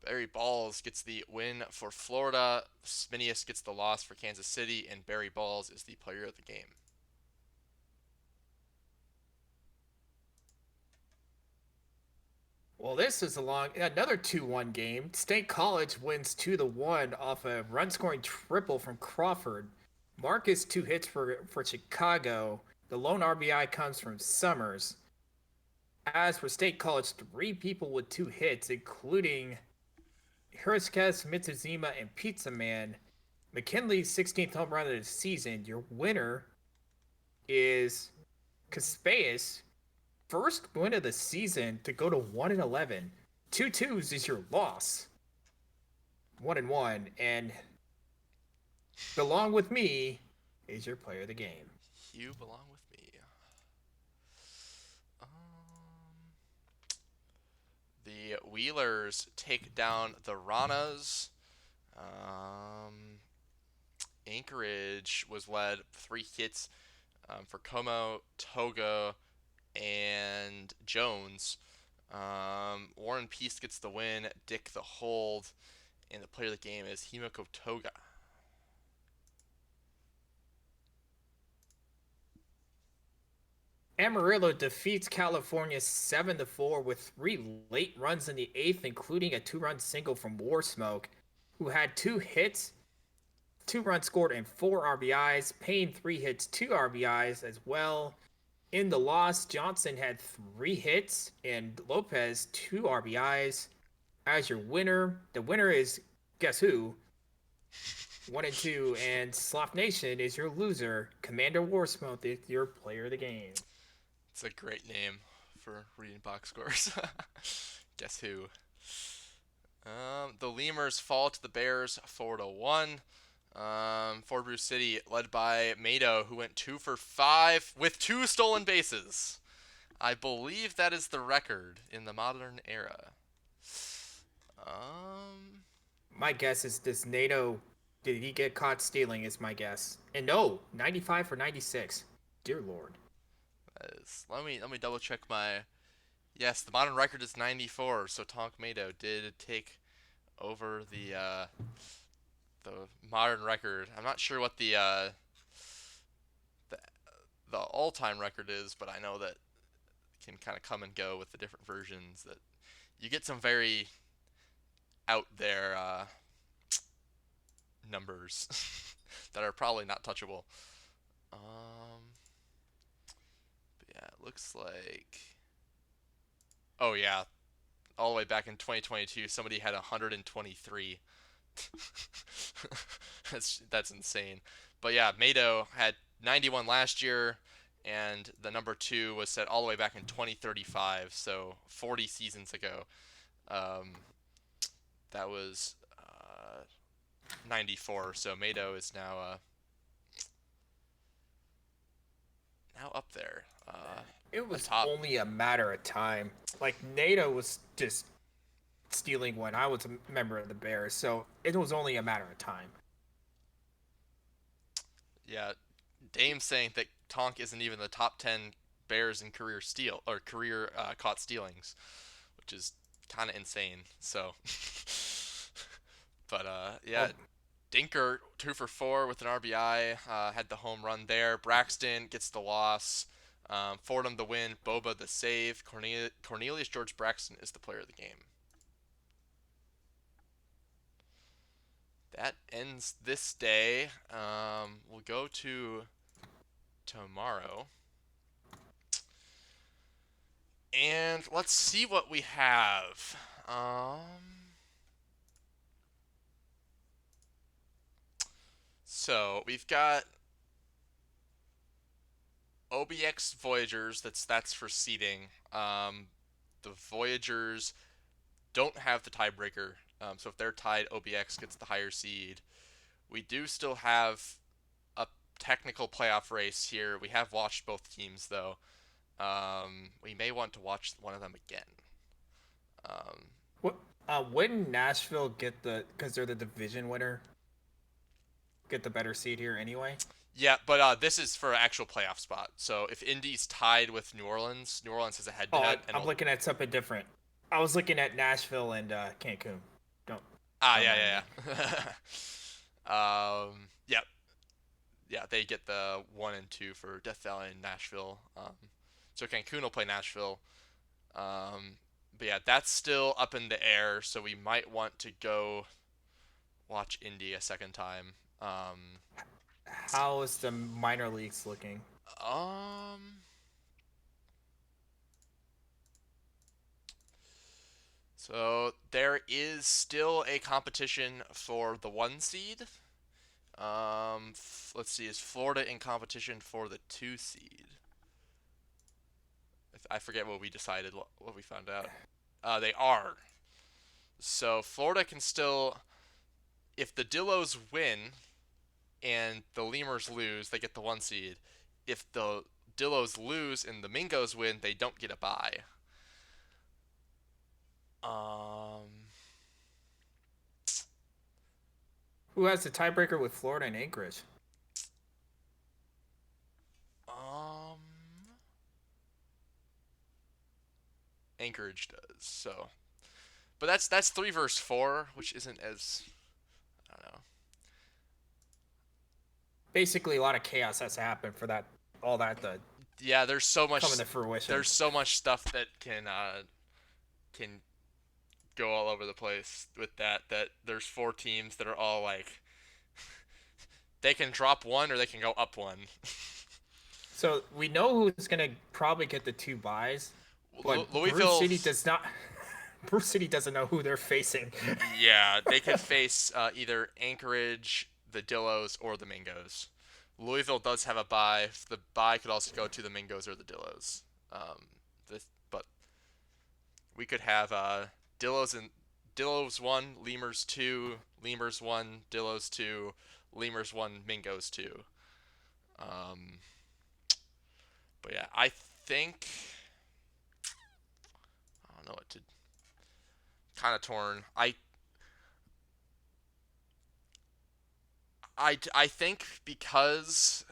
Barry Balls gets the win for Florida. Sminius gets the loss for Kansas City, and Barry Balls is the player of the game. Well, this is another 2-1 game. State College wins 2-1 off a run-scoring triple from Crawford. Marcus 2 hits for Chicago. The lone RBI comes from Summers. As for State College, 3 people with 2 hits, including Hirschkes, Mitsuzima, and Pizza Man. McKinley's 16th home run of the season. Your winner is Caspeus. First win of the season to go to 1-11. 2-2s is your loss. 1-1, and Belong With Me is your player of the game. You belong with me. The Wheelers take down the Ranas. Anchorage was led 3 hits for Como, Toga, and Jones. Warren Peace gets the win, Dick the hold, and the player of the game is Himiko Toga. Amarillo defeats California 7-4 with 3 late runs in the 8th, including a 2-run single from War Smoke, who had 2 hits, 2 runs scored, and 4 RBIs. Payne 3 hits, 2 RBIs as well. In the loss, Johnson had 3 hits and Lopez 2 RBIs. as your winner. The winner is guess who? 1 and 2, and Sloth Nation is your loser. Commander Warsmouth is your player of the game. It's a great name for reading box scores. Guess who? The Lemurs fall to the Bears 4-1. Fort Bruce City led by Mado, who went 2 for 5 with 2 stolen bases. I believe that is the record in the modern era. Um, My guess is this NATO. Did he get caught stealing? Is my guess. And no, 95 for 96. Dear Lord. let me double check my. Yes, the modern record is 94. So Tonk Mado did take over the modern record. I'm not sure what the the all-time record is, but I know that it can kind of come and go with the different versions. That you get some very out there numbers that are probably not touchable. But yeah, it looks like. Oh yeah, all the way back in 2022, somebody had 123. That's insane. But yeah, Mado had 91 last year, and the number two was set all the way back in 2035, so 40 seasons ago. Um, that was 94. So Mado is now up there, It was atop. only a matter of time. Like, NATO was just stealing when I was a member of the Bears, so it was only a matter of time. Yeah, Dame saying that Tonk isn't even the top 10 Bears in career steal or career caught stealings, which is kind of insane. So, but yeah, Well, Dinker 2 for 4 with an RBI, had the home run there. Braxton gets the loss. Fordham the win. Boba the save. Cornelius George Braxton is the player of the game. That ends this day. We'll go to tomorrow. And let's see what we have. So we've got OBX Voyagers. That's for seeding. The Voyagers don't have the tiebreaker. So if they're tied, OBX gets the higher seed. We do still have a technical playoff race here. We have watched both teams though. We may want to watch one of them again. Um, what? Wouldn't Nashville get the because they're the division winner get the better seed here anyway? yeah, but this is for an actual playoff spot. So if Indy's tied with New Orleans, New Orleans has a Oh, head-to-head, and I'm looking at something different. I was looking at Nashville and Cancun. Don't don't yeah, mind me. yeah, yeah, they get the 1 and 2 for Death Valley and Nashville. So Cancun will play Nashville. But yeah, that's still up in the air. So we might want to go watch Indy a second time. How is the minor leagues looking? Um, so there is still a competition for the 1 seed. Let's see, is Florida in competition for the 2 seed? I forget what we decided, what we found out. They are. So Florida can still, if the Dillos win and the Lemurs lose, they get the 1 seed. If the Dillos lose and the Mingos win, they don't get a bye. Um, Who has the tiebreaker with Florida and Anchorage? um, Anchorage does. So, but that's 3 versus 4, which isn't as, I don't know. Basically, a lot of chaos has to happen for that all that to Yeah, there's so come much. into fruition. There's so much stuff that can go all over the place with that. That there's 4 teams that are all like they can drop one or they can go up one. So we know who's gonna probably get the two buys, but Bruce Louisville. City does not. Bruce City doesn't know who they're facing. Yeah, they could face either Anchorage, the Dillos, or the Mingos. Louisville does have a bye. The bye could also go to the Mingos or the Dillos. Um, but we could have Dillos and Dillos 1, Lemurs 2, Lemurs 1, Dillos 2, Lemurs 1, Mingos 2. Um, but yeah, I think I don't know what to kind of torn. I think because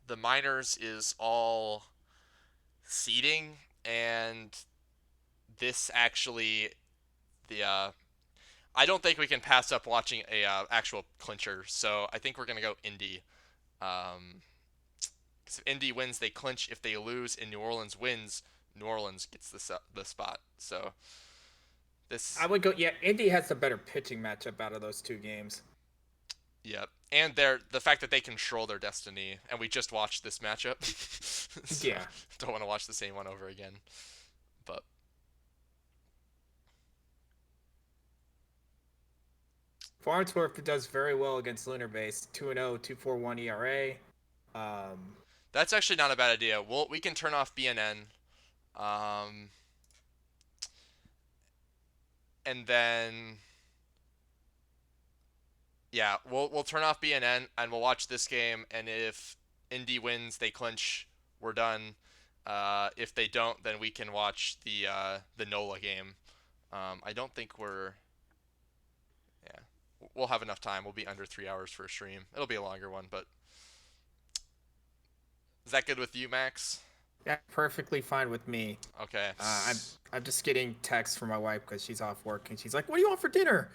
the minors is all seeding and this actually the I don't think we can pass up watching a actual clincher. So I think we're gonna go Indy. Um, 'Cause if Indy wins, they clinch. If they lose and New Orleans wins, New Orleans gets the spot. So I this, would go. Yeah, Indy has the better pitching matchup out of those two games. yeah, and the fact that they control their destiny, and we just watched this matchup, so Yeah, don't want to watch the same one over again. But Farnsworth does very well against Lunar Base. 2-0, 2.41 ERA. Um, that's actually not a bad idea. We can turn off BNN, and then yeah, we'll turn off BNN and we'll watch this game. And if Indy wins, they clinch. We're done. If they don't, then we can watch the NOLA game. I don't think yeah, we'll have enough time. We'll be under 3 hours for a stream. It'll be a longer one, but is that good with you, Max? that's perfectly fine with me. Okay. I'm just getting texts from my wife because she's off work and she's like, "What do you want for dinner?"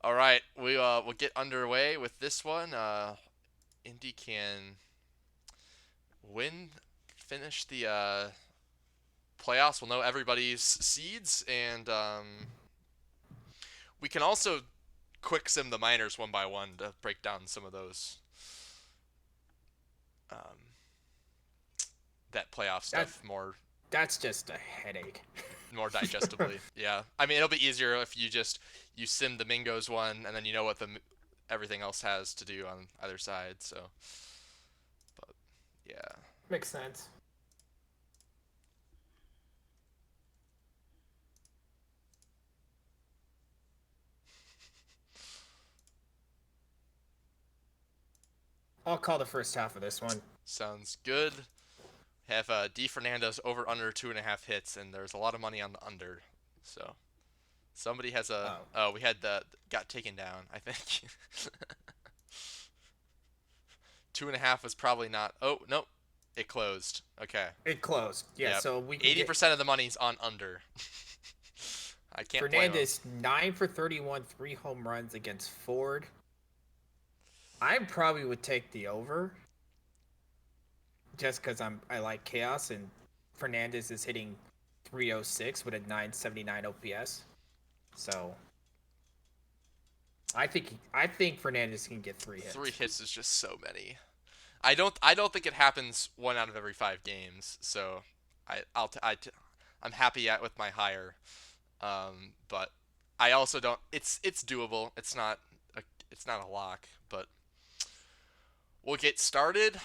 All right, we'll get underway with this one. Indy can finish the playoffs. We'll know everybody's seeds, and we can also quick sim the minors one by one to break down some of those um, that playoff That stuff that's just a headache. more digestibly. Yeah, I mean it'll be easier if you sim the Mingos one, and then you know what everything else has to do on either side. So, but yeah. Makes sense. I'll call the first half of this one. Sounds good. Have D Fernandez over under 2.5 hits, and there's a lot of money on the under. So somebody has a Oh, oh we had the got taken down. I think 2.5 was probably not. Oh nope, it closed. Okay. it closed. Yeah, Yep. so we can get 80% of the money's on under. I can't blame him. Fernandez 9 for 31, 3 home runs against Ford. I probably would take the over just because I like chaos and Fernandez is hitting 306 with a 979 OPS. So I think Fernandez can get 3 hits. 3 hits is just so many. I don't think it happens 1 out of every 5 games. So I'm happy with my higher. But I also don't. It's doable. It's not a lock, but we'll get started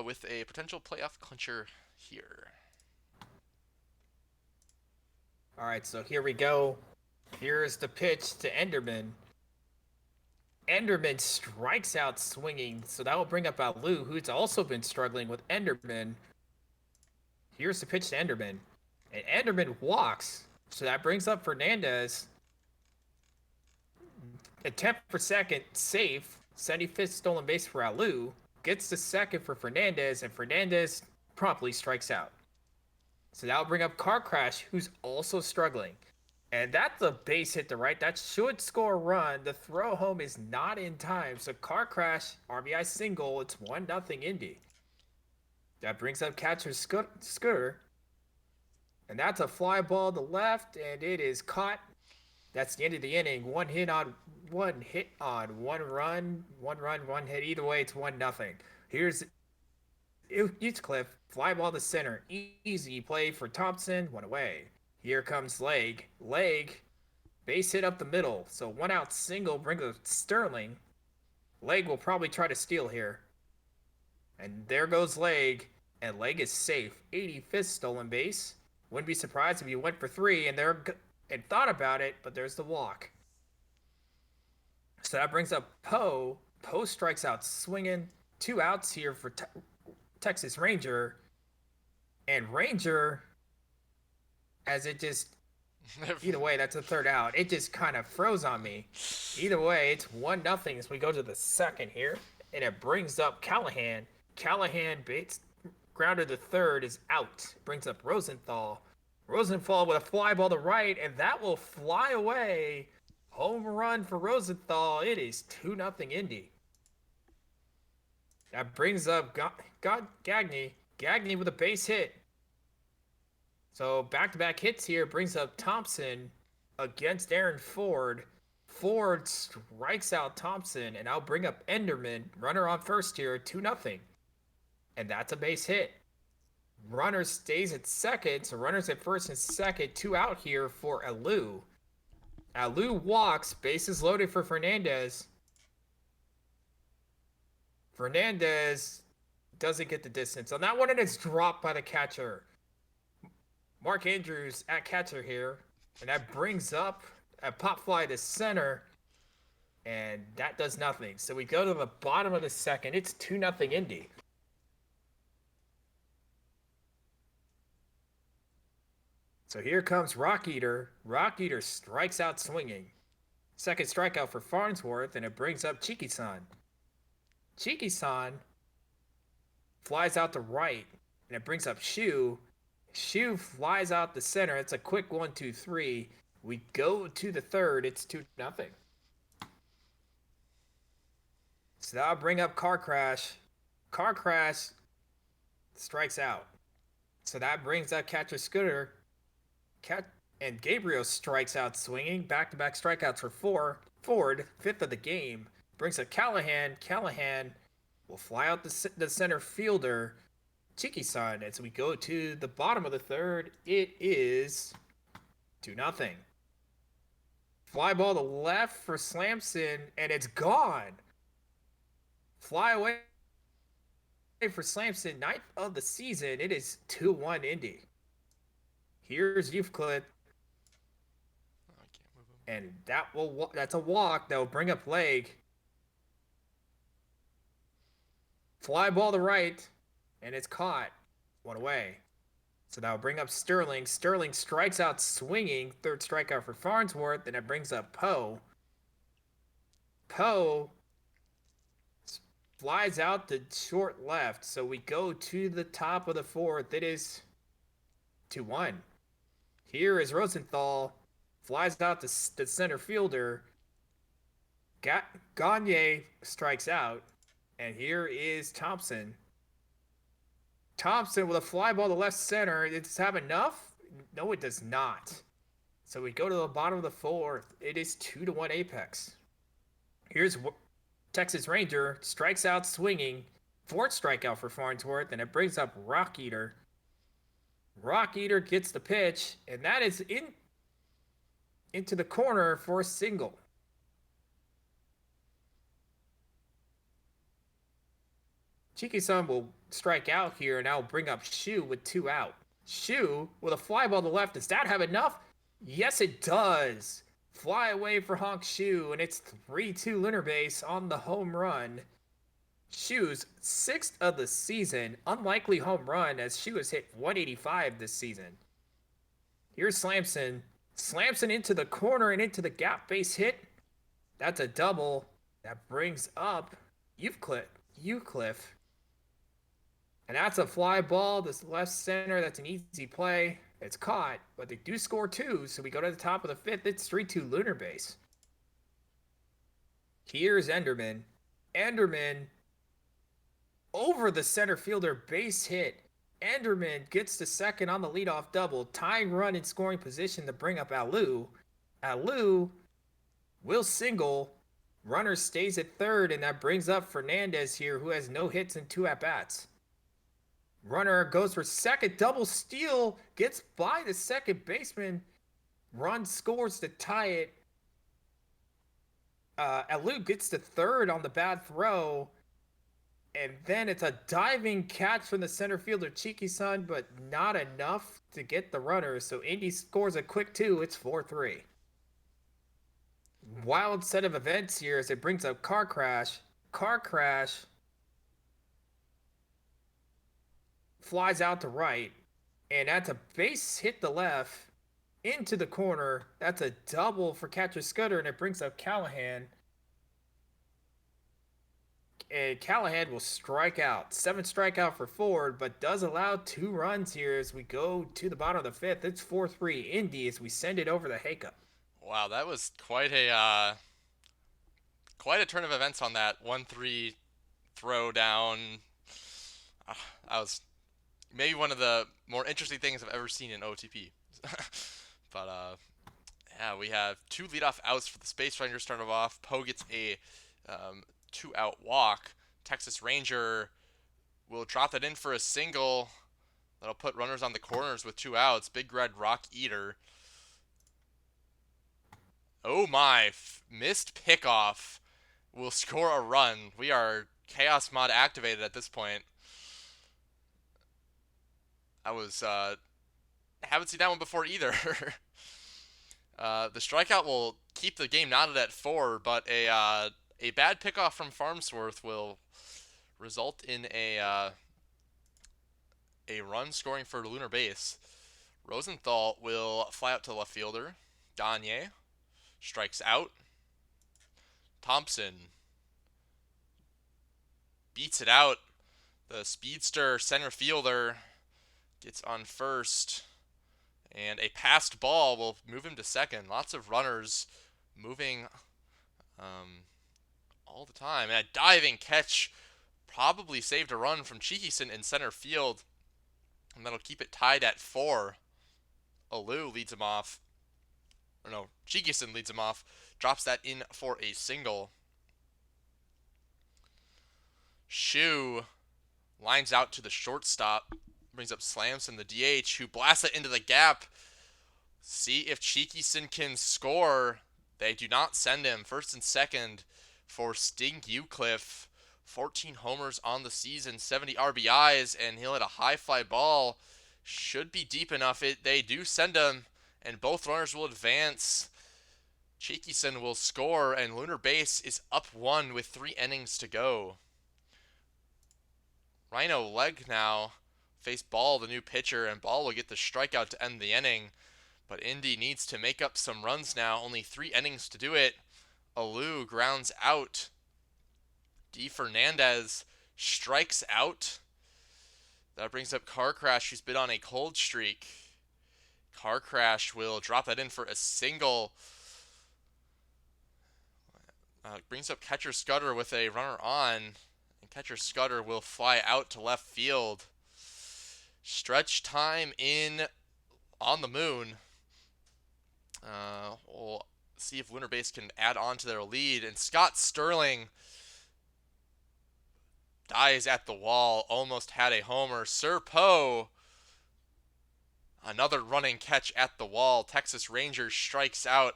with a potential playoff clincher here. All right, so here we go. Here's the pitch to Enderman. Enderman strikes out swinging, so that will bring up Alu, who's also been struggling with Enderman. Here's the pitch to Enderman. And Enderman walks, so that brings up Fernandez. Attempt for second, safe. 75th stolen base for Alu. Gets the second for Fernandez, and Fernandez promptly strikes out. So that'll bring up Car Crash, who's also struggling. And that's a base hit to right. That should score a run. The throw home is not in time. So Car Crash, RBI single. It's 1-0 Indy. That brings up catcher Scooter. And that's a fly ball to left, and it is caught. That's the end of the inning. One hit on one run, one hit. Either way, it's 1-0. Here's Eastcliff, fly ball to center. Easy play for Thompson. One away. Here comes Leg. Leg, base hit up the middle. So one out single brings up Sterling. Leg will probably try to steal here. And there goes Leg. And Leg is safe. 85th stolen base. Wouldn't be surprised if he went for three and thought about it, but there's the walk. So that brings up Poe. Poe strikes out swinging. Two outs here for Texas Ranger. And Ranger, as it just, either way, that's a third out. It just kind of froze on me. Either way, it's 1-0 as we go to the second here. And it brings up Callahan. Callahan baits grounder to third is out. Brings up Rosenthal. Rosenthal with a fly ball to right, and that will fly away. Home run for Rosenthal. It is 2-0 Indy. That brings up Gagne. Gagne with a base hit. So back-to-back hits here brings up Thompson against Aaron Ford. Ford strikes out Thompson, and I'll bring up Enderman. Runner on first here, 2-0. And that's a base hit. Runner stays at second, so runners at first and second. Two out here for Alou. Alou walks, bases loaded for Fernandez. Fernandez doesn't get the distance on that one, and it's dropped by the catcher. Mark Andrews at catcher here, and that brings up a pop fly to center, and that does nothing. So we go to the bottom of the second. It's 2-0 Indy. So here comes Rock Eater. Rock Eater strikes out swinging. Second strikeout for Farnsworth, and it brings up Chiki-san. Chiki-san flies out to right, and it brings up Shu. Shu flies out the center. It's a quick 1-2-3. We go to the third. It's 2-0. So that'll bring up Car Crash. Car Crash strikes out. So that brings up catcher Scooter. And Gabriel strikes out swinging. Back-to-back strikeouts for Ford. Fifth of the game. Brings up Callahan. Callahan will fly out the center fielder, Chiki-san. As we go to the bottom of the third, it is 2-0. Fly ball to left for Slamson, and it's gone. Fly away for Slamson, ninth of the season. It is 2-1 Indy. Here's Euclid. I can't move him. And that's a walk that will bring up Leg. Fly ball to right, and it's caught. One away. So that will bring up Sterling. Sterling strikes out swinging. Third strikeout for Farnsworth, and it brings up Poe. Poe flies out to short left. So we go to the top of the fourth. It is 2-1. Here is Rosenthal. Flies out to the center fielder. Gagne strikes out. And here is Thompson. Thompson with a fly ball to left center. Does it have enough? No, it does not. So we go to the bottom of the fourth. It is 2-1 Apex. Here's Texas Ranger. Strikes out swinging. Fourth strikeout for Farnsworth. And it brings up Rock Eater. Rock Eater gets the pitch, and that is into the corner for a single. Chiki-san will strike out here, and I'll bring up Shu with two out. Shu with a fly ball to the left. Does that have enough? Yes, it does. Fly away for Honk Shu, and it's 3-2 Lunar Base on the home run. Shu's sixth of the season. Unlikely home run, as Shu has hit 185 this season. Here's Slamson. Slamson into the corner and into the gap base hit. That's a double. That brings up Euclid. And that's a fly ball. This left center, that's an easy play. It's caught, but they do score two, so we go to the top of the fifth. It's 3-2 Lunar Base. Here's Enderman. Enderman over the center fielder base hit. Enderman gets to second on the leadoff double. Tying run in scoring position to bring up Alou. Alou will single. Runner stays at third, and that brings up Fernandez here, who has no hits and two at-bats. Runner goes for second, double steal, gets by the second baseman, run scores to tie it. Alou gets to third on the bad throw, and then it's a diving catch from the center fielder Cheeky Sun, but not enough to get the runner. So Indy scores a quick two. It's 4-3. Wild set of events here as it brings up car crash. Car crash flies out to right, and that's a base hit to left into the corner. That's a double for catcher Scudder, and it brings up Callahan. And Callahan will strike out. 7 strikeout for Ford, but does allow 2 runs here as we go to the bottom of the 5th. It's 4-3 Indy as we send it over the Haycup. Wow, that was quite a turn of events on that 1-3 throw down. That was maybe one of the more interesting things I've ever seen in OTP. But yeah, we have 2 leadoff outs for the Space Rangers started off. Poe gets a 2-out walk. Texas Ranger will drop that in for a single. That'll put runners on the corners with 2 outs. Big Red Rock Eater. Oh my, missed pickoff will score a run. We are Chaos Mod activated at this point. I was haven't seen that one before either. The strikeout will keep the game knotted at 4, but a bad pickoff from Farnsworth will result in a run scoring for Lunar Base. Rosenthal will fly out to left fielder. Gagne strikes out. Thompson beats it out. The speedster center fielder gets on first, and a passed ball will move him to second. Lots of runners moving all the time. And a diving catch probably saved a run from Chikison in center field, and that'll keep it tied at 4. Alou leads him off. Or no, Chikison leads him off. Drops that in for a single. Shu lines out to the shortstop. Brings up Slamson, the DH, who blasts it into the gap. See if Chikison can score. They do not send him. First and second for Sting Eucliffe. 14 homers on the season, 70 RBIs, and he'll hit a high fly ball. Should be deep enough. They do send him, and both runners will advance. Chikison will score, and Lunar Base is up 1 with 3 innings to go. Rhino Leg now face Ball, the new pitcher, and Ball will get the strikeout to end the inning. But Indy needs to make up some runs now. Only 3 innings to do it. Alou grounds out. D. Fernandez strikes out. That brings up Car Crash, who's been on a cold streak. Car Crash will drop that in for a single. Brings up catcher Scudder with a runner on. And catcher Scudder will fly out to left field. Stretch time in on the moon. We'll see if Lunar Base can add on to their lead. And Scott Sterling dies at the wall. Almost had a homer. Sir Poe, another running catch at the wall. Texas Rangers strikes out.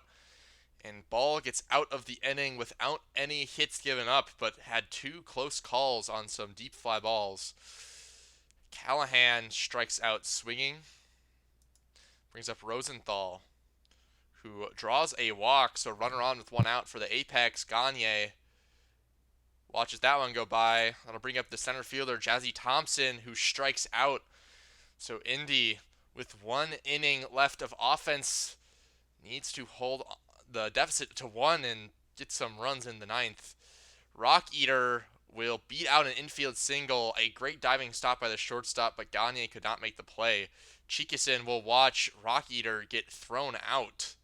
And Ball gets out of the inning without any hits given up, but had 2 close calls on some deep fly balls. Callahan strikes out swinging. Brings up Rosenthal, who draws a walk, so runner on with 1 out for the Apex. Gagne watches that one go by. That'll bring up the center fielder, Jazzy Thompson, who strikes out. So Indy, with 1 inning left of offense, needs to hold the deficit to 1 and get some runs in the 9th. Rock Eater will beat out an infield single. A great diving stop by the shortstop, but Gagne could not make the play. Chikison will watch Rock Eater get thrown out.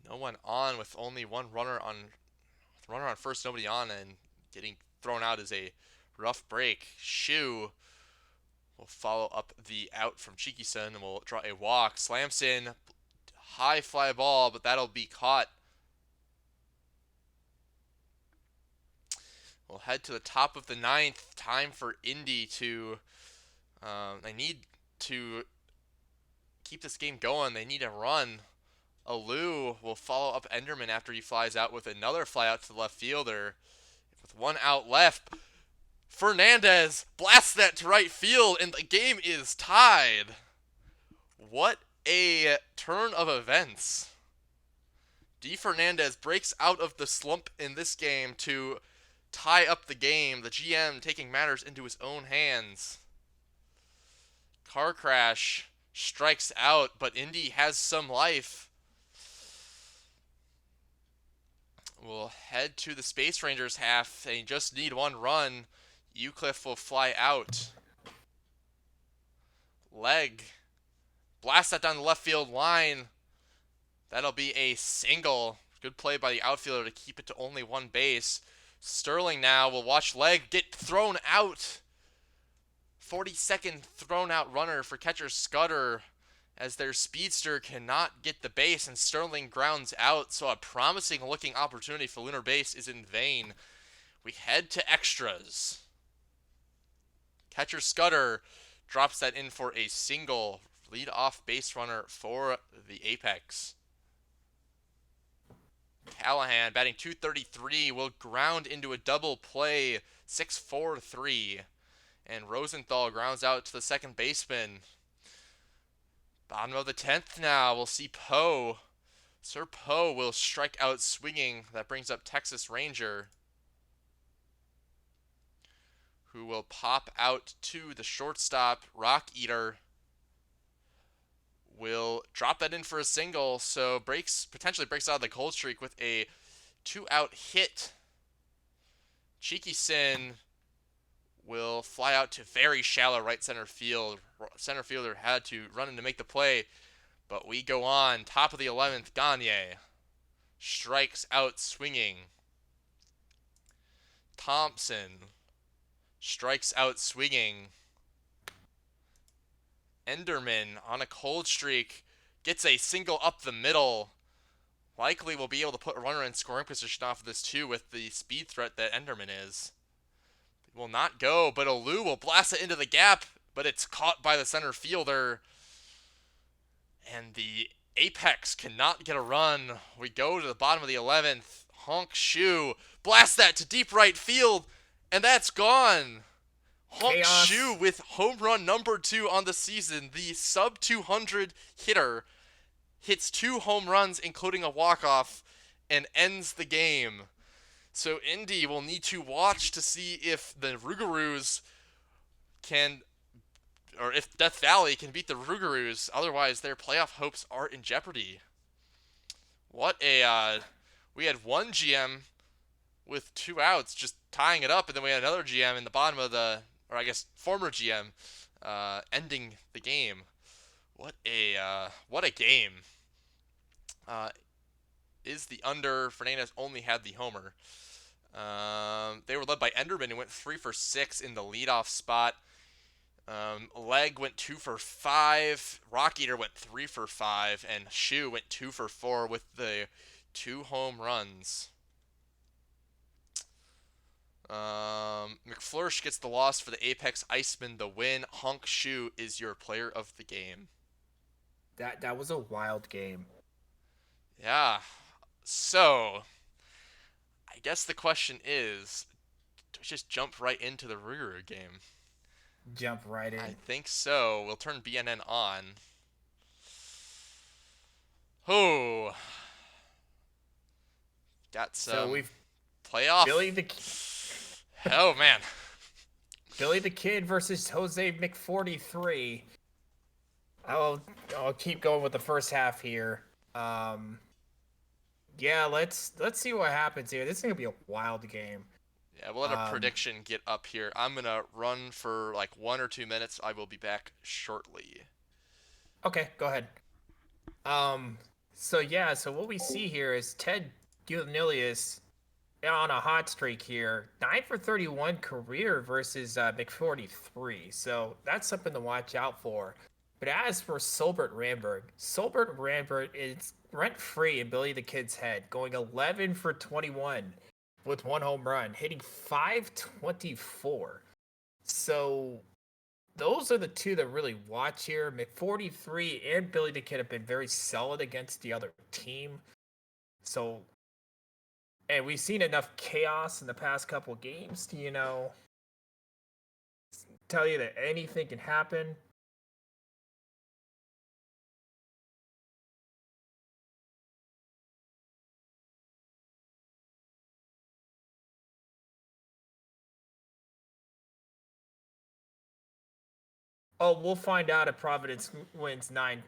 No one on with only one runner on first, nobody on, and getting thrown out is a rough break. Shu will follow up the out from Chikison and will draw a walk. Slamson, high fly ball, but that'll be caught. We'll head to the top of the ninth. Time for Indy to. They need to keep this game going. They need a run. Alou will follow up Enderman after he flies out with another fly out to the left fielder. With one out left, Fernandez blasts that to right field, and the game is tied. What a turn of events. D. Fernandez breaks out of the slump in this game to tie up the game, the GM taking matters into his own hands. Car crash strikes out, but Indy has some life. We'll head to the Space Rangers half. They just need one run. Eucliffe will fly out. Leg. Blast that down the left field line. That'll be a single. Good play by the outfielder to keep it to only one base. Sterling now will watch Leg get thrown out. 42nd thrown out runner for catcher Scudder as their speedster cannot get the base and Sterling grounds out, so a promising looking opportunity for Lunar Base is in vain. We head to extras. Catcher Scudder drops that in for a single. Lead off base runner for the Apex. Callahan batting .233 will ground into a double play, 6-4-3. And Rosenthal grounds out to the second baseman. Bottom of the 10th now, we'll see Poe. Sir Poe will strike out swinging. That brings up Texas Ranger, who will pop out to the shortstop. Rock Eater will drop that in for a single, so potentially breaks out of the cold streak with a 2-out hit. Cheeky Sin will fly out to very shallow right center field. Center fielder had to run in to make the play, but we go on. Top of the 11th, Gagne strikes out swinging. Thompson strikes out swinging. Enderman on a cold streak gets a single up the middle. Likely will be able to put a runner in scoring position off of this too with the speed threat that Enderman is. It will not go, but Alou will blast it into the gap, but it's caught by the center fielder. And the Apex cannot get a run. We go to the bottom of the 11th. Honk Shu blasts that to deep right field, and that's gone. Honk Shu with home run number 2 on the season. The sub 200 hitter hits 2 home runs, including a walk-off, and ends the game. So Indy will need to watch to see if the Rougarous can, or if Death Valley can beat the Rougarous. Otherwise, their playoff hopes are in jeopardy. We had one GM with 2 outs just tying it up, and then we had another GM in the bottom of the, or I guess former GM, ending the game. What a game. Is the under. Fernandez only had the homer. They were led by Enderman, who went 3 for 6 in the leadoff spot. Leg went 2 for 5. Rock Eater went 3 for 5, and Shu went 2 for 4 with the 2 home runs. McFlourish gets the loss for the Apex Iceman. The win. Honk Shu is your player of the game. That was a wild game. Yeah. So, I guess the question is, do we just jump right into the Rougarou game? Jump right in. I think so. We'll turn BNN on. Oh. Got some so we've playoff. Oh, man. Billy the Kid versus Jose McForty-3. I'll keep going with the first half here. Yeah, let's see what happens here. This is gonna be a wild game. Yeah, we'll let a prediction get up here. I'm gonna run for like 1 or 2 minutes. I will be back shortly. Okay, go ahead. So what we see here is Ted Guilnilius on a hot streak here. 9 for 31 career versus McForty-3. So that's something to watch out for. But as for Solbert Ramberg is rent-free in Billy the Kid's head, going 11 for 21. with one home run, hitting 524. So those are the two that really watch here. McForty-3 and Billy the Kid have been very solid against the other team. So, and we've seen enough chaos in the past couple games to, tell you that anything can happen. Oh, we'll find out if Providence wins nine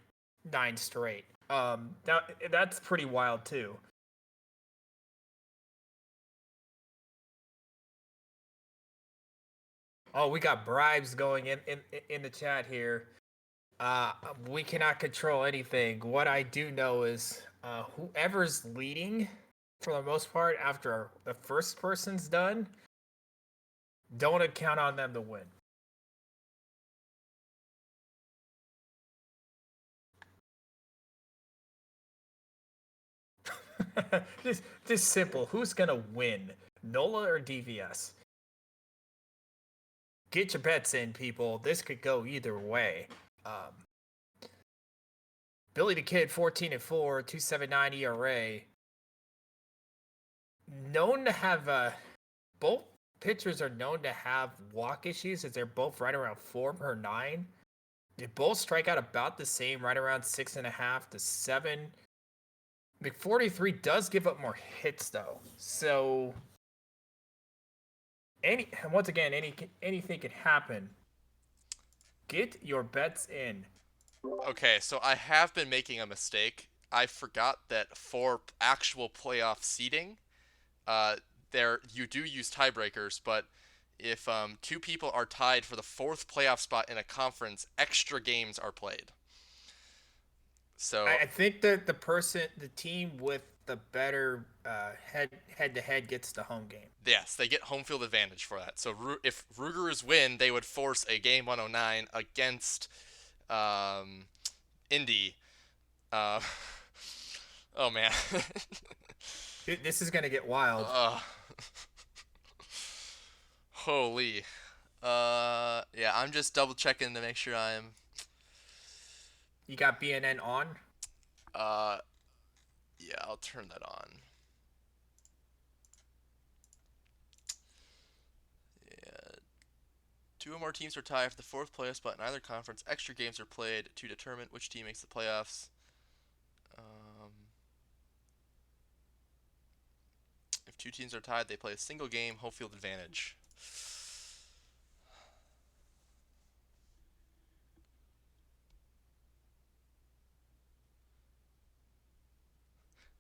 straight. That's pretty wild too. Oh, we got bribes going in the chat here. Uh, we cannot control anything. What I do know is whoever's leading, for the most part, after the first person's done, don't count on them to win. just simple. Who's gonna win, NOLA or DVS? Get your bets in, people. This could go either way. Um, Billy the Kid, 14-4, 2.79 ERA. Known to have both pitchers are known to have walk issues, as they're both right around 4 per 9. They both strike out about the same, right around 6.5 to 7. McForty-3 does give up more hits though, so once again, anything can happen. Get your bets in. Okay, so I have been making a mistake. I forgot that for actual playoff seeding, uh, there you do use tiebreakers, but if two people are tied for the fourth playoff spot in a conference, extra games are played. So I think that the team with the better head to head gets the home game. yes, they get home field advantage for that. So if Ruger's win, they would force a game 109 against um, Indy. Uh, oh man. This is gonna get wild. Holy. Yeah, I'm just double checking to make sure I'm. You got BNN on? Uh, yeah, I'll turn that on. Yeah. Two or more teams are tied for the fourth playoff spot in either conference. Extra games are played to determine which team makes the playoffs. Um, if two teams are tied, they play a single game, home field advantage.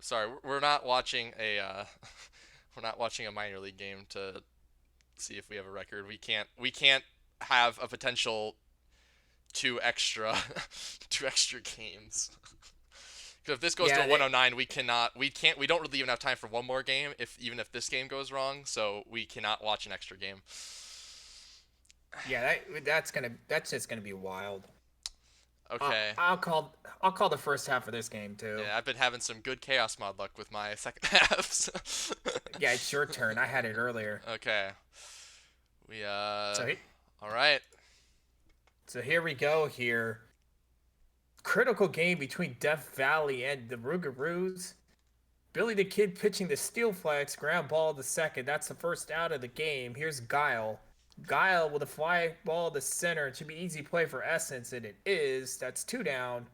Sorry, we're not watching a we're not watching a minor league game to see if we have a record. We can't have a potential two extra two extra games. Because if this goes to Yeah, a 109, we don't really even have time for one more game. Even if this game goes wrong, so we cannot watch an extra game. yeah. That's just gonna be wild. Okay. I'll call the first half of this game too. Yeah, I've been having some good chaos mod luck with my second halves. Yeah, it's your turn. I had it earlier. Okay. We So all right. so here we go. Here, critical game between Death Valley and the Rougarous. Billy the Kid pitching the steel flex, ground ball to second. That's the first out of the game. Here's Guile. Guile with a fly ball to center. It should be easy play for Essence, and it is. That's 2 down.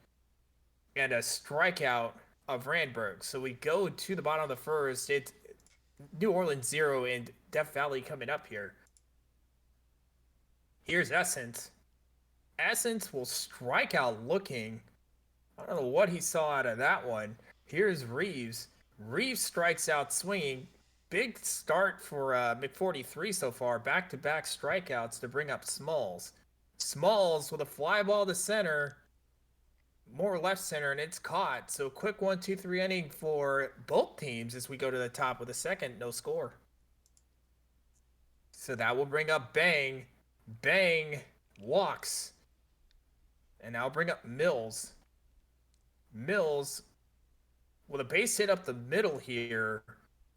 And a strikeout of Randberg. So we go to the bottom of the first. It's New Orleans 0 and Death Valley coming up here. Here's Essence. Essence will strike out looking. I don't know what he saw out of that one. Here's Reeves. Reeves strikes out swinging. Big start for McForty-3 so far. Back-to-back strikeouts to bring up Smalls. Smalls with a fly ball to center. More left center, and it's caught. So quick 1-2-3 inning for both teams as we go to the top of the second. No score. So that will bring up Bang. Bang walks. And now bring up Mills. Mills with a base hit up the middle here.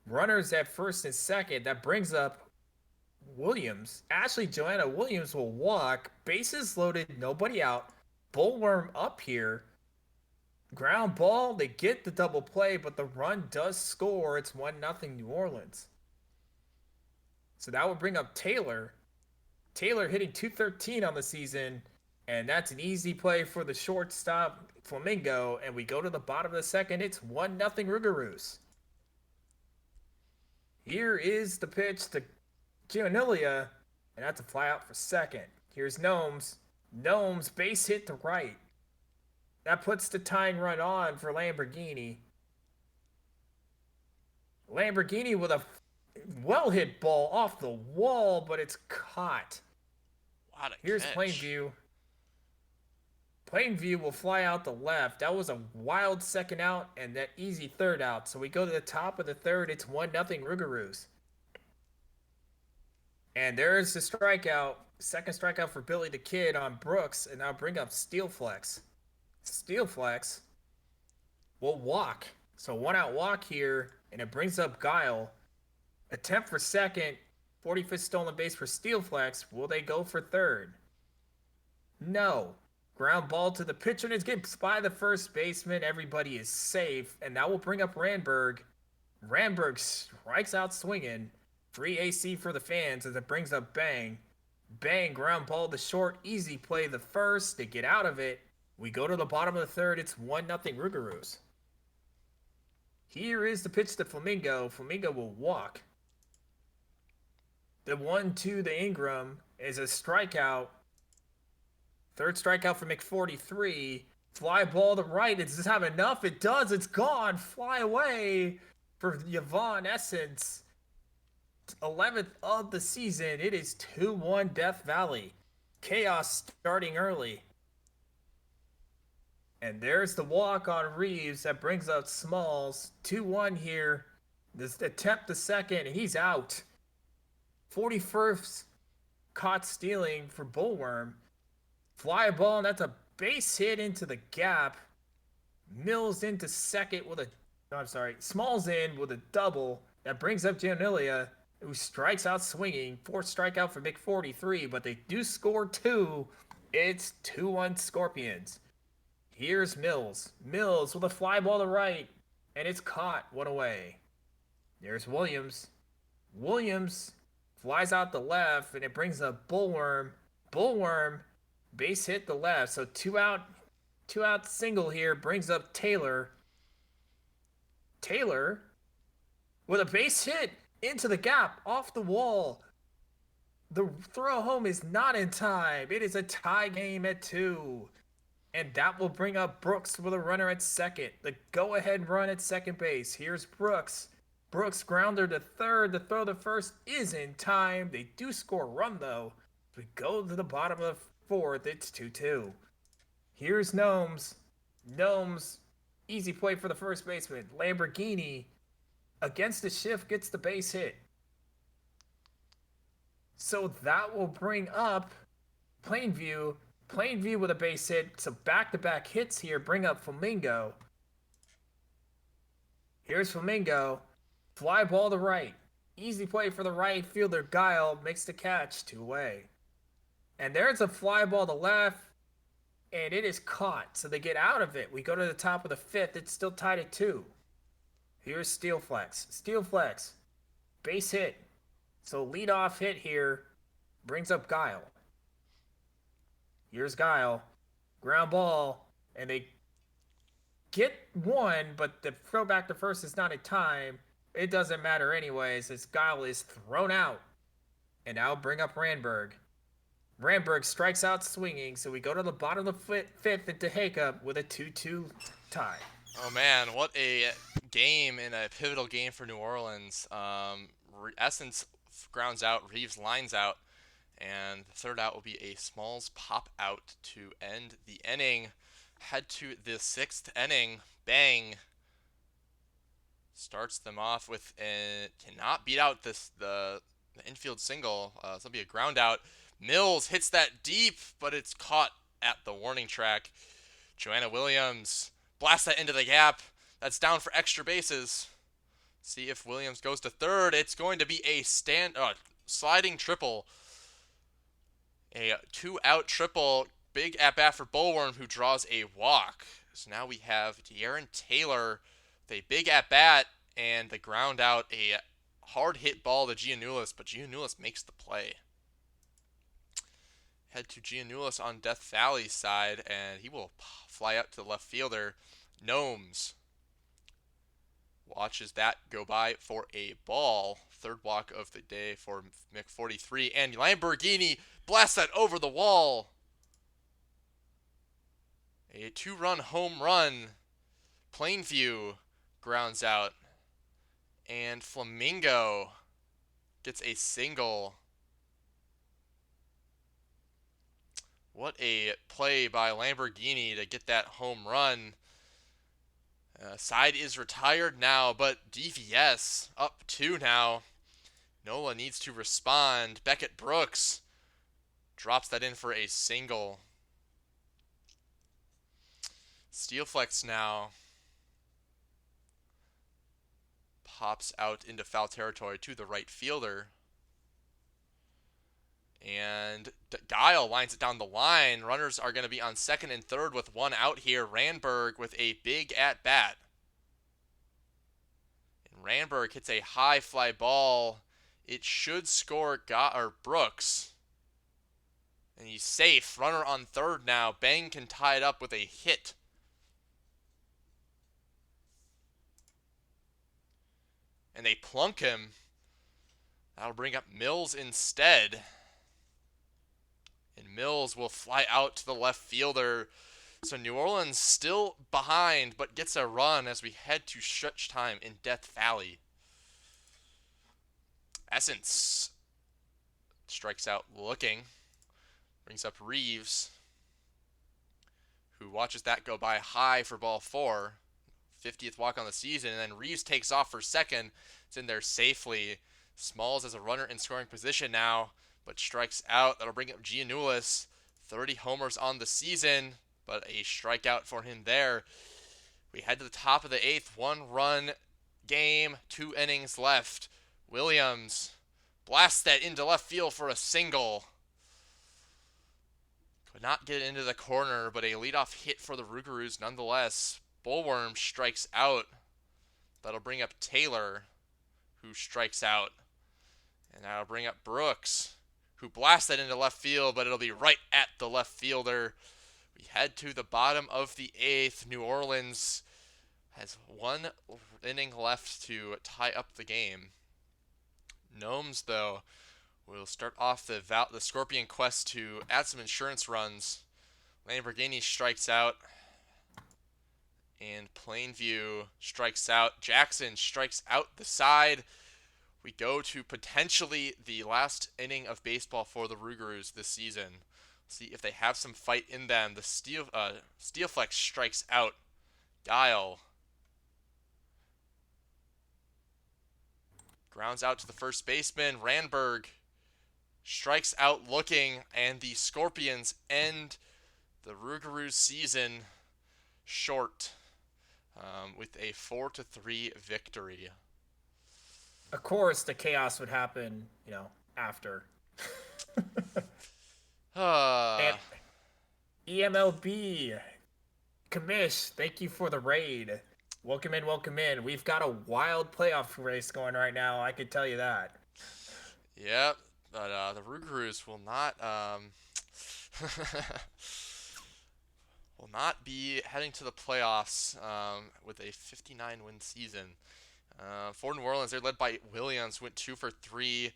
Runners at first and second. That brings up Williams. Ashley Joanna Williams will walk. Bases loaded, nobody out. Bullworm up here. Ground ball. They get the double play, but the run does score. It's 1-0 New Orleans. So that would bring up Taylor. Taylor hitting 213 on the season, and that's an easy play for the shortstop Flamingo. And we go to the bottom of the second. It's 1-0 Rougarous. Here is the pitch to Gianniglia, and that's a fly out for second. Here's Gnomes. Gnomes base hit to right. That puts the tying run on for Lamborghini. Lamborghini with a well hit ball off the wall, but it's caught. What a Here's catch. Plainview. Plainview will fly out the left. That was a wild second out and that easy third out. So we go to the top of the third. It's 1-0 Rougarous. And there's the strikeout. Second strikeout for Billy the Kid on Brooks. And now bring up Steelflex. Steelflex will walk. So one out walk here. And it brings up Guile. Attempt for second. 45th stolen base for Steelflex. Will they go for third? No. Ground ball to the pitcher, and it's getting by the first baseman. Everybody is safe, and that will bring up Randberg. Randberg strikes out swinging. Free AC for the fans as it brings up Bang. Bang, ground ball to short. Easy play the first. They get out of it. We go to the bottom of the third. It's 1-0 Rougarous. Here is the pitch to Flamingo. Flamingo will walk. The 1-2 to Ingram is a strikeout. Third strikeout for McForty-3. Fly ball to right. Does this have enough? It does. It's gone. Fly away for Yvonne Essence. 11th of the season. It is 2-1 Death Valley. Chaos starting early. And there's the walk on Reeves that brings out Smalls. 2-1 here. This attempt to second. He's out. 41st caught stealing for Bullworm. Fly ball, and that's a base hit into the gap. Mills into second with a... No, I'm sorry. Smalls in with a double. That brings up Gianniglia, who strikes out swinging. Fourth strikeout for McForty-3, but they do score two. It's 2-1 Scorpions. Here's Mills. Mills with a fly ball to right, and it's caught. One away. There's Williams. Williams flies out the left, and it brings up Bullworm. Bullworm base hit the left, so two out single here brings up Taylor. Taylor with a base hit into the gap off the wall. The throw home is not in time. It is a tie game at 2. And that will bring up Brooks with a runner at second. The go-ahead run at second base. Here's Brooks. Brooks grounder to third. The throw to first is in time. They do score a run, though. We go to the bottom of the fourth. It's 2-2. Here's Gnomes. Gnomes, easy play for the first baseman. Lamborghini, against the shift, gets the base hit. So that will bring up Plainview. Plainview with a base hit. So back-to-back hits here bring up Flamingo. Here's Flamingo. Fly ball to right. Easy play for the right fielder. Guile makes the catch. 2 away. And there's a fly ball to left. And it is caught. So they get out of it. We go to the top of the fifth. It's still tied at 2. Here's Steelflex. Steelflex. Base hit. So leadoff hit here brings up Guile. Here's Guile. Ground ball. And they get one, but the throw back to first is not in time. It doesn't matter anyways, as Guile is thrown out. And now bring up Randberg. Randberg strikes out swinging, so we go to the bottom of the fifth into Hakup with a 2-2 tie. Oh man, what a game in a pivotal game for New Orleans. Essence grounds out, Reeves lines out, and the third out will be a Smalls pop out to end the inning. Head to the 6th inning. Bang starts them off with cannot beat out the infield single. So it'll be a ground out. Mills hits that deep, but it's caught at the warning track. Joanna Williams blasts that into the gap. That's down for extra bases. See if Williams goes to third. It's going to be a sliding triple. A two-out triple. Big at-bat for Bullworm, who draws a walk. So now we have De'Aaron Taylor with a big at-bat and the ground out. A hard hit ball to Giannoulis, but Giannoulis makes the play. Head to Giannoulis on Death Valley's side, and he will fly out to the left fielder. Gnomes watches that go by for a ball. Third walk of the day for Mick43, and Lamborghini blasts that over the wall. A two-run home run. Plainview grounds out, and Flamingo gets a single. What a play by Lamborghini to get that home run. Side is retired now, but DVS up 2 now. Nola needs to respond. Beckett Brooks drops that in for a single. Steelflex now pops out into foul territory to the right fielder. And Guile lines it down the line. Runners are going to be on second and third with one out here. Randberg with a big at-bat. And Randberg hits a high fly ball. It should score Brooks. And he's safe. Runner on third now. Bang can tie it up with a hit. And they plunk him. That'll bring up Mills instead. And Mills will fly out to the left fielder. So New Orleans still behind, but gets a run as we head to stretch time in Death Valley. Essence strikes out looking. Brings up Reeves, who watches that go by high for ball 4. 50th walk on the season, and then Reeves takes off for second. It's in there safely. Smalls as a runner in scoring position now, but strikes out. That'll bring up Giannoulis. 30 homers on the season, but a strikeout for him there. We head to the top of the 8th. 1-run game, 2 innings left. Williams blasts that into left field for a single. Could not get it into the corner, but a leadoff hit for the Rougarous nonetheless. Bullworm strikes out. That'll bring up Taylor, who strikes out. And that'll bring up Brooks, who blasts that into left field, but it'll be right at the left fielder. We head to the bottom of the 8th. New Orleans has 1 inning left to tie up the game. Gnomes, though, will start off the Scorpion quest to add some insurance runs. Lamborghini strikes out. And Plainview strikes out. Jackson strikes out the side. We go to potentially the last inning of baseball for the Rougarous this season. See if they have some fight in them. The Steelflex strikes out. Guile grounds out to the first baseman. Randberg strikes out looking, and the Scorpions end the Rougarous season short. With a 4-3 victory. Of course, the chaos would happen, after. And EMLB, Commish, thank you for the raid. Welcome in, welcome in. We've got a wild playoff race going right now, I can tell you that. Yep, but the Rougarous will not will not be heading to the playoffs with a 59-win season. For New Orleans, they're led by Williams, went 2 for 3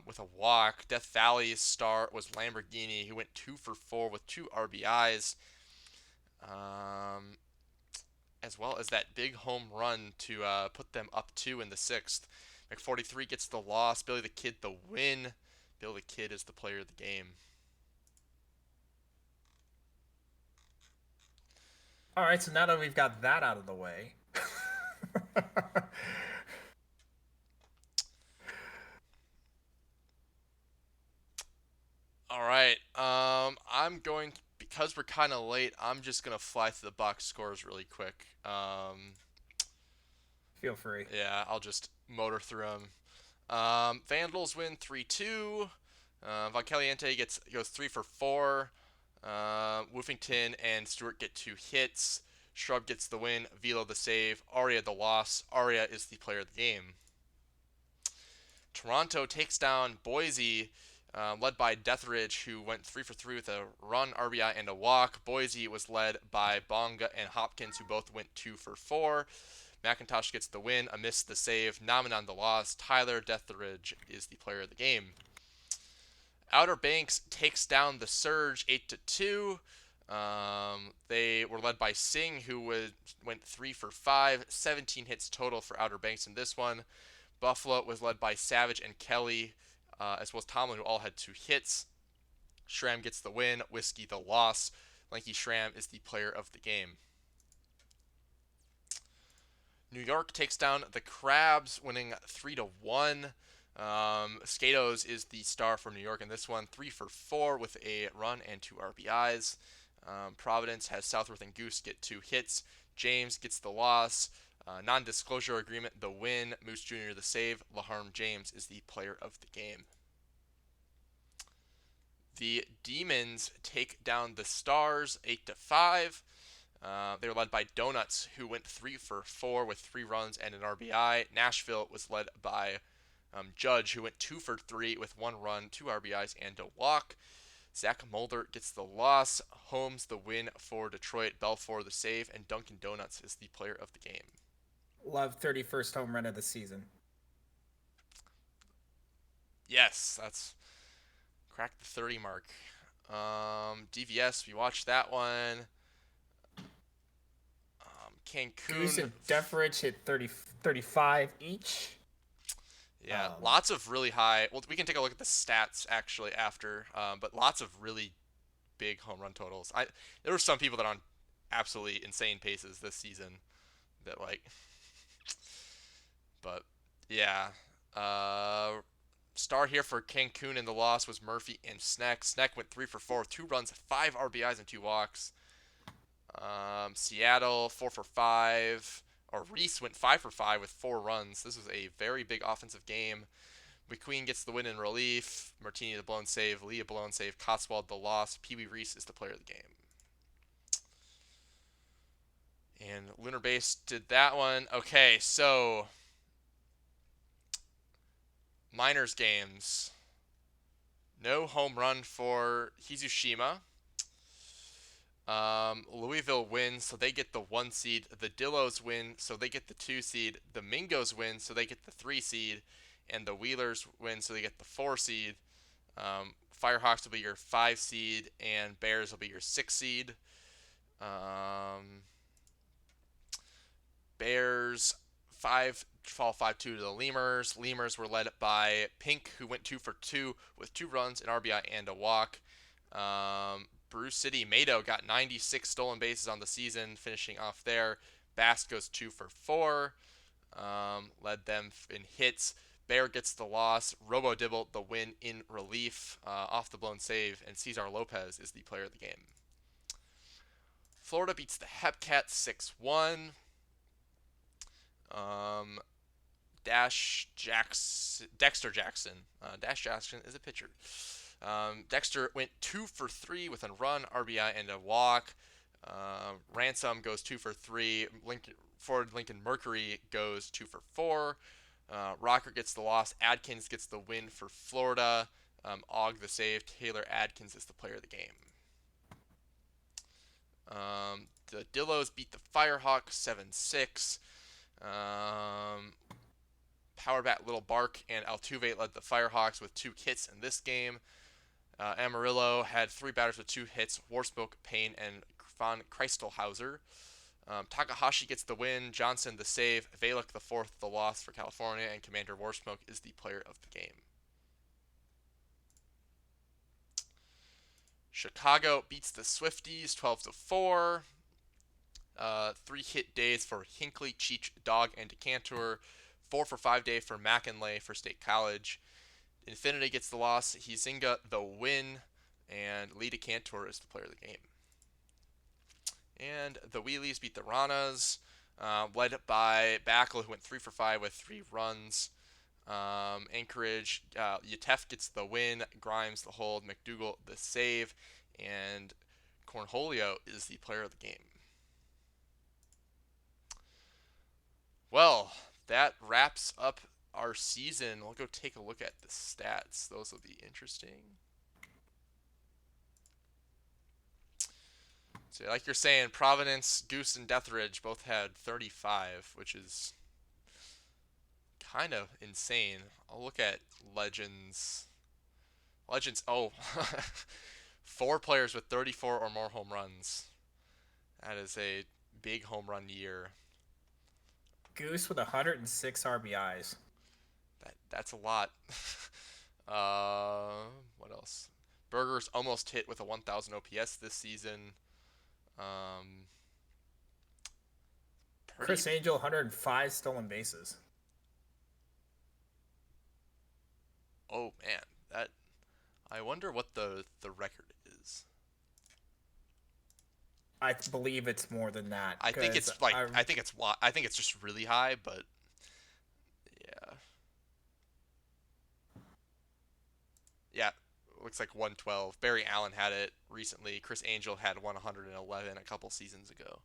with a walk. Death Valley's star was Lamborghini, who went 2 for 4 with 2 RBIs, as well as that big home run to put them up 2 in the 6th. Mick43 gets the loss, Billy the Kid the win. Billy the Kid is the player of the game. All right, so now that we've got that out of the way. All right. Because we're kind of late, I'm just going to fly through the box scores really quick. Feel free. Yeah, I'll just motor through them. Vandals win 3-2. Von Caliente goes 3 for 4. Woofington and Stewart get 2 hits. Shrub gets the win. Velo the save. Aria the loss. Aria is the player of the game. Toronto takes down Boise, led by Deathridge, who went 3 for 3 with a run, RBI, and a walk. Boise was led by Bonga and Hopkins, who both went 2 for 4. McIntosh gets the win, a miss the save, Namanon the loss. Tyler Deathridge is the player of the game. Outer Banks takes down the Surge 8-2. They were led by Singh, who went 3 for 5, 17 hits total for Outer Banks in this one. Buffalo was led by Savage and Kelly, as well as Tomlin, who all had 2 hits. Schramm gets the win, Whiskey the loss. Lanky Schramm is the player of the game. New York takes down the Crabs, winning 3-1. Skatos is the star for New York in this one, 3 for 4 with a run and 2 RBIs. Providence has Southworth and Goose get 2 hits. James gets the loss. Non-disclosure agreement, the win. Moose Jr. the save. Laharm James is the player of the game. The Demons take down the Stars 8-5. They were led by Donuts, who went 3 for 4 with 3 runs and an RBI. Nashville was led by Judge, who went 2 for 3 with 1 run, 2 RBIs, and a walk. Zach Mulder gets the loss. Holmes the win for Detroit. Belfour the save, and Dunkin' Donuts is the player of the game. Love 31st home run of the season. Yes, that's cracked the 30 mark. DVS, we watched that one. Goose Cancun. and Deathridge hit 35 each. Yeah, lots of really high. Well, we can take a look at the stats actually after, but lots of really big home run totals. There were some people that are on absolutely insane paces this season that but yeah. Star here for Cancun in the loss was Murphy and Sneck. Sneck went 3 for 4, 2 runs, 5 RBIs, and 2 walks. Seattle 4 for 5. Or Reese went 5 for 5 with 4 runs. This was a very big offensive game. McQueen gets the win in relief. Martini the blown save. Lee a blown save. Cotswold the loss. Pee Wee Reese is the player of the game. And Lunar Base did that one. Okay, so minors games. No home run for Hizushima. Louisville wins, so they get the 1 seed. The Dillos win, so they get the 2 seed. The Mingos win, so they get the 3 seed. And the Wheelers win, so they get the 4 seed. Firehawks will be your 5 seed, and Bears will be your 6 seed. Bears fall 5-2 to the Lemurs. Lemurs were led by Pink, who went 2 for 2 with 2 runs, an RBI, and a walk. Bruce City Mado got 96 stolen bases on the season, finishing off there. Bass goes 2 for 4, led them in hits. Bear gets the loss. Robo Dibble the win in relief off the blown save, and Cesar Lopez is the player of the game. Florida beats the Hepcats 6-1. Dexter Jackson. Dash Jackson is a pitcher. Dexter went 2 for 3 with a run, RBI, and a walk. Ransom goes 2 for 3. Forward Lincoln Mercury goes 2 for 4. Rocker gets the loss. Adkins gets the win for Florida. Og the save. Taylor Adkins is the player of the game. The Dillos beat the Firehawks 7-6. Power Bat Little Bark and Altuve led the Firehawks with 2 hits in this game. Amarillo had 3 batters with 2 hits, Warsmoke, Payne, and Von Kreistelhauser. Takahashi gets the win, Johnson the save, Valek the 4th the loss for California, and Commander Warsmoke is the player of the game. Chicago beats the Swifties 12-4. 3-hit days for Hinckley, Cheech, Dog, and Decantor. 4 for 5 day for McInlay for State College. Infinity gets the loss. Hizinga the win. And Lee DeCantor is the player of the game. And the Wheelies beat the Ranas. led by Backel, who went 3 for 5 with 3 runs. Anchorage, Yatef gets the win, Grimes the hold, McDougal the save, and Cornholio is the player of the game. Well, that wraps up our season. We'll go take a look at the stats. Those will be interesting. So, like you're saying, Providence, Goose, and Deathridge both had 35, which is kind of insane. I'll look at Legends. Legends, oh, 4 players with 34 or more home runs. That is a big home run year. Goose with 106 RBIs. That's a lot. What else? Burgers almost hit with a 1,000 OPS this season. Um, pretty. Chris Angel 105 stolen bases. Oh man, that. I wonder what the record is. I believe it's more than that. I think it's like I think it's just really high, but yeah, yeah. Looks like 112. Barry Allen had it recently. Chris Angel had 111 a couple seasons ago.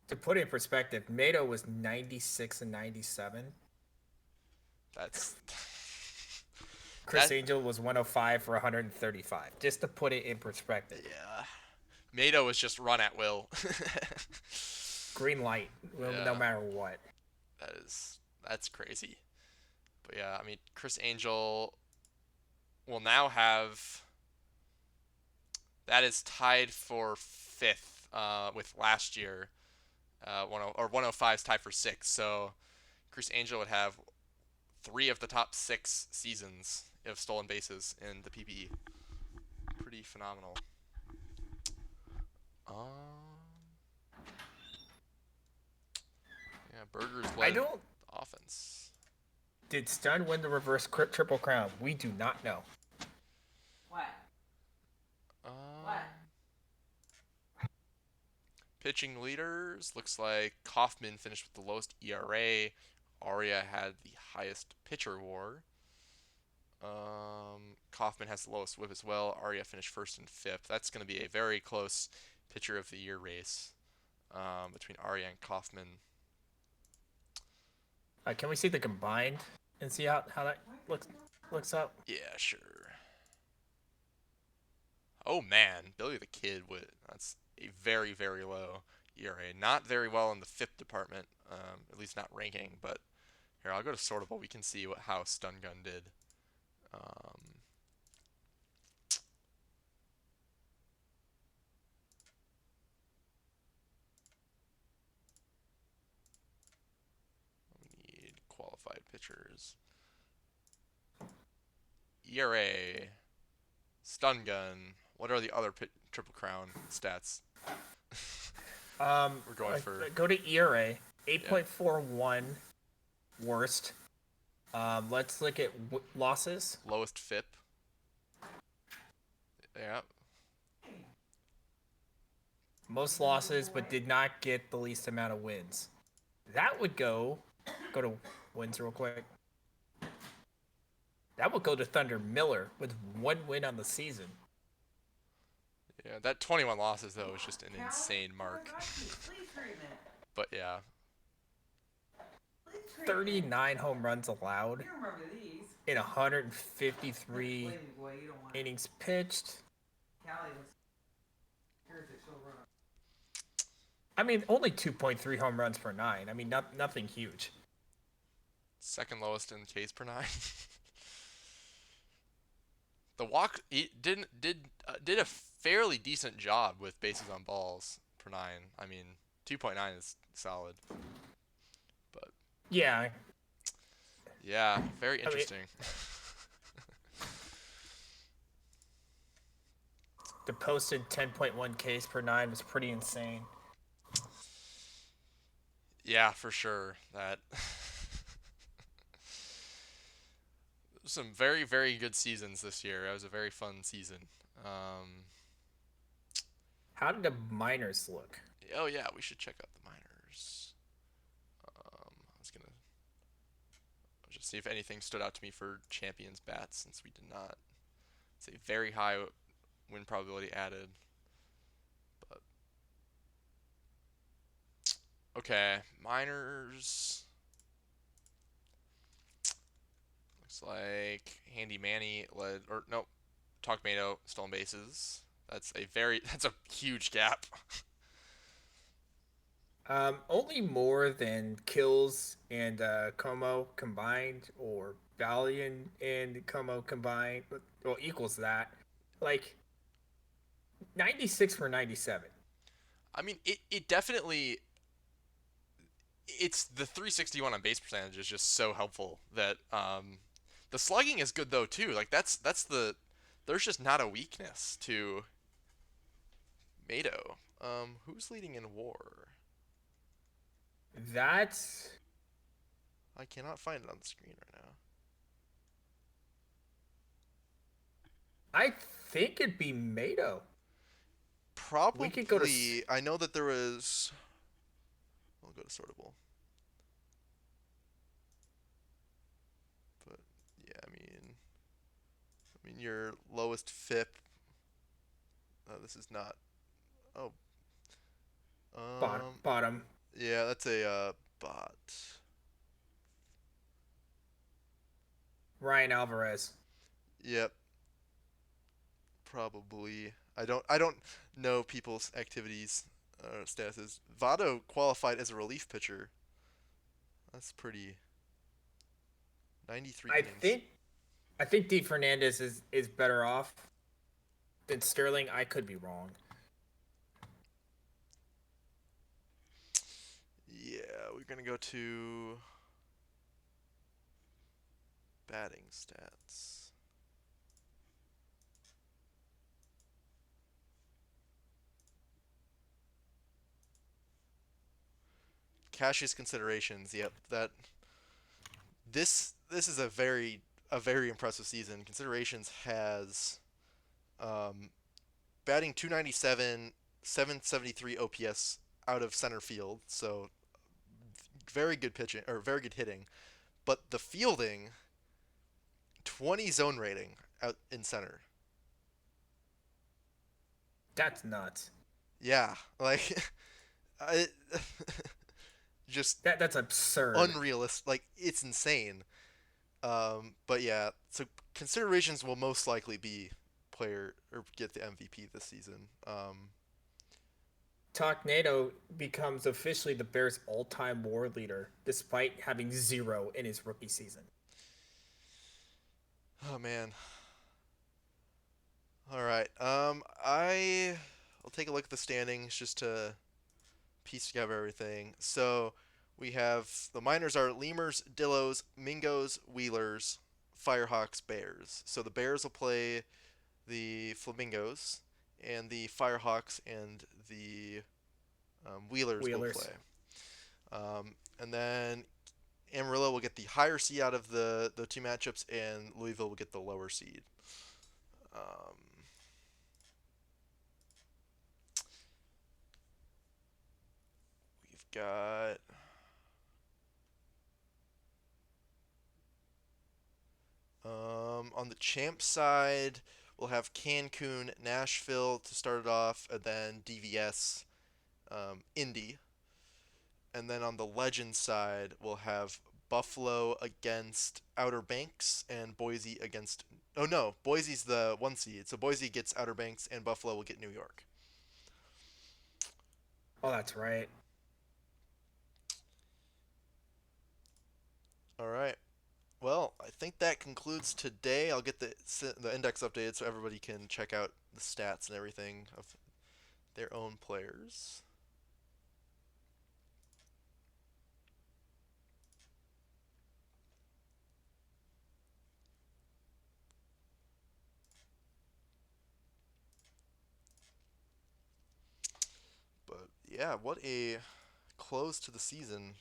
to put it in perspective, Mato was 96 and 97. That's Chris Angel was 105 for 135. Just to put it in perspective. yeah. Mato was just run at will. Green light, Yeah. no matter what. That's crazy. But yeah, I mean, Chris Angel will now have that is tied for fifth with last year. 105 is tied for sixth. So Chris Angel would have 3 of the top 6 seasons of stolen bases in the PPE. Pretty phenomenal. Yeah, Burgers I led don't. offense. Did Stun win the reverse triple crown? We do not know. What? Um, What? Pitching leaders looks like Kaufman finished with the lowest ERA. Arya had the highest pitcher WAR. Kaufman has the lowest WHIP as well. Arya finished first and fifth. That's going to be a very close pitcher of the year race between Arya and Kaufman. Can we see the combined and see how that looks up? Yeah, sure. Oh man, Billy the Kid that's a very, very low ERA. Not very well in the FIP department, at least not ranking. But here, I'll go to Sortable. We can see how Stun Gun did. We need qualified pitchers. ERA, Stun Gun. What are the other Triple Crown stats? We're going for. Go to ERA, 8.41 worst. Let's look at losses. Lowest FIP. Yeah. Most losses, but did not get the least amount of wins. That would go to wins real quick. That would go to Thunder Miller with 1 win on the season. Yeah, that 21 losses though is just an insane mark. But yeah. 39 home runs allowed in 153 innings pitched. I mean, only 2.3 home runs per 9. I mean, nothing huge. Second lowest in Ks per 9. The walk he did a fairly decent job with bases on balls per 9. I mean, 2.9 is solid. But yeah, very interesting. The posted 10.1 Ks per 9 was pretty insane. Yeah, for sure. That some very, very good seasons this year. It was a very fun season. How did the minors look? Oh yeah, we should check out the minors. I was gonna just see if anything stood out to me for champions bats since we did not. It's a very high win probability added, but okay, minors. Looks like Handy Manny led, or nope, Talkmado stolen bases. That's a huge gap. Only more than kills and Como combined, or Valiant and Como combined, well, equals that. Like 96 for 97. I mean, it definitely it's the 361 on base percentage is just so helpful that the slugging is good though too. Like there's just not a weakness to Mado. Who's leading in WAR? That's, I cannot find it on the screen right now. I think it'd be Mado. We could go to. Probably. I know that there was. I'll go to sortable. But yeah, I mean your lowest FIP. This is not. Oh. Bottom. Um. Bottom. Yeah, that's a bot. Ryan Alvarez. Yep. Probably. I don't know people's activities statuses. Votto qualified as a relief pitcher. That's pretty. 93 I innings. think I think D Fernandez is better off than Sterling. I could be wrong. Yeah, we're gonna go to batting stats. Cassius considerations. Yep, that this is a very impressive season. Considerations has um, batting 297, 773 OPS out of center field. So very good pitching or very good hitting. But the fielding, 20 zone rating out in center. That's nuts. Yeah, like I, just That's absurd. unrealistic. Like it's insane. But yeah, so considerations will most likely be player or get the MVP this season. Tornado becomes officially the Bears' all-time WAR leader, despite having zero in his rookie season. Oh man. All right. I'll take a look at the standings just to piece together everything. So we have the minors are Lemurs, Dillos, Mingos, Wheelers, Firehawks, Bears. So the Bears will play the Flamingos, and the Firehawks and the Wheelers will Wheelers. play. And then Amarillo will get the higher seed out of the two matchups, and Louisville will get the lower seed. Um, we've got on the champ side, we'll have Cancun, Nashville to start it off, and then DVS, Indy. And then on the legend side, we'll have Buffalo against Outer Banks and Boise against. Oh no, Boise's the one seed, so Boise gets Outer Banks and Buffalo will get New York. Oh, that's right. All right. Well, I think that concludes today. I'll get the index updated so everybody can check out the stats and everything of their own players. But yeah, what a close to the season.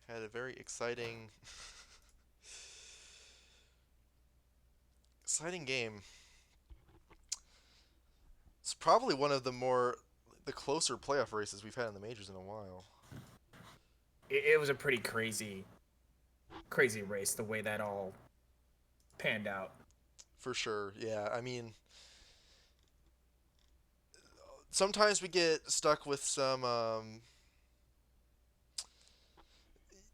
Had a very exciting game. It's probably one of the more the closer playoff races we've had in the majors in a while. It was a pretty crazy race the way that all panned out. For sure. Yeah. I mean, sometimes we get stuck with some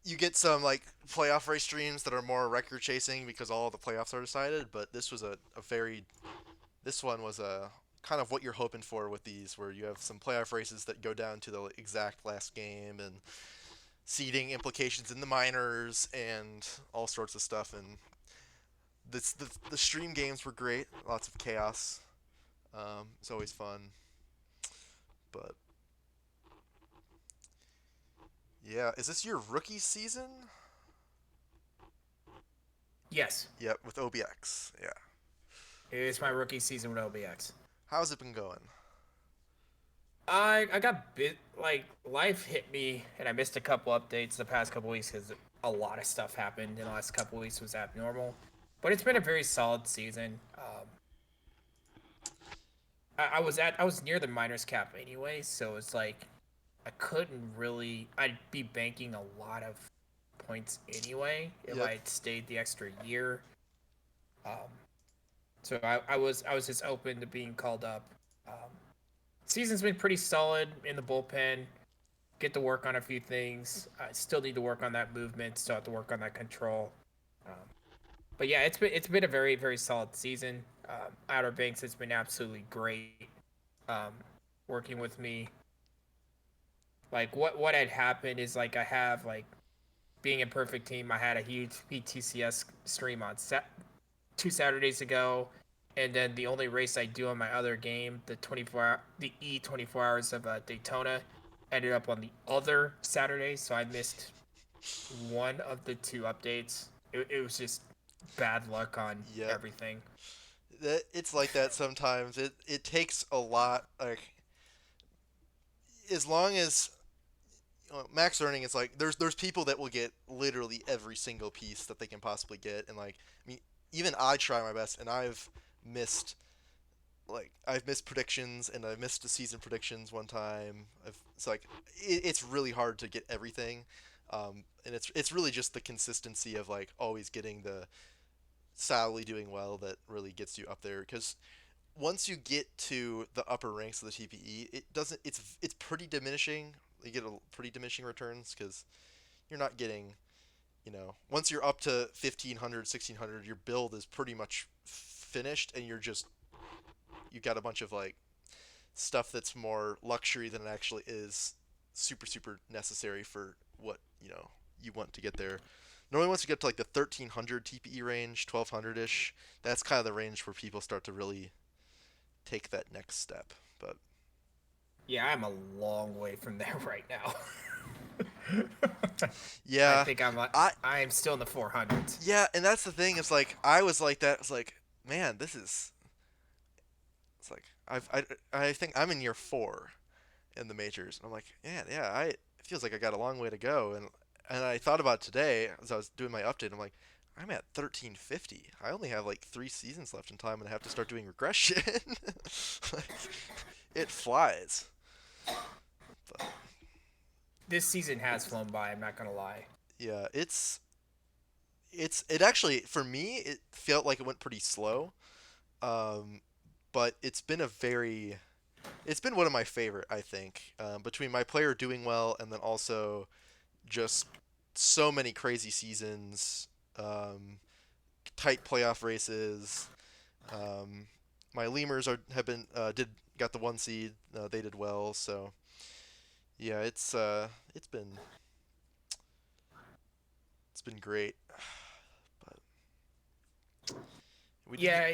you get some like playoff race streams that are more record chasing because all the playoffs are decided, but this was a very this one was a kind of what you're hoping for with these, where you have some playoff races that go down to the exact last game and seeding implications in the minors and all sorts of stuff. And the stream games were great, lots of chaos. It's always fun, but yeah, is this your rookie season? Yes, Yep, with OBX. Yeah. it's my rookie season with OBX. How's it been going? I got bit like life hit me, and I missed a couple updates the past couple weeks because a lot of stuff happened in the last couple weeks was abnormal. But it's been a very solid season. I was near the minors cap anyway, so it's like I couldn't really. I'd be banking a lot of points anyway if Yep. I had stayed the extra year. Um, so I was just open to being called up. Um, Season's been pretty solid in the bullpen. Get to work on a few things. I still need to work on that movement. Still have to work on that control. Um, but yeah, it's been a very solid season. Outer Banks has been absolutely great. Um, Working with me. Like what had happened is like I have like being a perfect team. I had a huge PTCS stream on 2 Saturdays ago, and then the only race I do on my other game, the E 24 hours of Daytona, ended up on the other Saturday, so I missed one of the two updates. It was just bad luck on Yep. everything. It's like that sometimes. It takes a lot. Like as long as max earning is like there's people that will get literally every single piece that they can possibly get, and like I mean even I try my best, and missed I've missed predictions, and I missed the season predictions one time. It's like it's really hard to get everything, and it's really just the consistency of like always getting the solidly doing well that really gets you up there. Because once you get to the upper ranks of the TPE, it doesn't. It's pretty diminishing. You get a pretty diminishing returns because you're not getting. Once you're up to 1500, 1600, your build is pretty much finished, and you got a bunch of like stuff that's more luxury than it actually is super necessary for what you want to get there. Normally, once you get to like the 1300 TPE range, 1200 ish, that's kind of the range where people start to really take that next step. But Yeah, I'm a long way from there right now. I yeah, think I I am still in the 400s. yeah, and that's the thing. Is like I was like that. It's like, man, this is. It's like I think I'm in year 4 in the majors, and I'm like, yeah, it feels like I got a long way to go. And I thought about it today as I was doing my update. I'm like, I'm at 1350. I only have like 3 seasons left in time, and I have to start doing regression. Like, it flies. But This season has flown by. I'm not gonna lie. yeah, it actually for me it felt like it went pretty slow. Um, but it's been one of my favorite, I think, between my player doing well and then also just so many crazy seasons, um, tight playoff races. Um, my lemurs have been did got the 1 seed. They did well, so yeah, it's been great. But we did. Yeah,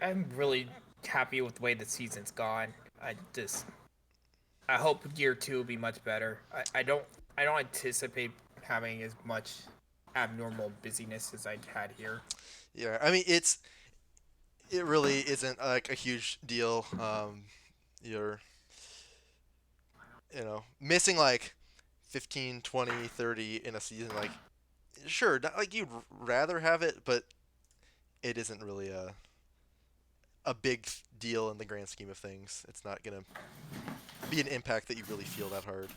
I'm really happy with the way the season's gone. I hope year two will be much better. I don't anticipate having as much abnormal busyness as I had here. Yeah, I mean it really isn't like a huge deal. You're missing like 15, 20, 30 in a season, like sure, not like you'd rather have it, but it isn't really a big deal in the grand scheme of things. It's not gonna be an impact that you really feel that hard.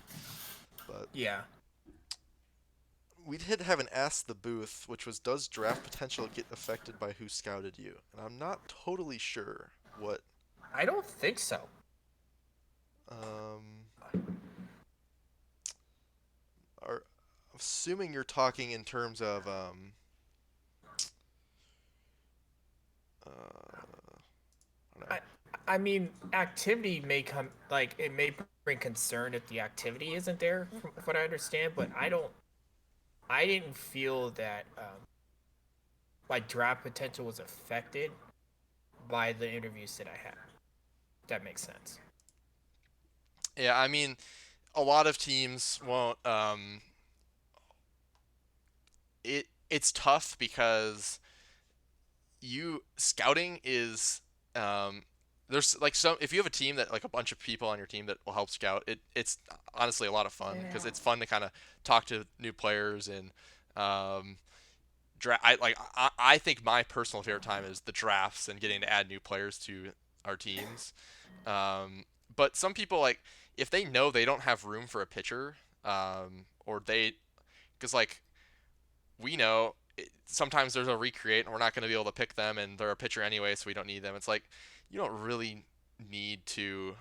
But Yeah. we did have an Ask the Booth, which was, does draft potential get affected by who scouted you? And I'm not totally sure what. I don't think so. Um, are assuming you're talking in terms of I don't know. I I mean, activity may come like it may bring concern if the activity isn't there, from what I understand. But I didn't feel that my draft potential was affected by the interviews that I had. If that makes sense. Yeah, I mean, a lot of teams won't. It's tough because you scouting is there's like some if you have a team that like a bunch of people on your team that will help scout it's honestly a lot of fun because it's fun to kind of talk to new players and um, I think my personal favorite time is the drafts and getting to add new players to our teams. But some people like if they know they don't have room for a pitcher, or they because like we know sometimes there's a recreate and we're not going to be able to pick them and they're a pitcher anyway, so we don't need them. It's like you don't really need to.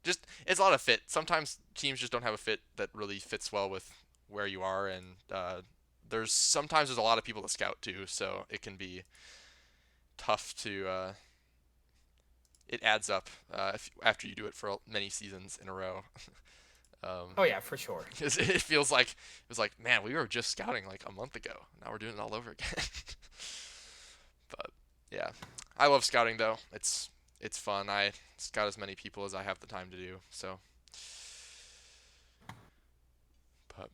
Just it's a lot of fit. Sometimes teams just don't have a fit that really fits well with where you are, and there's a lot of people to scout too, so it can be tough to. It adds up after you do it for many seasons in a row. Um, Oh yeah, for sure. it feels like it was like, man, we were just scouting like a month ago. Now we're doing it all over again. But yeah, I love scouting though. It's fun. I scout as many people as I have the time to do. So, but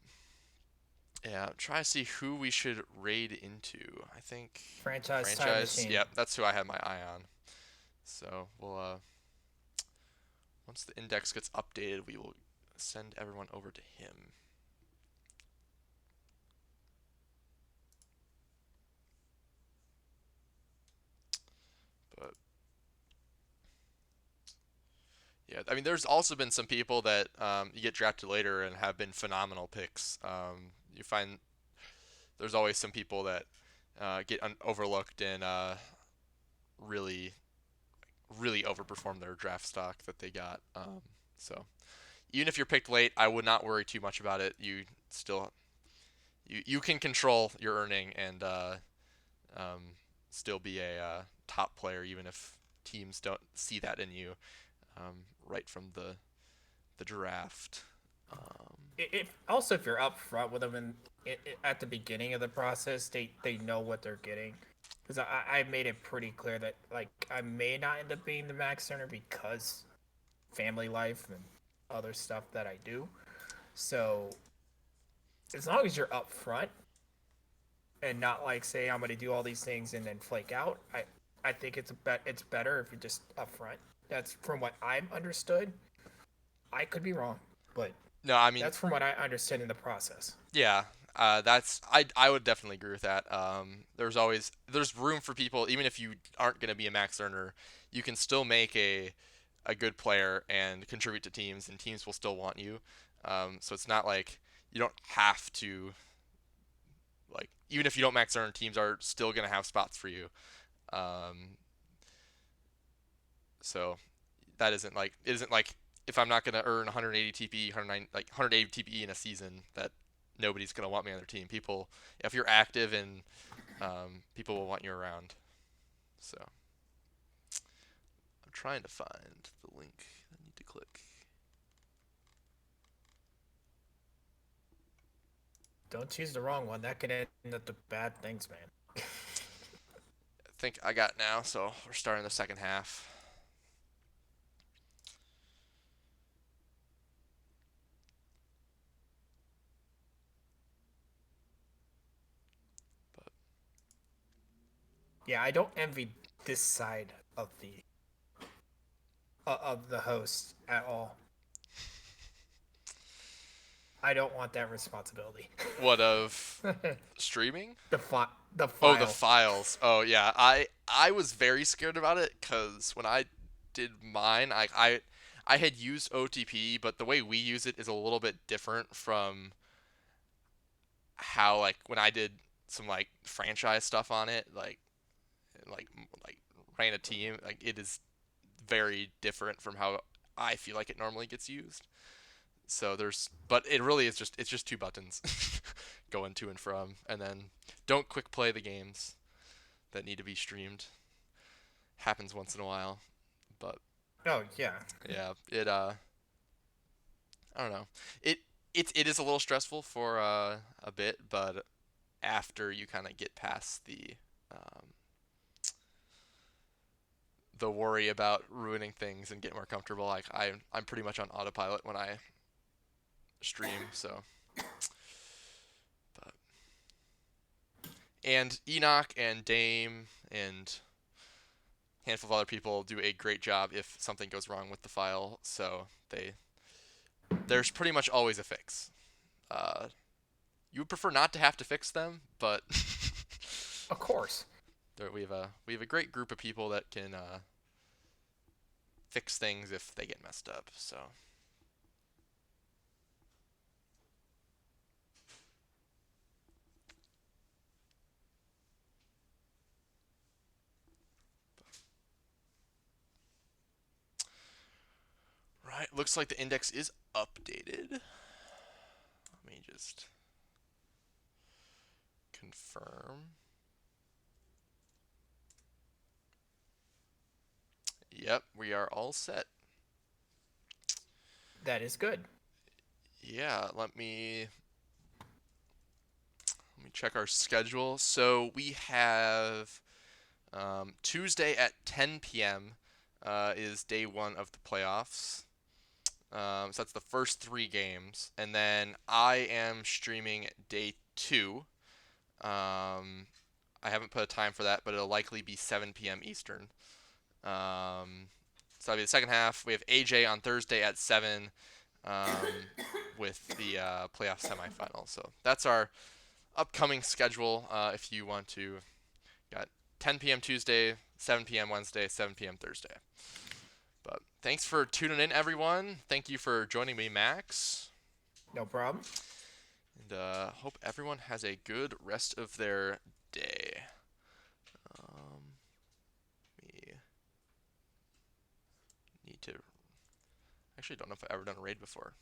yeah, try to see who we should raid into. I think Franchise time franchise. machine. Yep, that's who I had my eye on. So we'll once the index gets updated, we will send everyone over to him. But yeah, I mean, there's also been some people that you get drafted later and have been phenomenal picks. You find there's always some people that get overlooked and really, really overperform their draft stock that they got. So even if you're picked late, I would not worry too much about it. You still you can control your earning and um, still be a top player, even if teams don't see that in you right from the draft. Um, Also, if you're up front with them at the beginning of the process, they know what they're getting. Because I made it pretty clear that like I may not end up being the max center because family life and other stuff that I do. So as long as you're up front and not like say I'm gonna do all these things and then flake out, I think it's better if you're just up front. That's from what I've understood. I could be wrong, but no, I mean, that's from what I understand in the process. yeah, that's I would definitely agree with that. There's room for people, even if you aren't going to be a max earner, you can still make a good player and contribute to teams, and teams will still want you. So it's not like you don't have to like even if you don't max earn, teams are still going to have spots for you. Um, so that isn't like it isn't like if I'm not going to earn 180 TPE, 109 like 180 TPE in a season that nobody's going to want me on their team. People, if you're active and people will want you around. So I'm trying to find the link I need to click. Don't choose the wrong one. That could end up to bad things, man. I think I got it now, so we're starting the second half. But Yeah, I don't envy this side of the host at all. I don't want that responsibility. what of streaming? the font. The Oh, the file. files. Oh yeah, I was very scared about it because when I did mine, I had used OTP, but the way we use it is a little bit different from how like when I did some like franchise stuff on it, like like ran a team, like it is very different from how I feel like it normally gets used. So but it really is just it's just two buttons going to and from, and then don't quick play the games that need to be streamed. Happens once in a while, but Oh yeah. yeah, I don't know. It it is a little stressful for a bit, but after you kind of get past um, the worry about ruining things and get more comfortable, like I'm pretty much on autopilot when I stream. So, but and Enoch and Dame and a handful of other people do a great job if something goes wrong with the file. So there's pretty much always a fix. Uh, you would prefer not to have to fix them, but Of course. we have a great group of people that can fix things if they get messed up. So right, looks like the index is updated. Let me just confirm. Yep, we are all set. That is good. Yeah, let me check our schedule. So we have Tuesday at 10 p.m. Is day one of the playoffs. So that's the first three games, and then I am streaming day two. I haven't put a time for that, but it'll likely be 7 p.m. Eastern. So that'll be the second half. We have AJ on Thursday at 7 with the playoff semifinal. So that's our upcoming schedule. If you want to, got 10 p.m. Tuesday, 7 p.m. Wednesday, 7 p.m. Thursday. But thanks for tuning in, everyone. Thank you for joining me, Max. No problem. And hope everyone has a good rest of their day. We need to. Actually, don't know if I've ever done a raid before.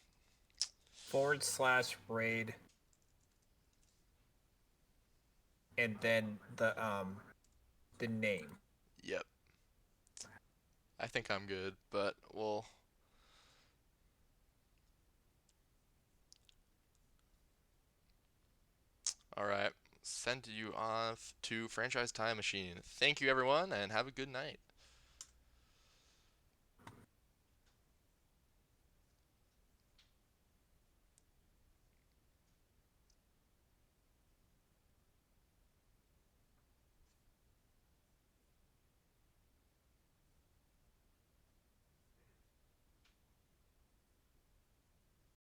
/raid and then the name. Yep. I think I'm good, but we'll. All right. Send you off to Franchise Time Machine. Thank you, everyone, and have a good night.